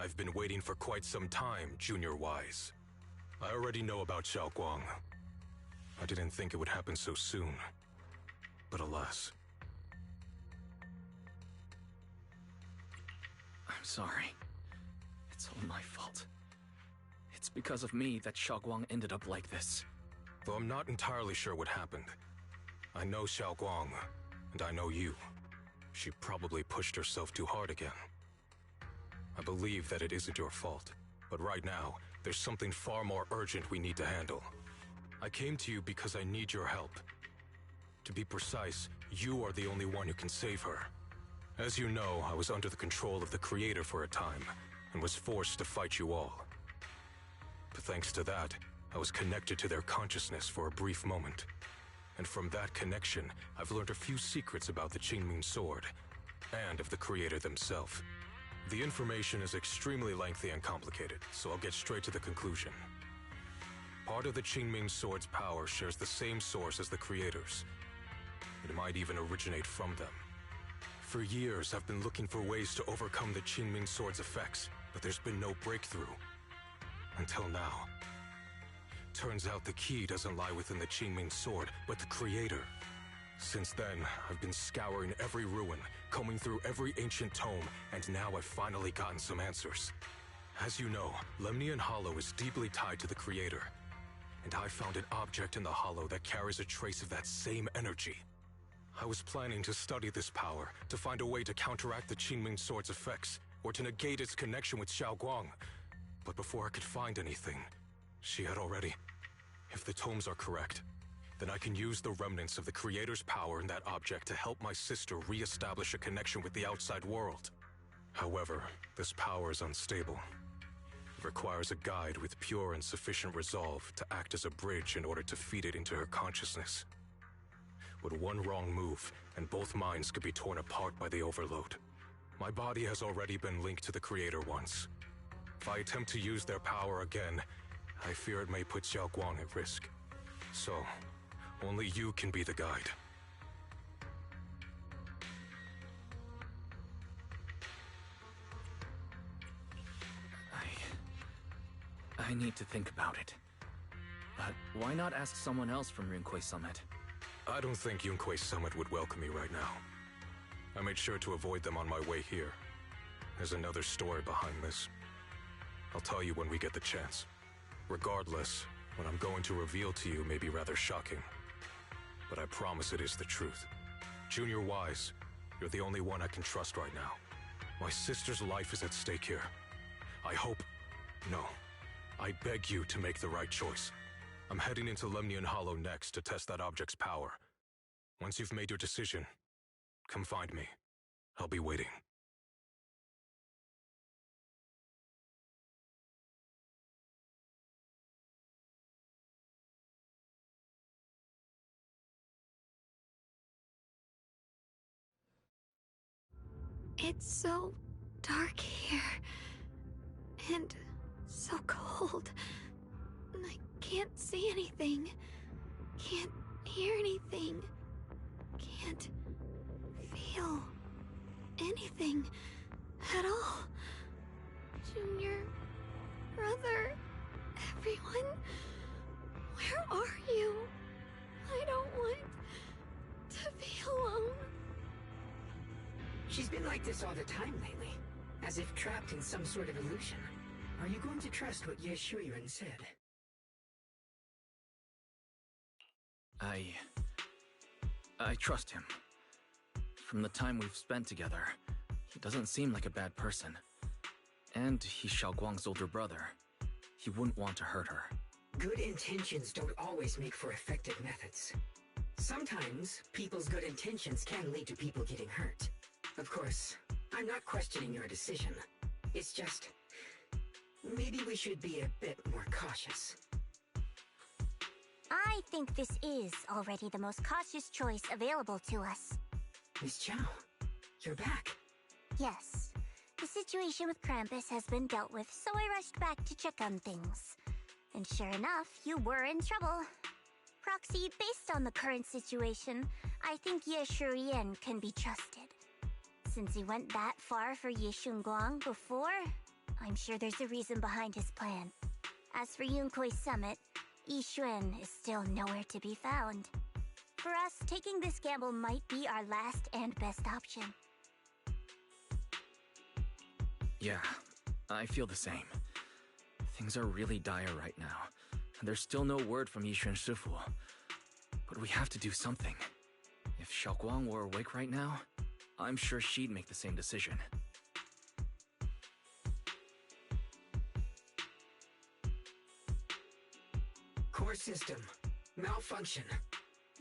I've been waiting for quite some time, Junior Wise. I already know about Xiaoguang. I didn't think it would happen so soon. But alas. I'm sorry. It's all my fault. It's because of me that Xiaoguang ended up like this. Though I'm not entirely sure what happened. I know Xiaoguang, and I know you. She probably pushed herself too hard again. I believe that it isn't your fault, but right now, there's something far more urgent we need to handle. I came to you because I need your help. To be precise, you are the only one who can save her. As you know, I was under the control of the Creator for a time, and was forced to fight you all. But thanks to that, I was connected to their consciousness for a brief moment. And from that connection, I've learned a few secrets about the Qingming Sword, and of the Creator themselves. The information is extremely lengthy and complicated, so I'll get straight to the conclusion. Part of the Qingming Sword's power shares the same source as the Creator's. It might even originate from them. For years, I've been looking for ways to overcome the Qingming Sword's effects, but there's been no breakthrough. Until now. Turns out the key doesn't lie within the Qingming Sword, but the Creator. Since then, I've been scouring every ruin, combing through every ancient tome, and now I've finally gotten some answers. As you know, Lemnian Hollow is deeply tied to the Creator. And I found an object in the Hollow that carries a trace of that same energy. I was planning to study this power, to find a way to counteract the Qingming Sword's effects, or to negate its connection with Xiaoguang. But before I could find anything, she had already... If the tomes are correct, then I can use the remnants of the Creator's power in that object to help my sister re-establish a connection with the outside world. However, this power is unstable. It requires a guide with pure and sufficient resolve to act as a bridge in order to feed it into her consciousness. With one wrong move, and both minds could be torn apart by the overload. My body has already been linked to the Creator once. If I attempt to use their power again, I fear it may put Xiaoguang at risk. So, only you can be the guide. I need to think about it. But why not ask someone else from Yunquei Summit? I don't think Yunquei Summit would welcome me right now. I made sure to avoid them on my way here. There's another story behind this. I'll tell you when we get the chance. Regardless, what I'm going to reveal to you may be rather shocking. But I promise it is the truth. Junior Wise, you're the only one I can trust right now. My sister's life is at stake here. I hope... No. I beg you to make the right choice. I'm heading into Lemnian Hollow next to test that object's power. Once you've made your decision, come find me. I'll be waiting. It's so dark here. And so cold. I can't see anything. Can't hear anything. Can't feel anything at all. Junior, brother, everyone, where are you? I don't want to be alone. She's been like this all the time lately, as if trapped in some sort of illusion. Are you going to trust what Ye Shuyan said? I trust him. From the time we've spent together, he doesn't seem like a bad person. And he's Xiaoguang's older brother. He wouldn't want to hurt her. Good intentions don't always make for effective methods. Sometimes, people's good intentions can lead to people getting hurt. Of course, I'm not questioning your decision. It's just... maybe we should be a bit more cautious. I think this is already the most cautious choice available to us. Miss Chow, you're back. Yes. The situation with Krampus has been dealt with, so I rushed back to check on things. And sure enough, you were in trouble. Proxy, based on the current situation, I think Ye Shuyan can be trusted. Since he went that far for Ye Shunguang before, I'm sure there's a reason behind his plan. As for Yunquei Summit, Yi Xuan is still nowhere to be found. For us, taking this gamble might be our last and best option. Yeah, I feel the same. Things are really dire right now, and there's still no word from Yixuan Shifu. But we have to do something. If Xiaoguang were awake right now, I'm sure she'd make the same decision. Core system. Malfunction.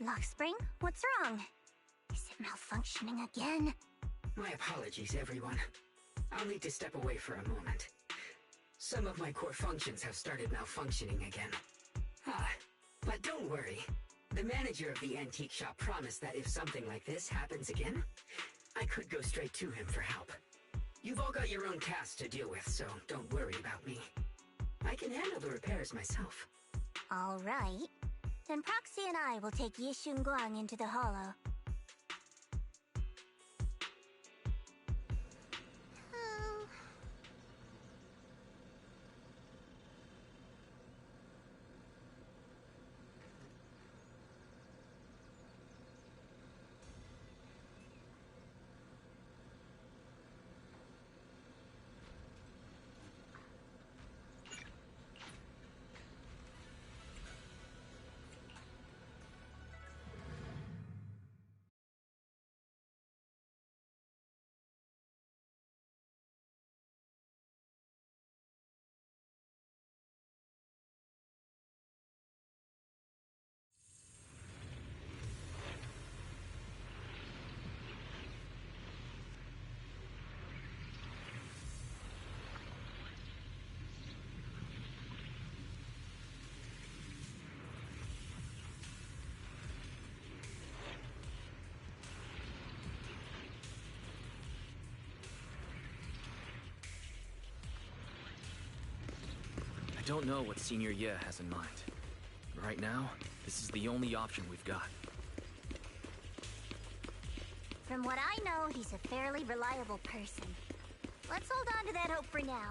Lockspring, what's wrong? Is it malfunctioning again? My apologies, everyone. I'll need to step away for a moment. Some of my core functions have started malfunctioning again. But don't worry. The manager of the antique shop promised that if something like this happens again, I could go straight to him for help. You've all got your own tasks to deal with, so don't worry about me. I can handle the repairs myself. All right. Then Proxy and I will take Ye Shunguang into the Hollow. don't know what Senior Ye has in mind. Right now, this is the only option we've got. From what I know, he's a fairly reliable person. Let's hold on to that hope for now.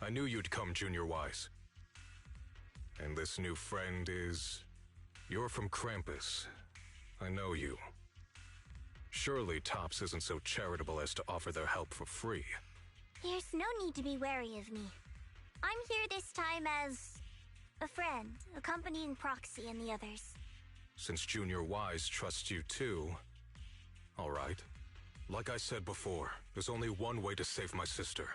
I knew you'd come, Junior Wise. And this new friend is... You're from Krampus. I know you. Surely Tops isn't so charitable as to offer their help for free. There's no need to be wary of me. I'm here this time as... a friend, accompanying Proxy and the others. Since Junior Wise trusts you too... Alright. Like I said before, there's only one way to save my sister.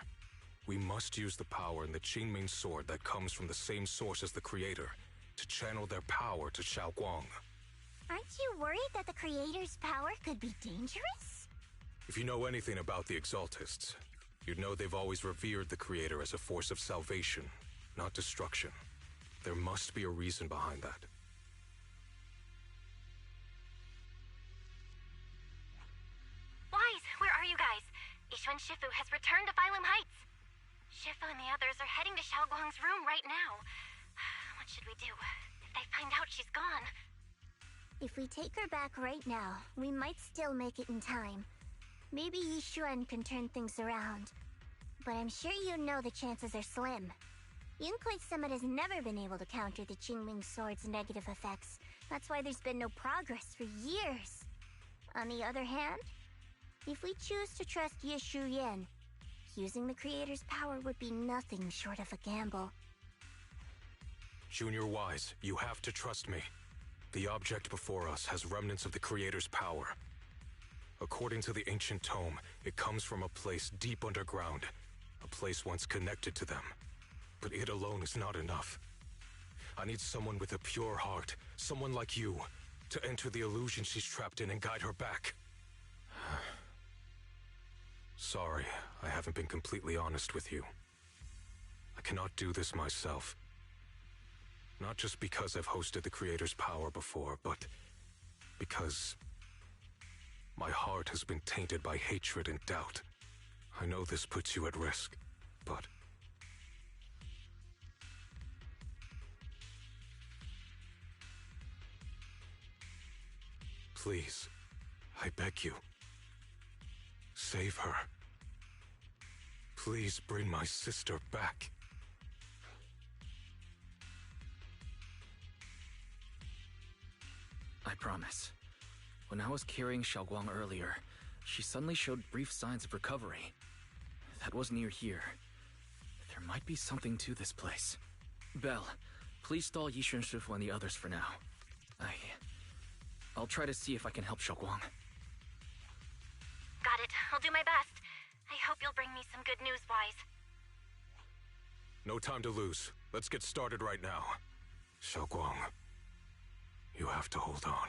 We must use the power in the Qingming sword that comes from the same source as the Creator to channel their power to Xiaoguang. Aren't you worried that the Creator's power could be dangerous? If you know anything about the Exaltists, you'd know they've always revered the Creator as a force of salvation, not destruction. There must be a reason behind that. Wise, where are you guys? Ishu and Shifu has returned to Phylum Heights. Shifu and the others are heading to Xiaoguang's room right now. What should we do? If they find out she's gone... If we take her back right now, we might still make it in time. Maybe Yishuan can turn things around. But I'm sure you know the chances are slim. Yunquei Summit has never been able to counter the Qingming sword's negative effects. That's why there's been no progress for years. On the other hand, if we choose to trust Yishu Yen, using the Creator's power would be nothing short of a gamble. Junior Wise, you have to trust me. The object before us has remnants of the Creator's power. According to the ancient tome, it comes from a place deep underground, a place once connected to them. But it alone is not enough. I need someone with a pure heart, someone like you, to enter the illusion she's trapped in and guide her back. Sorry, I haven't been completely honest with you. I cannot do this myself. Not just because I've hosted the Creator's power before, but because my heart has been tainted by hatred and doubt. I know this puts you at risk, but... Please, I beg you. Save her. Please bring my sister back. I promise. When I was carrying Xiaoguang earlier, she suddenly showed brief signs of recovery. That was near here. There might be something to this place. Belle, please stall Yishu and Shifu and the others for now. I'll try to see if I can help Xiaoguang. Got it. I'll do my best. I hope you'll bring me some good news, Wise. No time to lose. Let's get started right now. Xiaoguang, you have to hold on.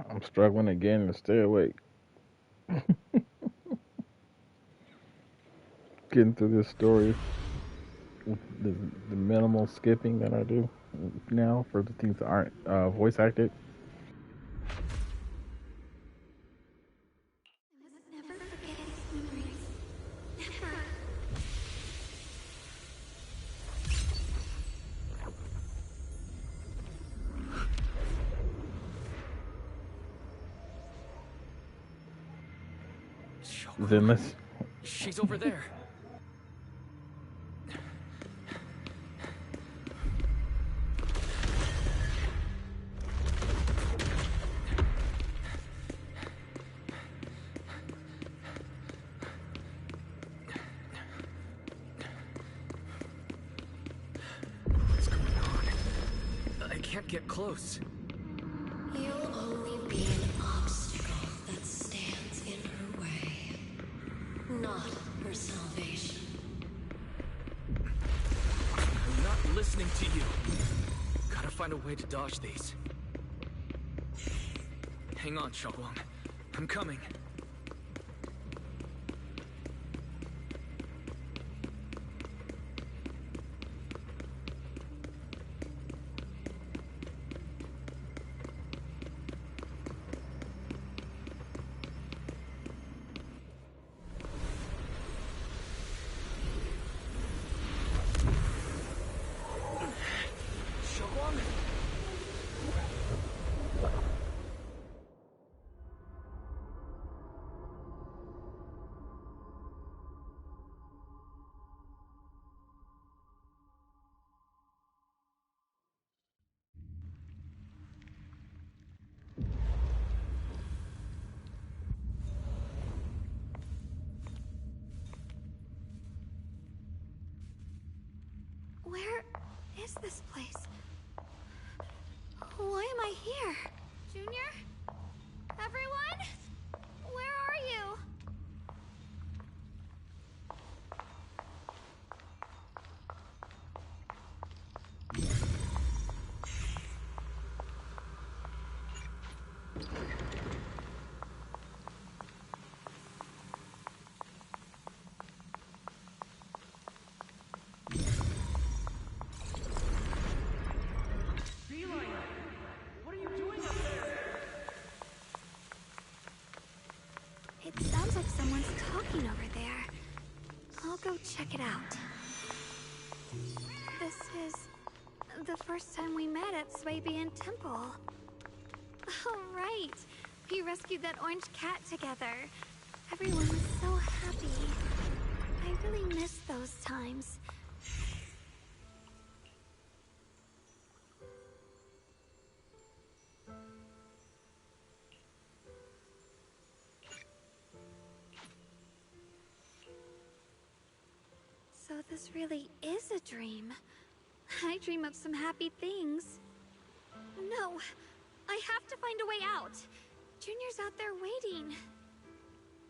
I'm struggling again to stay awake. Getting through this story with the minimal skipping that I do now for the things that aren't voice acted. Never forget his memories. Never. Then let's. She's over there. What's going on? I can't get close. You'll only be an obstacle that stands in her way, not her salvation. I'm not listening to you. Gotta find a way to dodge these. Hang on, Xiaoguang. I'm coming. Where is this place? Why am I here? Junior? Everyone? Where are you? It sounds like someone's talking over there. I'll go check it out. This is the first time we met at Swabian Temple. Oh, right. We rescued that orange cat together. Everyone was so happy. I really miss those times. So this really is a dream. I dream of some happy things. No, I have to find a way out. Junior's out there waiting.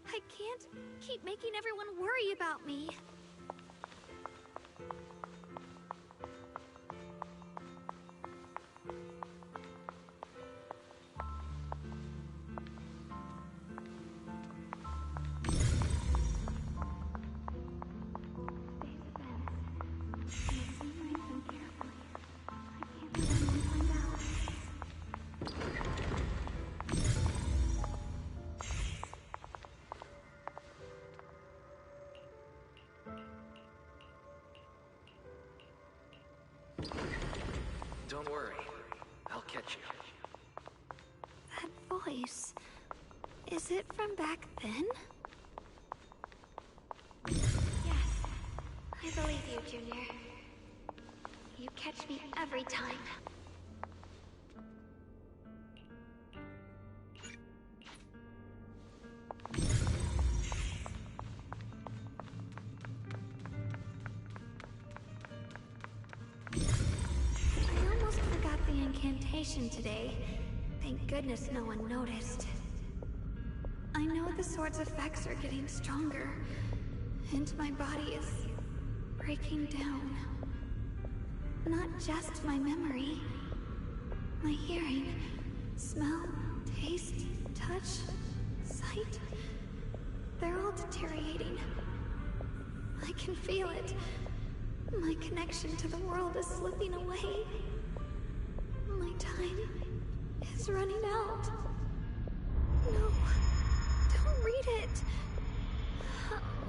I can't keep making everyone worry about me. Don't worry. I'll catch you. That voice... is it from back then? Yes. I believe you, Junior. You catch me every time. Incantation today. Thank goodness no one noticed. I know the sword's effects are getting stronger, and my body is breaking down. Not just my memory, my hearing, smell, taste, touch, sight. They're all deteriorating. I can feel it. My connection to the world is slipping away. My time is running out. No, don't read it.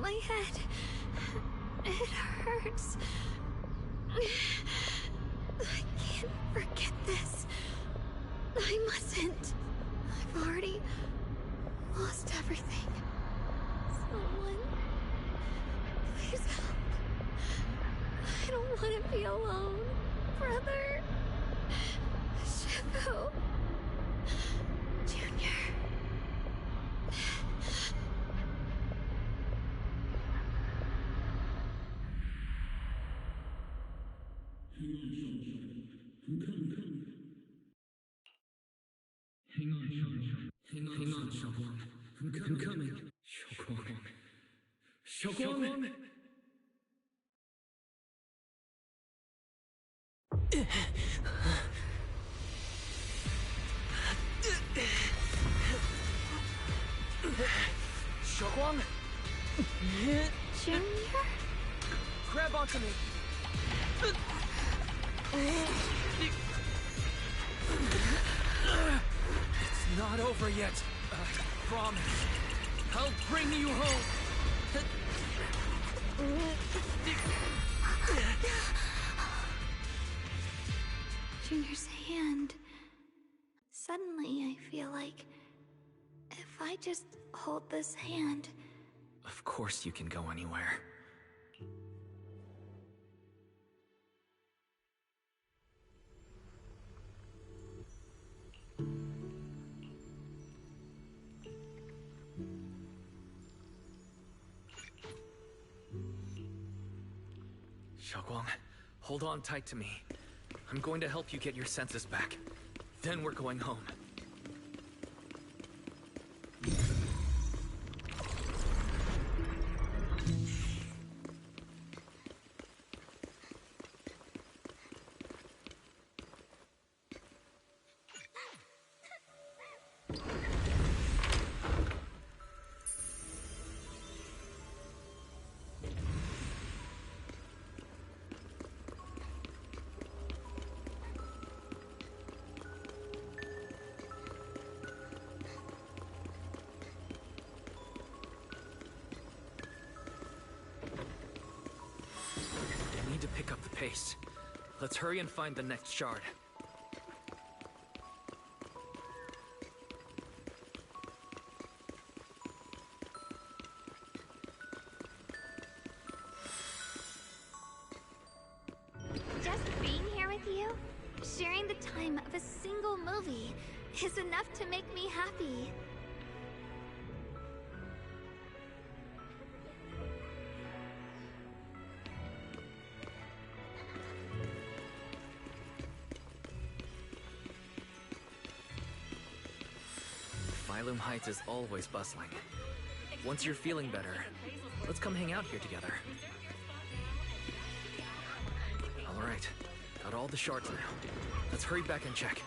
My head, it hurts. I can't forget this. I mustn't. I've already lost everything. Someone. Please help. I don't want to be alone. Brother. Shifu. Junior. Hang on, Xiaoguang. I'm coming. Xiaoguang. Xiaoguang. Junior? Grab onto me. It's not over yet. I promise. I'll bring you home. Junior's hand. Suddenly, I feel like if I just hold this hand. Of course you can go anywhere. Xiaoguang, hold on tight to me. I'm going to help you get your senses back. Then we're going home. Pick up the pace. Let's hurry and find the next shard. Just being here with you, sharing the time of a single movie, is enough to make me happy. Phylum Heights is always bustling. Once you're feeling better, let's come hang out here together. Alright, got all the shards now. Let's hurry back and check.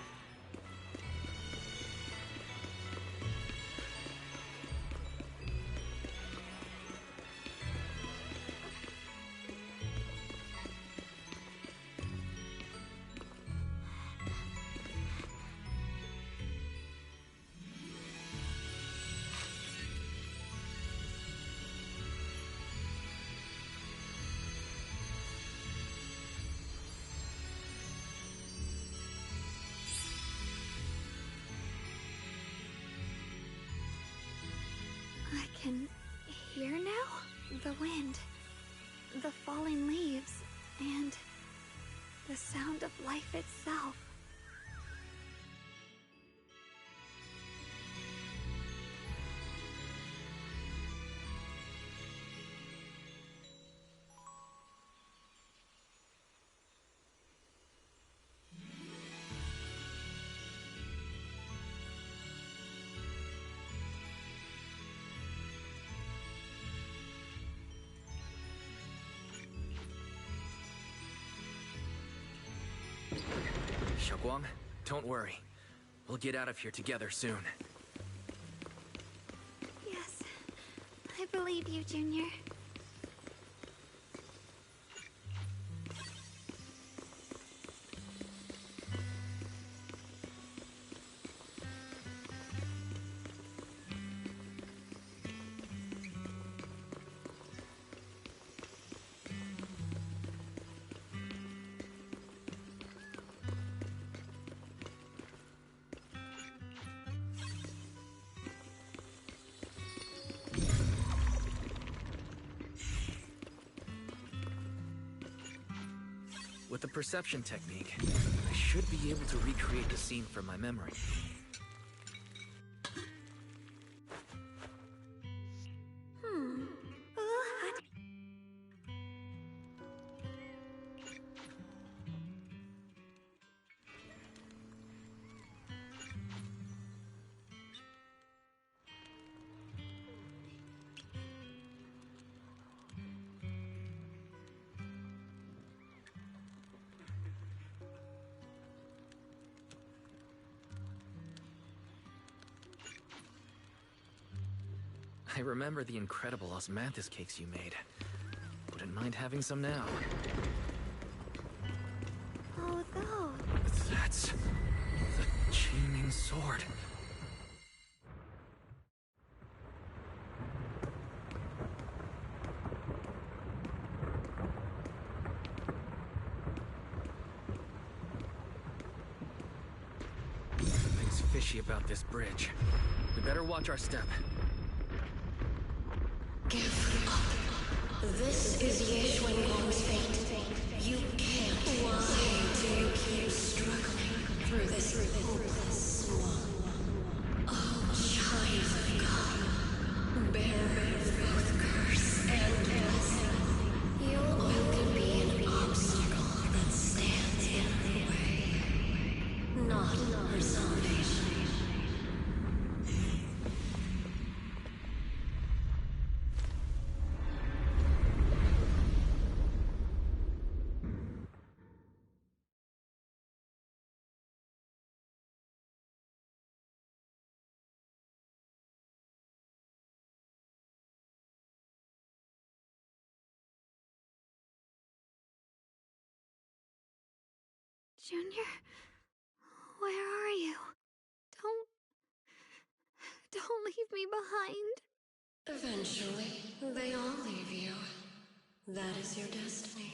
I can hear now? The wind, the falling leaves, and the sound of life itself. Xiaoguang, don't worry. We'll get out of here together soon. Yes, I believe you, Junior. With the perception technique, I should be able to recreate the scene from my memory. I remember the incredible osmanthus cakes you made. Wouldn't mind having some now. Oh, those. That's the Qingming sword. Something's fishy about this bridge. We better watch our step. Give up. This is Ye Xuanguang's fate. You can't. Why do you keep struggling through this hopeless swamp? Oh, child of God, bearer of both curse and blessing, you'll only be an obstacle that stands in her way, not her salvation. Junior, where are you? Don't leave me behind. Eventually, they all leave you. That is your destiny.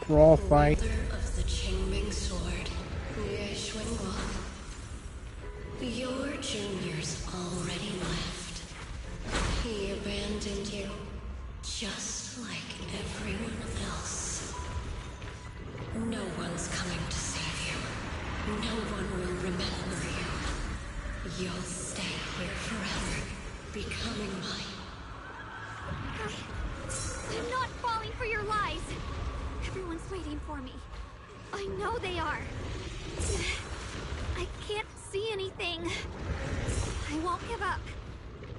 Brawl fight. Wielder of the Qingming sword, Ye Xuanguang. Your junior's already left. He abandoned you, just like everyone else. No one's coming to save you. No one will remember you. You'll stay here forever, becoming mine. I'm not falling for your lies. Everyone's waiting for me. I know they are. I can't see anything. I won't give up.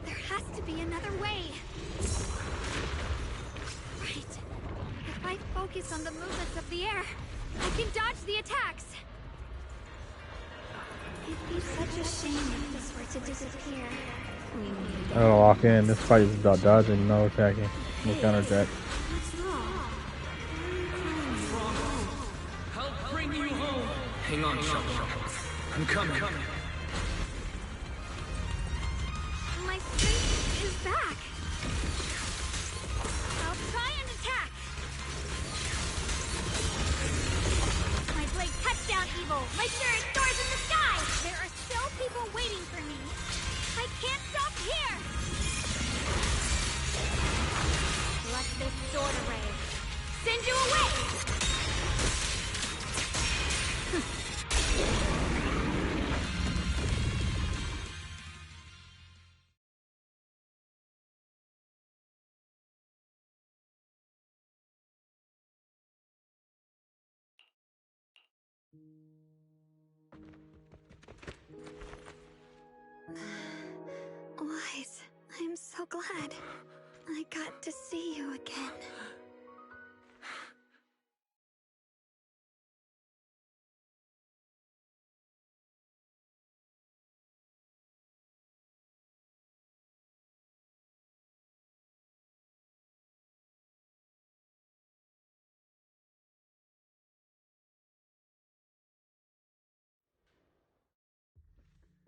There has to be another way. Right. If I focus on the movements of the air, I can dodge the attacks. It'd be such a shame if this were to disappear. I gotta walk in. This fight is about dodging, no attacking, no counterattack. I'll bring you home. Hang on, Shao. I'm coming. My strength is back. I'll try and attack. My blade cuts down evil. My spirit soars in the sky. There are still people waiting for me. I can't stop here. Let this sword array send you away. Wise, I'm so glad I got to see you again.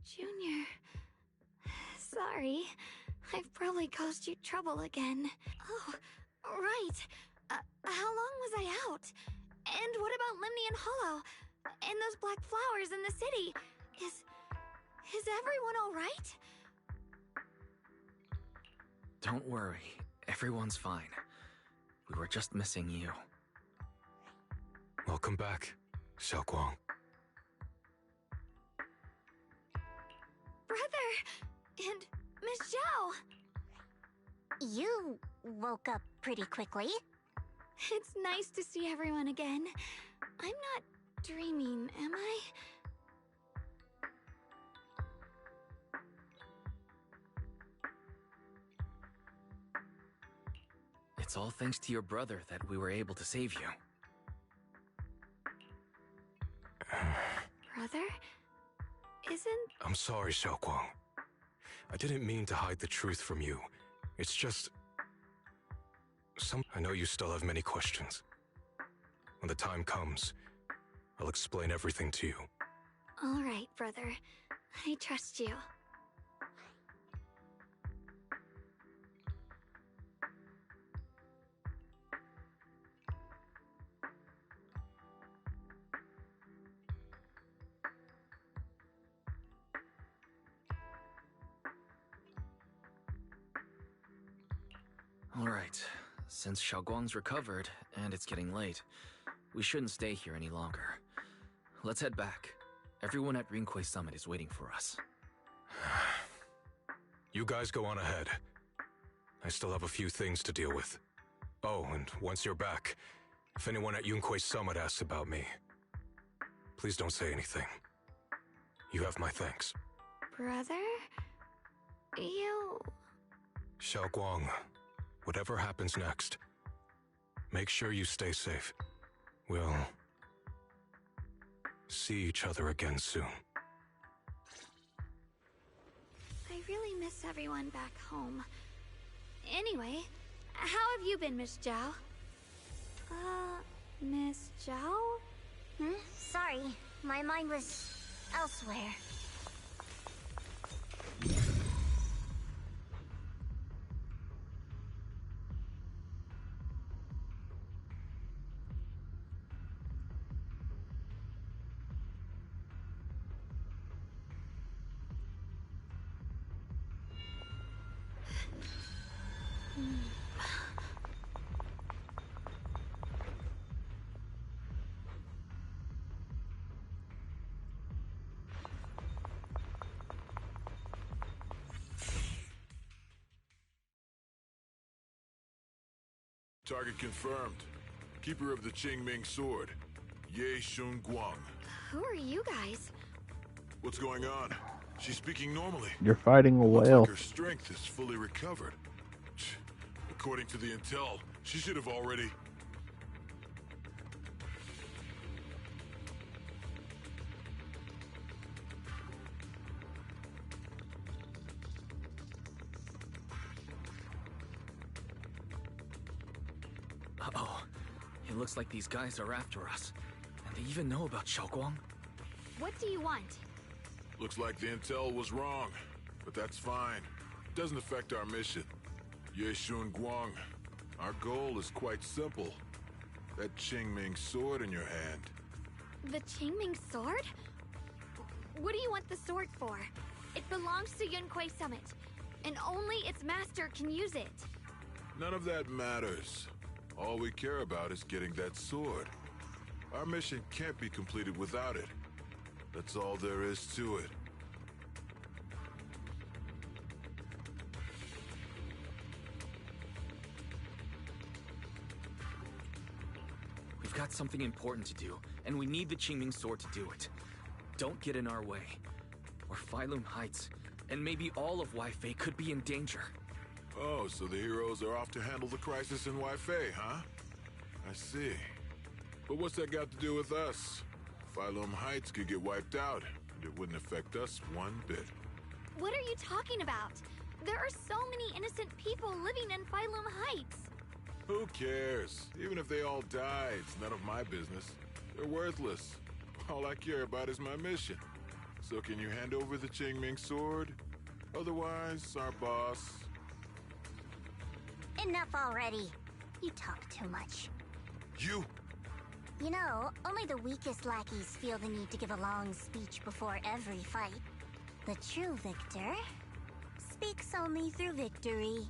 Junior, sorry. I've probably caused you trouble again. Oh, right. How long was I out? And what about Lemnian Hollow? And those black flowers in the city? Is everyone alright? Don't worry. Everyone's fine. We were just missing you. Welcome back, Xiaoguang. Brother! And Miss Zhao! You woke up pretty quickly. It's nice to see everyone again. I'm not dreaming, am I? It's all thanks to your brother that we were able to save you. Brother? Isn't... I'm sorry, Xiaoguang. I didn't mean to hide the truth from you. It's just... I know you still have many questions. When the time comes, I'll explain everything to you. Alright, brother. I trust you. Alright, since Xiaoguang's recovered, and it's getting late, we shouldn't stay here any longer. Let's head back. Everyone at Rinquei Summit is waiting for us. You guys go on ahead. I still have a few things to deal with. Oh, and once you're back, if anyone at Yunquei Summit asks about me, please don't say anything. You have my thanks. Brother? You... Xiaoguang, whatever happens next, make sure you stay safe. We'll see each other again soon. I really miss everyone back home. Anyway, how have you been, Miss Zhao? Miss Zhao? Sorry, my mind was elsewhere. Target confirmed. Keeper of the Qingming Sword, Ye Shunguang. Who are you guys? What's going on? She's speaking normally. You're fighting a Looks whale. like her strength is fully recovered. According to the intel, she should have already... Uh-oh. It looks like these guys are after us. And they even know about Xiaoguang. What do you want? Looks like the intel was wrong, but that's fine. Doesn't affect our mission. Ye Shunguang, our goal is quite simple. That Qingming sword in your hand. The Qingming sword? What do you want the sword for? It belongs to Yunquei Summit, and only its master can use it. None of that matters. All we care about is getting that sword. Our mission can't be completed without it. That's all there is to it. We've got something important to do, and we need the Qingming sword to do it. Don't get in our way. Or Phylum Heights, and maybe all of Weifei could be in danger. Oh, so the heroes are off to handle the crisis in Weifei, huh? I see. But what's that got to do with us? Phylum Heights could get wiped out, and it wouldn't affect us one bit. What are you talking about? There are so many innocent people living in Phylum Heights. Who cares? Even if they all die, it's none of my business. They're worthless. All I care about is my mission. So can you hand over the Qingming sword? Otherwise, our boss... Enough already. You talk too much. You? You know, only the weakest lackeys feel the need to give a long speech before every fight. The true victor speaks only through victory.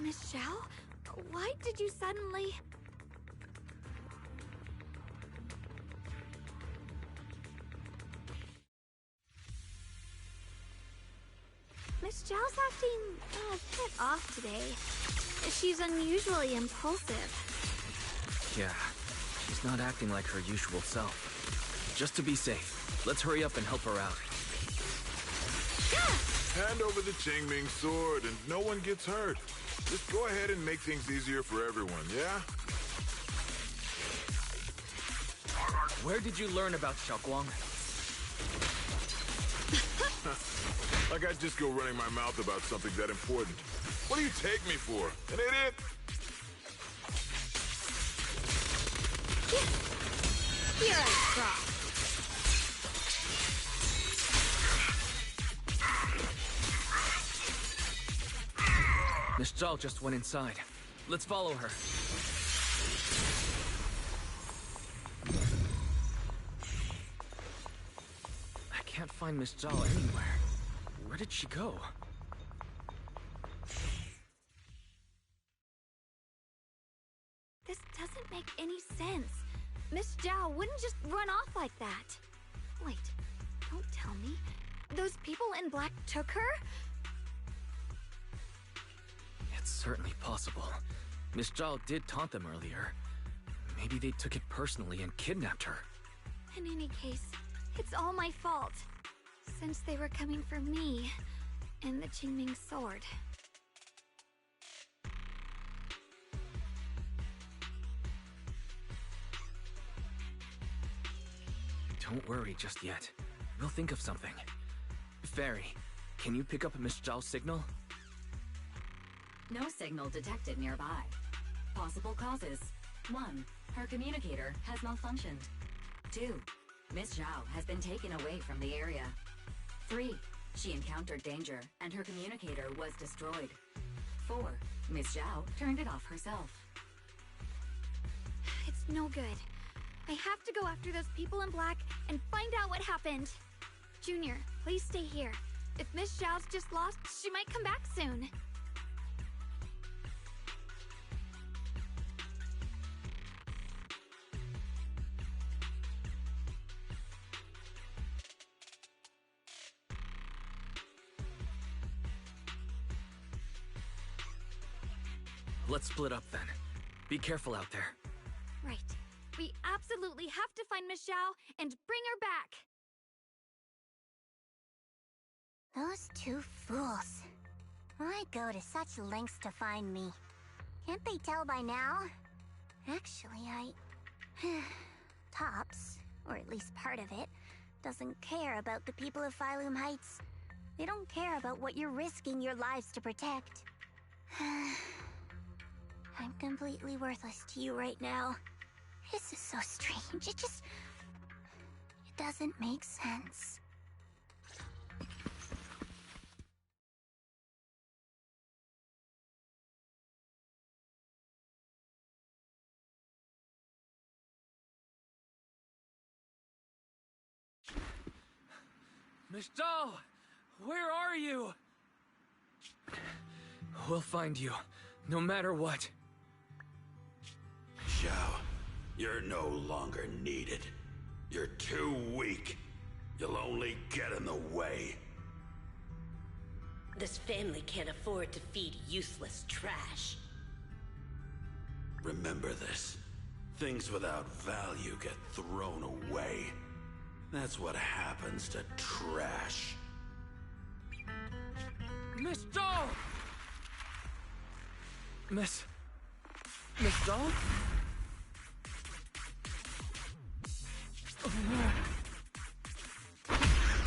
Miss Zhao? Why did you suddenly... Miss Zhao's acting a bit off today. She's unusually impulsive. Yeah, she's not acting like her usual self. Just to be safe, let's hurry up and help her out. Hand over the Qingming sword and no one gets hurt. Just go ahead and make things easier for everyone, yeah? Where did you learn about Xiaoguang? Like I'd just go running my mouth about something that important. What do you take me for? An idiot? You're a prop. Miss Zhao just went inside. Let's follow her. I can't find Miss Zhao anywhere. Where did she go? This doesn't make any sense. Miss Zhao wouldn't just run off like that. Wait, don't tell me. Those people in black took her? It's certainly possible. Miss Zhao did taunt them earlier. Maybe they took it personally and kidnapped her. In any case, it's all my fault. Since they were coming for me and the Qingming sword. Don't worry just yet. We'll think of something. Fairy, can you pick up Miss Zhao's signal? No signal detected nearby. Possible causes. 1. Her communicator has malfunctioned. 2. Miss Zhao has been taken away from the area. 3. She encountered danger and her communicator was destroyed. 4. Miss Zhao turned it off herself. It's no good. I have to go after those people in black and find out what happened. Junior, please stay here. If Miss Zhao's just lost, she might come back soon. Let's split up then. Be careful out there. Right. We absolutely have to find Miss Zhao and bring her back. Those two fools. Why go to such lengths to find me? Can't they tell by now? Actually, Tops, or at least part of it, doesn't care about the people of Phylum Heights. They don't care about what you're risking your lives to protect. I'm completely worthless to you right now. This is so strange. It doesn't make sense. Miss Zhao! Where are you? We'll find you, no matter what. Zhao, you're no longer needed. You're too weak. You'll only get in the way. This family can't afford to feed useless trash. Remember this. Things without value get thrown away. That's what happens to trash. Miss Zhao! Miss Zhao?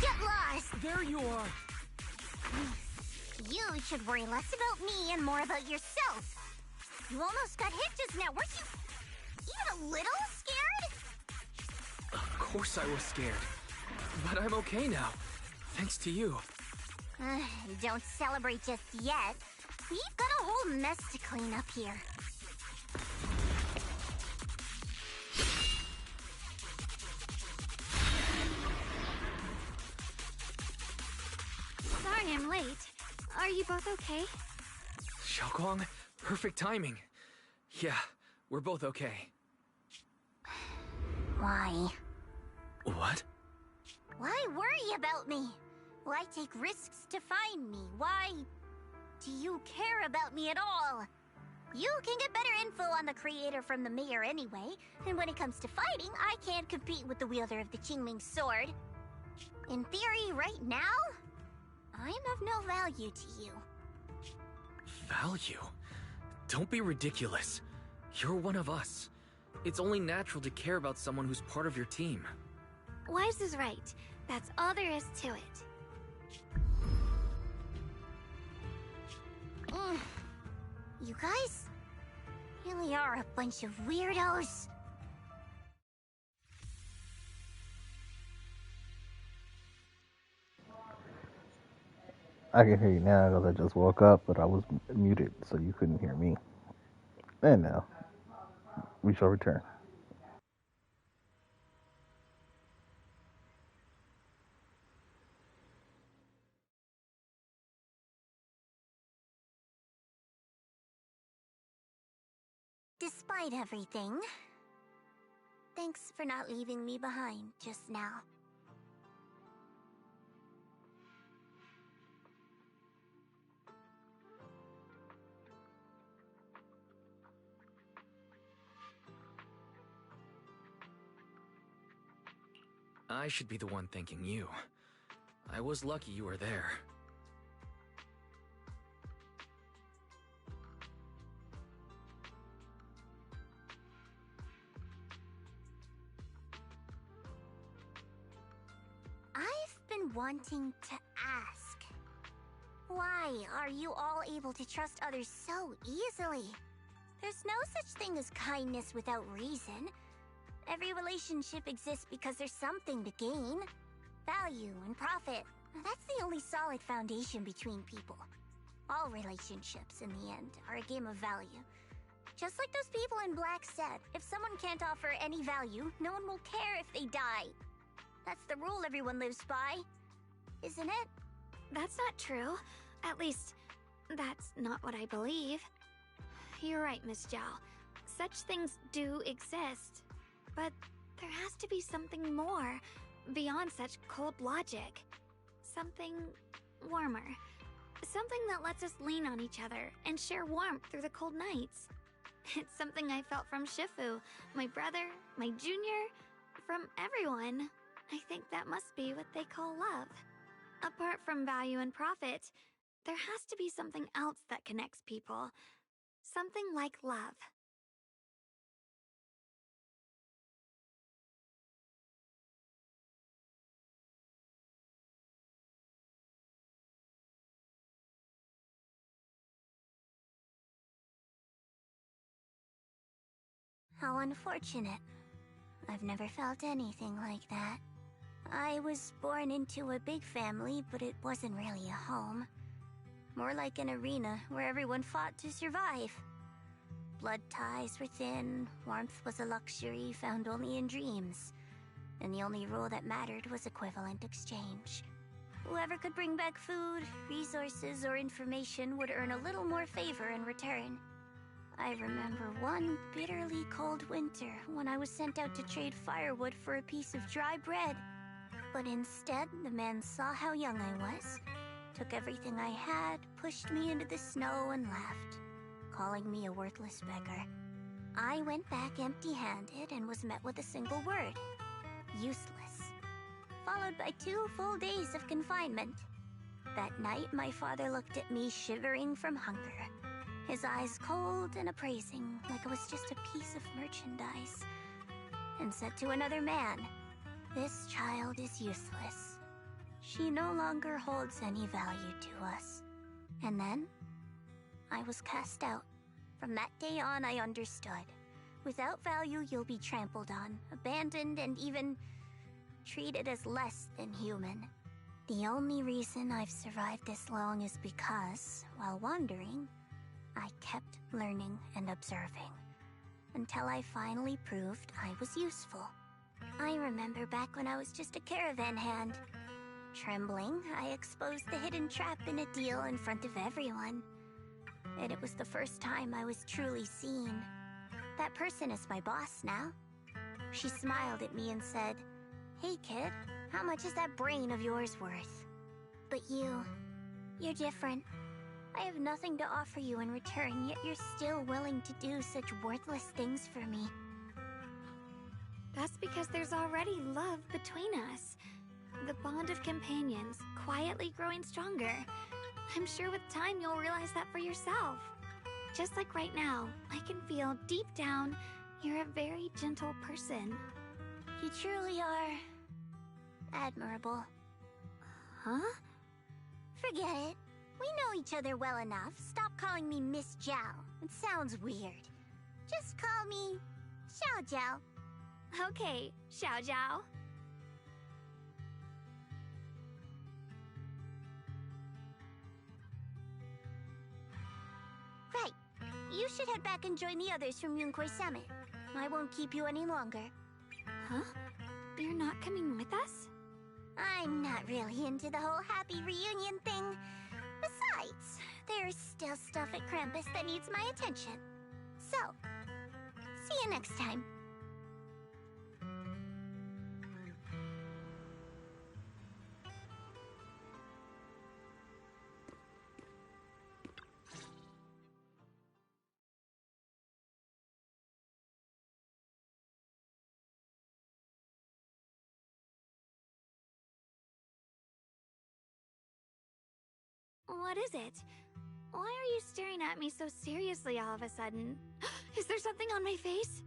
Get lost! There you are! You should worry less about me and more about yourself. You almost got hit just now. Weren't you even a little scared? Of course I was scared. But I'm okay now. Thanks to you. Don't celebrate just yet. We've got a whole mess to clean up here. Sorry I'm late. Are you both okay? Xiaoguang, perfect timing. Yeah, we're both okay. Why? What? Why worry about me? Why take risks to find me? Why do you care about me at all? You can get better info on the creator from the mayor anyway, and when it comes to fighting, I can't compete with the wielder of the Qingming sword. In theory, right now, I'm of no value to you. Value? Don't be ridiculous. You're one of us. It's only natural to care about someone who's part of your team. Wise is right. That's all there is to it. You guys really are a bunch of weirdos. I can hear you now because I just woke up, but I was muted, so you couldn't hear me. And now, we shall return. Despite everything, thanks for not leaving me behind just now. I should be the one thanking you. I was lucky you were there. I've been wanting to ask. Why are you all able to trust others so easily? There's no such thing as kindness without reason. Every relationship exists because there's something to gain. Value and profit. That's the only solid foundation between people. All relationships, in the end, are a game of value. Just like those people in Black said, if someone can't offer any value, no one will care if they die. That's the rule everyone lives by, isn't it? That's not true. At least, that's not what I believe. You're right, Miss Zhao. Such things do exist. But there has to be something more, beyond such cold logic. Something warmer. Something that lets us lean on each other and share warmth through the cold nights. It's something I felt from Shifu, my brother, my junior, from everyone. I think that must be what they call love. Apart from value and profit, there has to be something else that connects people. Something like love. How unfortunate. I've never felt anything like that. I was born into a big family, but it wasn't really a home. More like an arena where everyone fought to survive. Blood ties were thin, warmth was a luxury found only in dreams, and the only rule that mattered was equivalent exchange. Whoever could bring back food, resources, or information would earn a little more favor in return. I remember one bitterly cold winter when I was sent out to trade firewood for a piece of dry bread. But instead, the man saw how young I was, took everything I had, pushed me into the snow, and left, calling me a worthless beggar. I went back empty-handed and was met with a single word: useless. Followed by 2 full days of confinement. That night, my father looked at me shivering from hunger. His eyes cold and appraising, like it was just a piece of merchandise, and said to another man, "This child is useless. She no longer holds any value to us." And then, I was cast out. From that day on, I understood. Without value, you'll be trampled on, abandoned, and even treated as less than human. The only reason I've survived this long is because, while wandering, I kept learning and observing, until I finally proved I was useful. I remember back when I was just a caravan hand. Trembling, I exposed the hidden trap in a deal in front of everyone. And it was the first time I was truly seen. That person is my boss now. She smiled at me and said, "Hey kid, how much is that brain of yours worth?" But you're different. I have nothing to offer you in return, yet you're still willing to do such worthless things for me. That's because there's already love between us. The bond of companions, quietly growing stronger. I'm sure with time you'll realize that for yourself. Just like right now, I can feel deep down you're a very gentle person. You truly are admirable. Huh? Forget it. We know each other well enough. Stop calling me Miss Zhao. It sounds weird. Just call me Xiao Zhao. Okay, Xiao Zhao. Right. You should head back and join the others from Yunquei Summit. I won't keep you any longer. Huh? You're not coming with us? I'm not really into the whole happy reunion thing. Besides, there's still stuff at Krampus that needs my attention. So, see you next time. What is it? Why are you staring at me so seriously all of a sudden? Is there something on my face?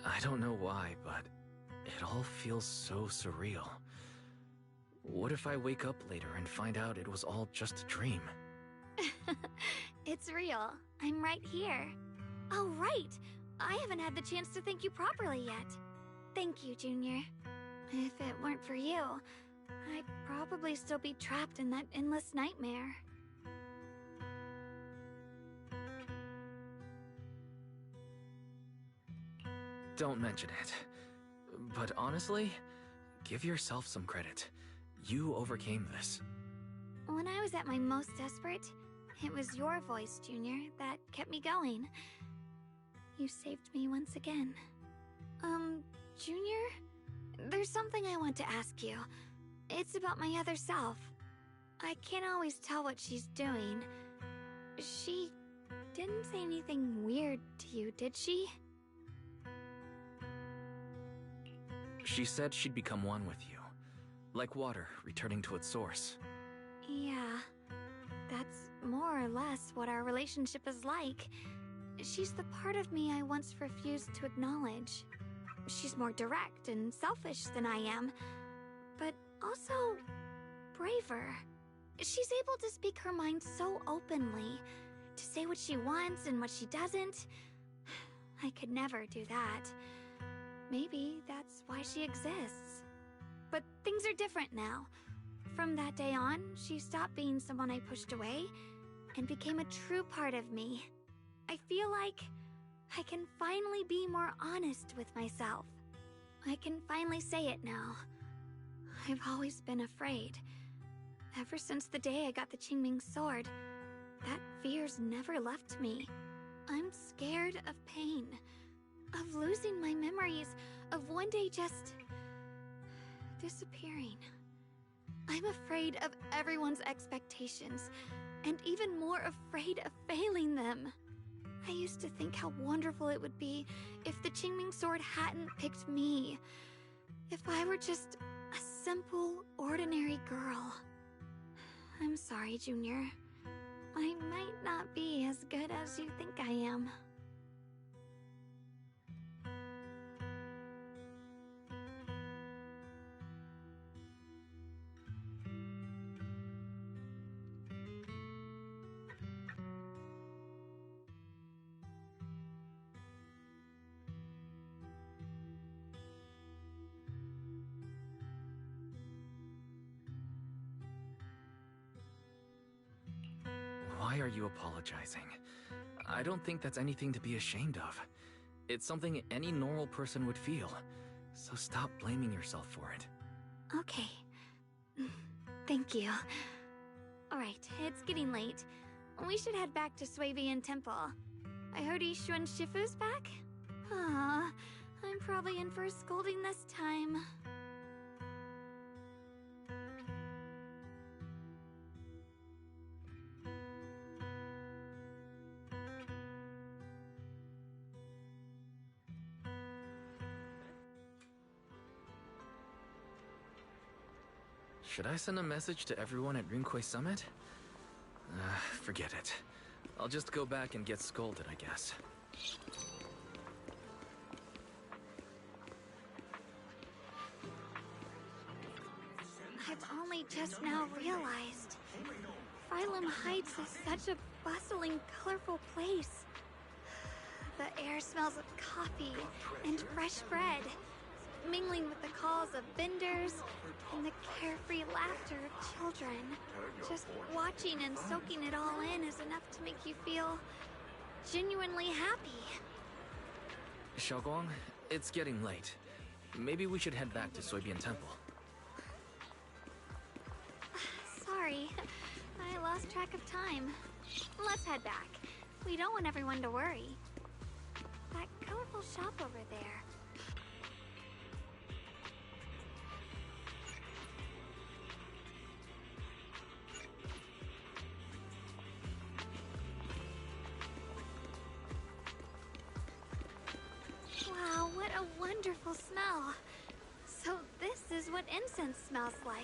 I don't know why, but it all feels so surreal. What if I wake up later and find out it was all just a dream? It's real. I'm right here. Oh, right! I haven't had the chance to thank you properly yet. Thank you, Junior. If it weren't for you, I'd probably still be trapped in that endless nightmare. Don't mention it. But honestly, give yourself some credit. You overcame this. When I was at my most desperate, it was your voice, Junior, that kept me going. You saved me once again. Junior? There's something I want to ask you. It's about my other self. I can't always tell what she's doing. She didn't say anything weird to you, did she? She said she'd become one with you. Like water returning to its source. Yeah. That's more or less what our relationship is like. She's the part of me I once refused to acknowledge. She's more direct and selfish than I am, but also braver. She's able to speak her mind so openly, to say what she wants and what she doesn't. I could never do that. Maybe that's why she exists. But things are different now. From that day on, she stopped being someone I pushed away and became a true part of me. I feel like I can finally be more honest with myself. I can finally say it now. I've always been afraid. Ever since the day I got the Qingming sword, that fear's never left me. I'm scared of pain, of losing my memories, of one day just disappearing. I'm afraid of everyone's expectations, and even more afraid of failing them. I used to think how wonderful it would be if the Qingming sword hadn't picked me. If I were just a simple, ordinary girl. I'm sorry, Junior. I might not be as good as you think I am. Why are you apologizing? I don't think that's anything to be ashamed of. It's something any normal person would feel. So stop blaming yourself for it. Okay. Thank you. Alright, it's getting late. We should head back to Swabian Temple. I heard Ishu and Shifu's back? Aw, I'm probably in for a scolding this time. Should I send a message to everyone at Rinkway Summit? Forget it. I'll just go back and get scolded, I guess. I've only just now realized. Phylum Heights is such a bustling, colorful place. The air smells of coffee and fresh bread, mingling with the calls of vendors and the carefree laughter of children. Just watching and soaking it all in is enough to make you feel genuinely happy. Xiaoguang, it's getting late. Maybe we should head back to Swabian Temple. Sorry, I lost track of time. Let's head back. We don't want everyone to worry. That colorful shop over there. Wow, what a wonderful smell. So this is what incense smells like.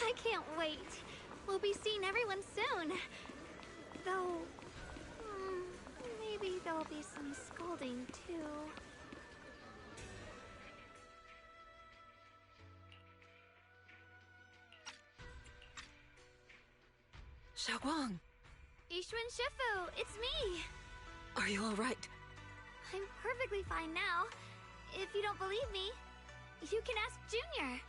I can't wait. We'll be seeing everyone soon. Though, maybe there'll be some scolding too. Xiaoguang! Ishu and Shifu, it's me! Are you alright? I'm perfectly fine now. If you don't believe me, you can ask Junior.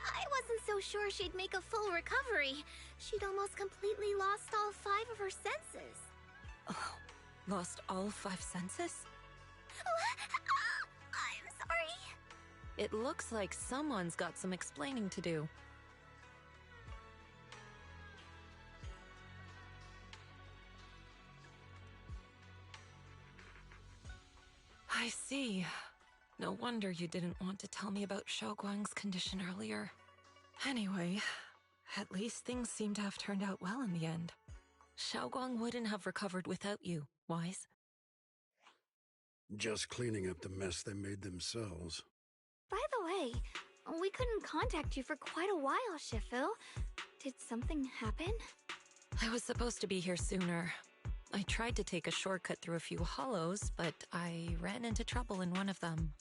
I wasn't so sure she'd make a full recovery. She'd almost completely lost all 5 of her senses. Oh, lost all 5 senses? I'm sorry. It looks like someone's got some explaining to do. I see. No wonder you didn't want to tell me about Xiaoguang's condition earlier. Anyway, at least things seem to have turned out well in the end. Xiaoguang wouldn't have recovered without you, Wise. Just cleaning up the mess they made themselves. By the way, we couldn't contact you for quite a while, Shifu. Did something happen? I was supposed to be here sooner. I tried to take a shortcut through a few hollows, but I ran into trouble in one of them.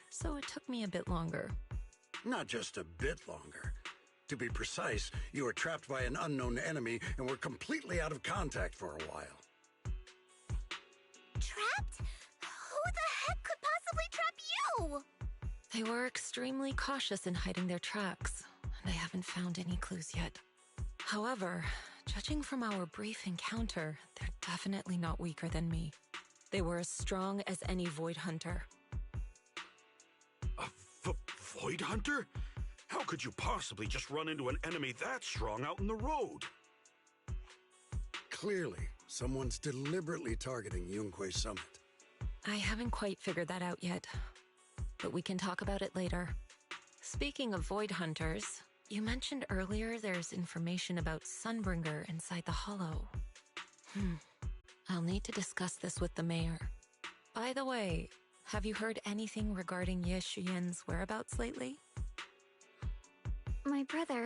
So it took me a bit longer. Not just a bit longer. To be precise, you were trapped by an unknown enemy and were completely out of contact for a while. Trapped? Who the heck could possibly trap you? They were extremely cautious in hiding their tracks, and I haven't found any clues yet. However, judging from our brief encounter, they're definitely not weaker than me. They were as strong as any Void Hunter. A Void Hunter? How could you possibly just run into an enemy that strong out in the road? Clearly, someone's deliberately targeting Yunquay Summit. I haven't quite figured that out yet, but we can talk about it later. Speaking of Void Hunters, you mentioned earlier there's information about Sunbringer inside the Hollow. I'll need to discuss this with the mayor. By the way, have you heard anything regarding Ye Shiyan's whereabouts lately? My brother,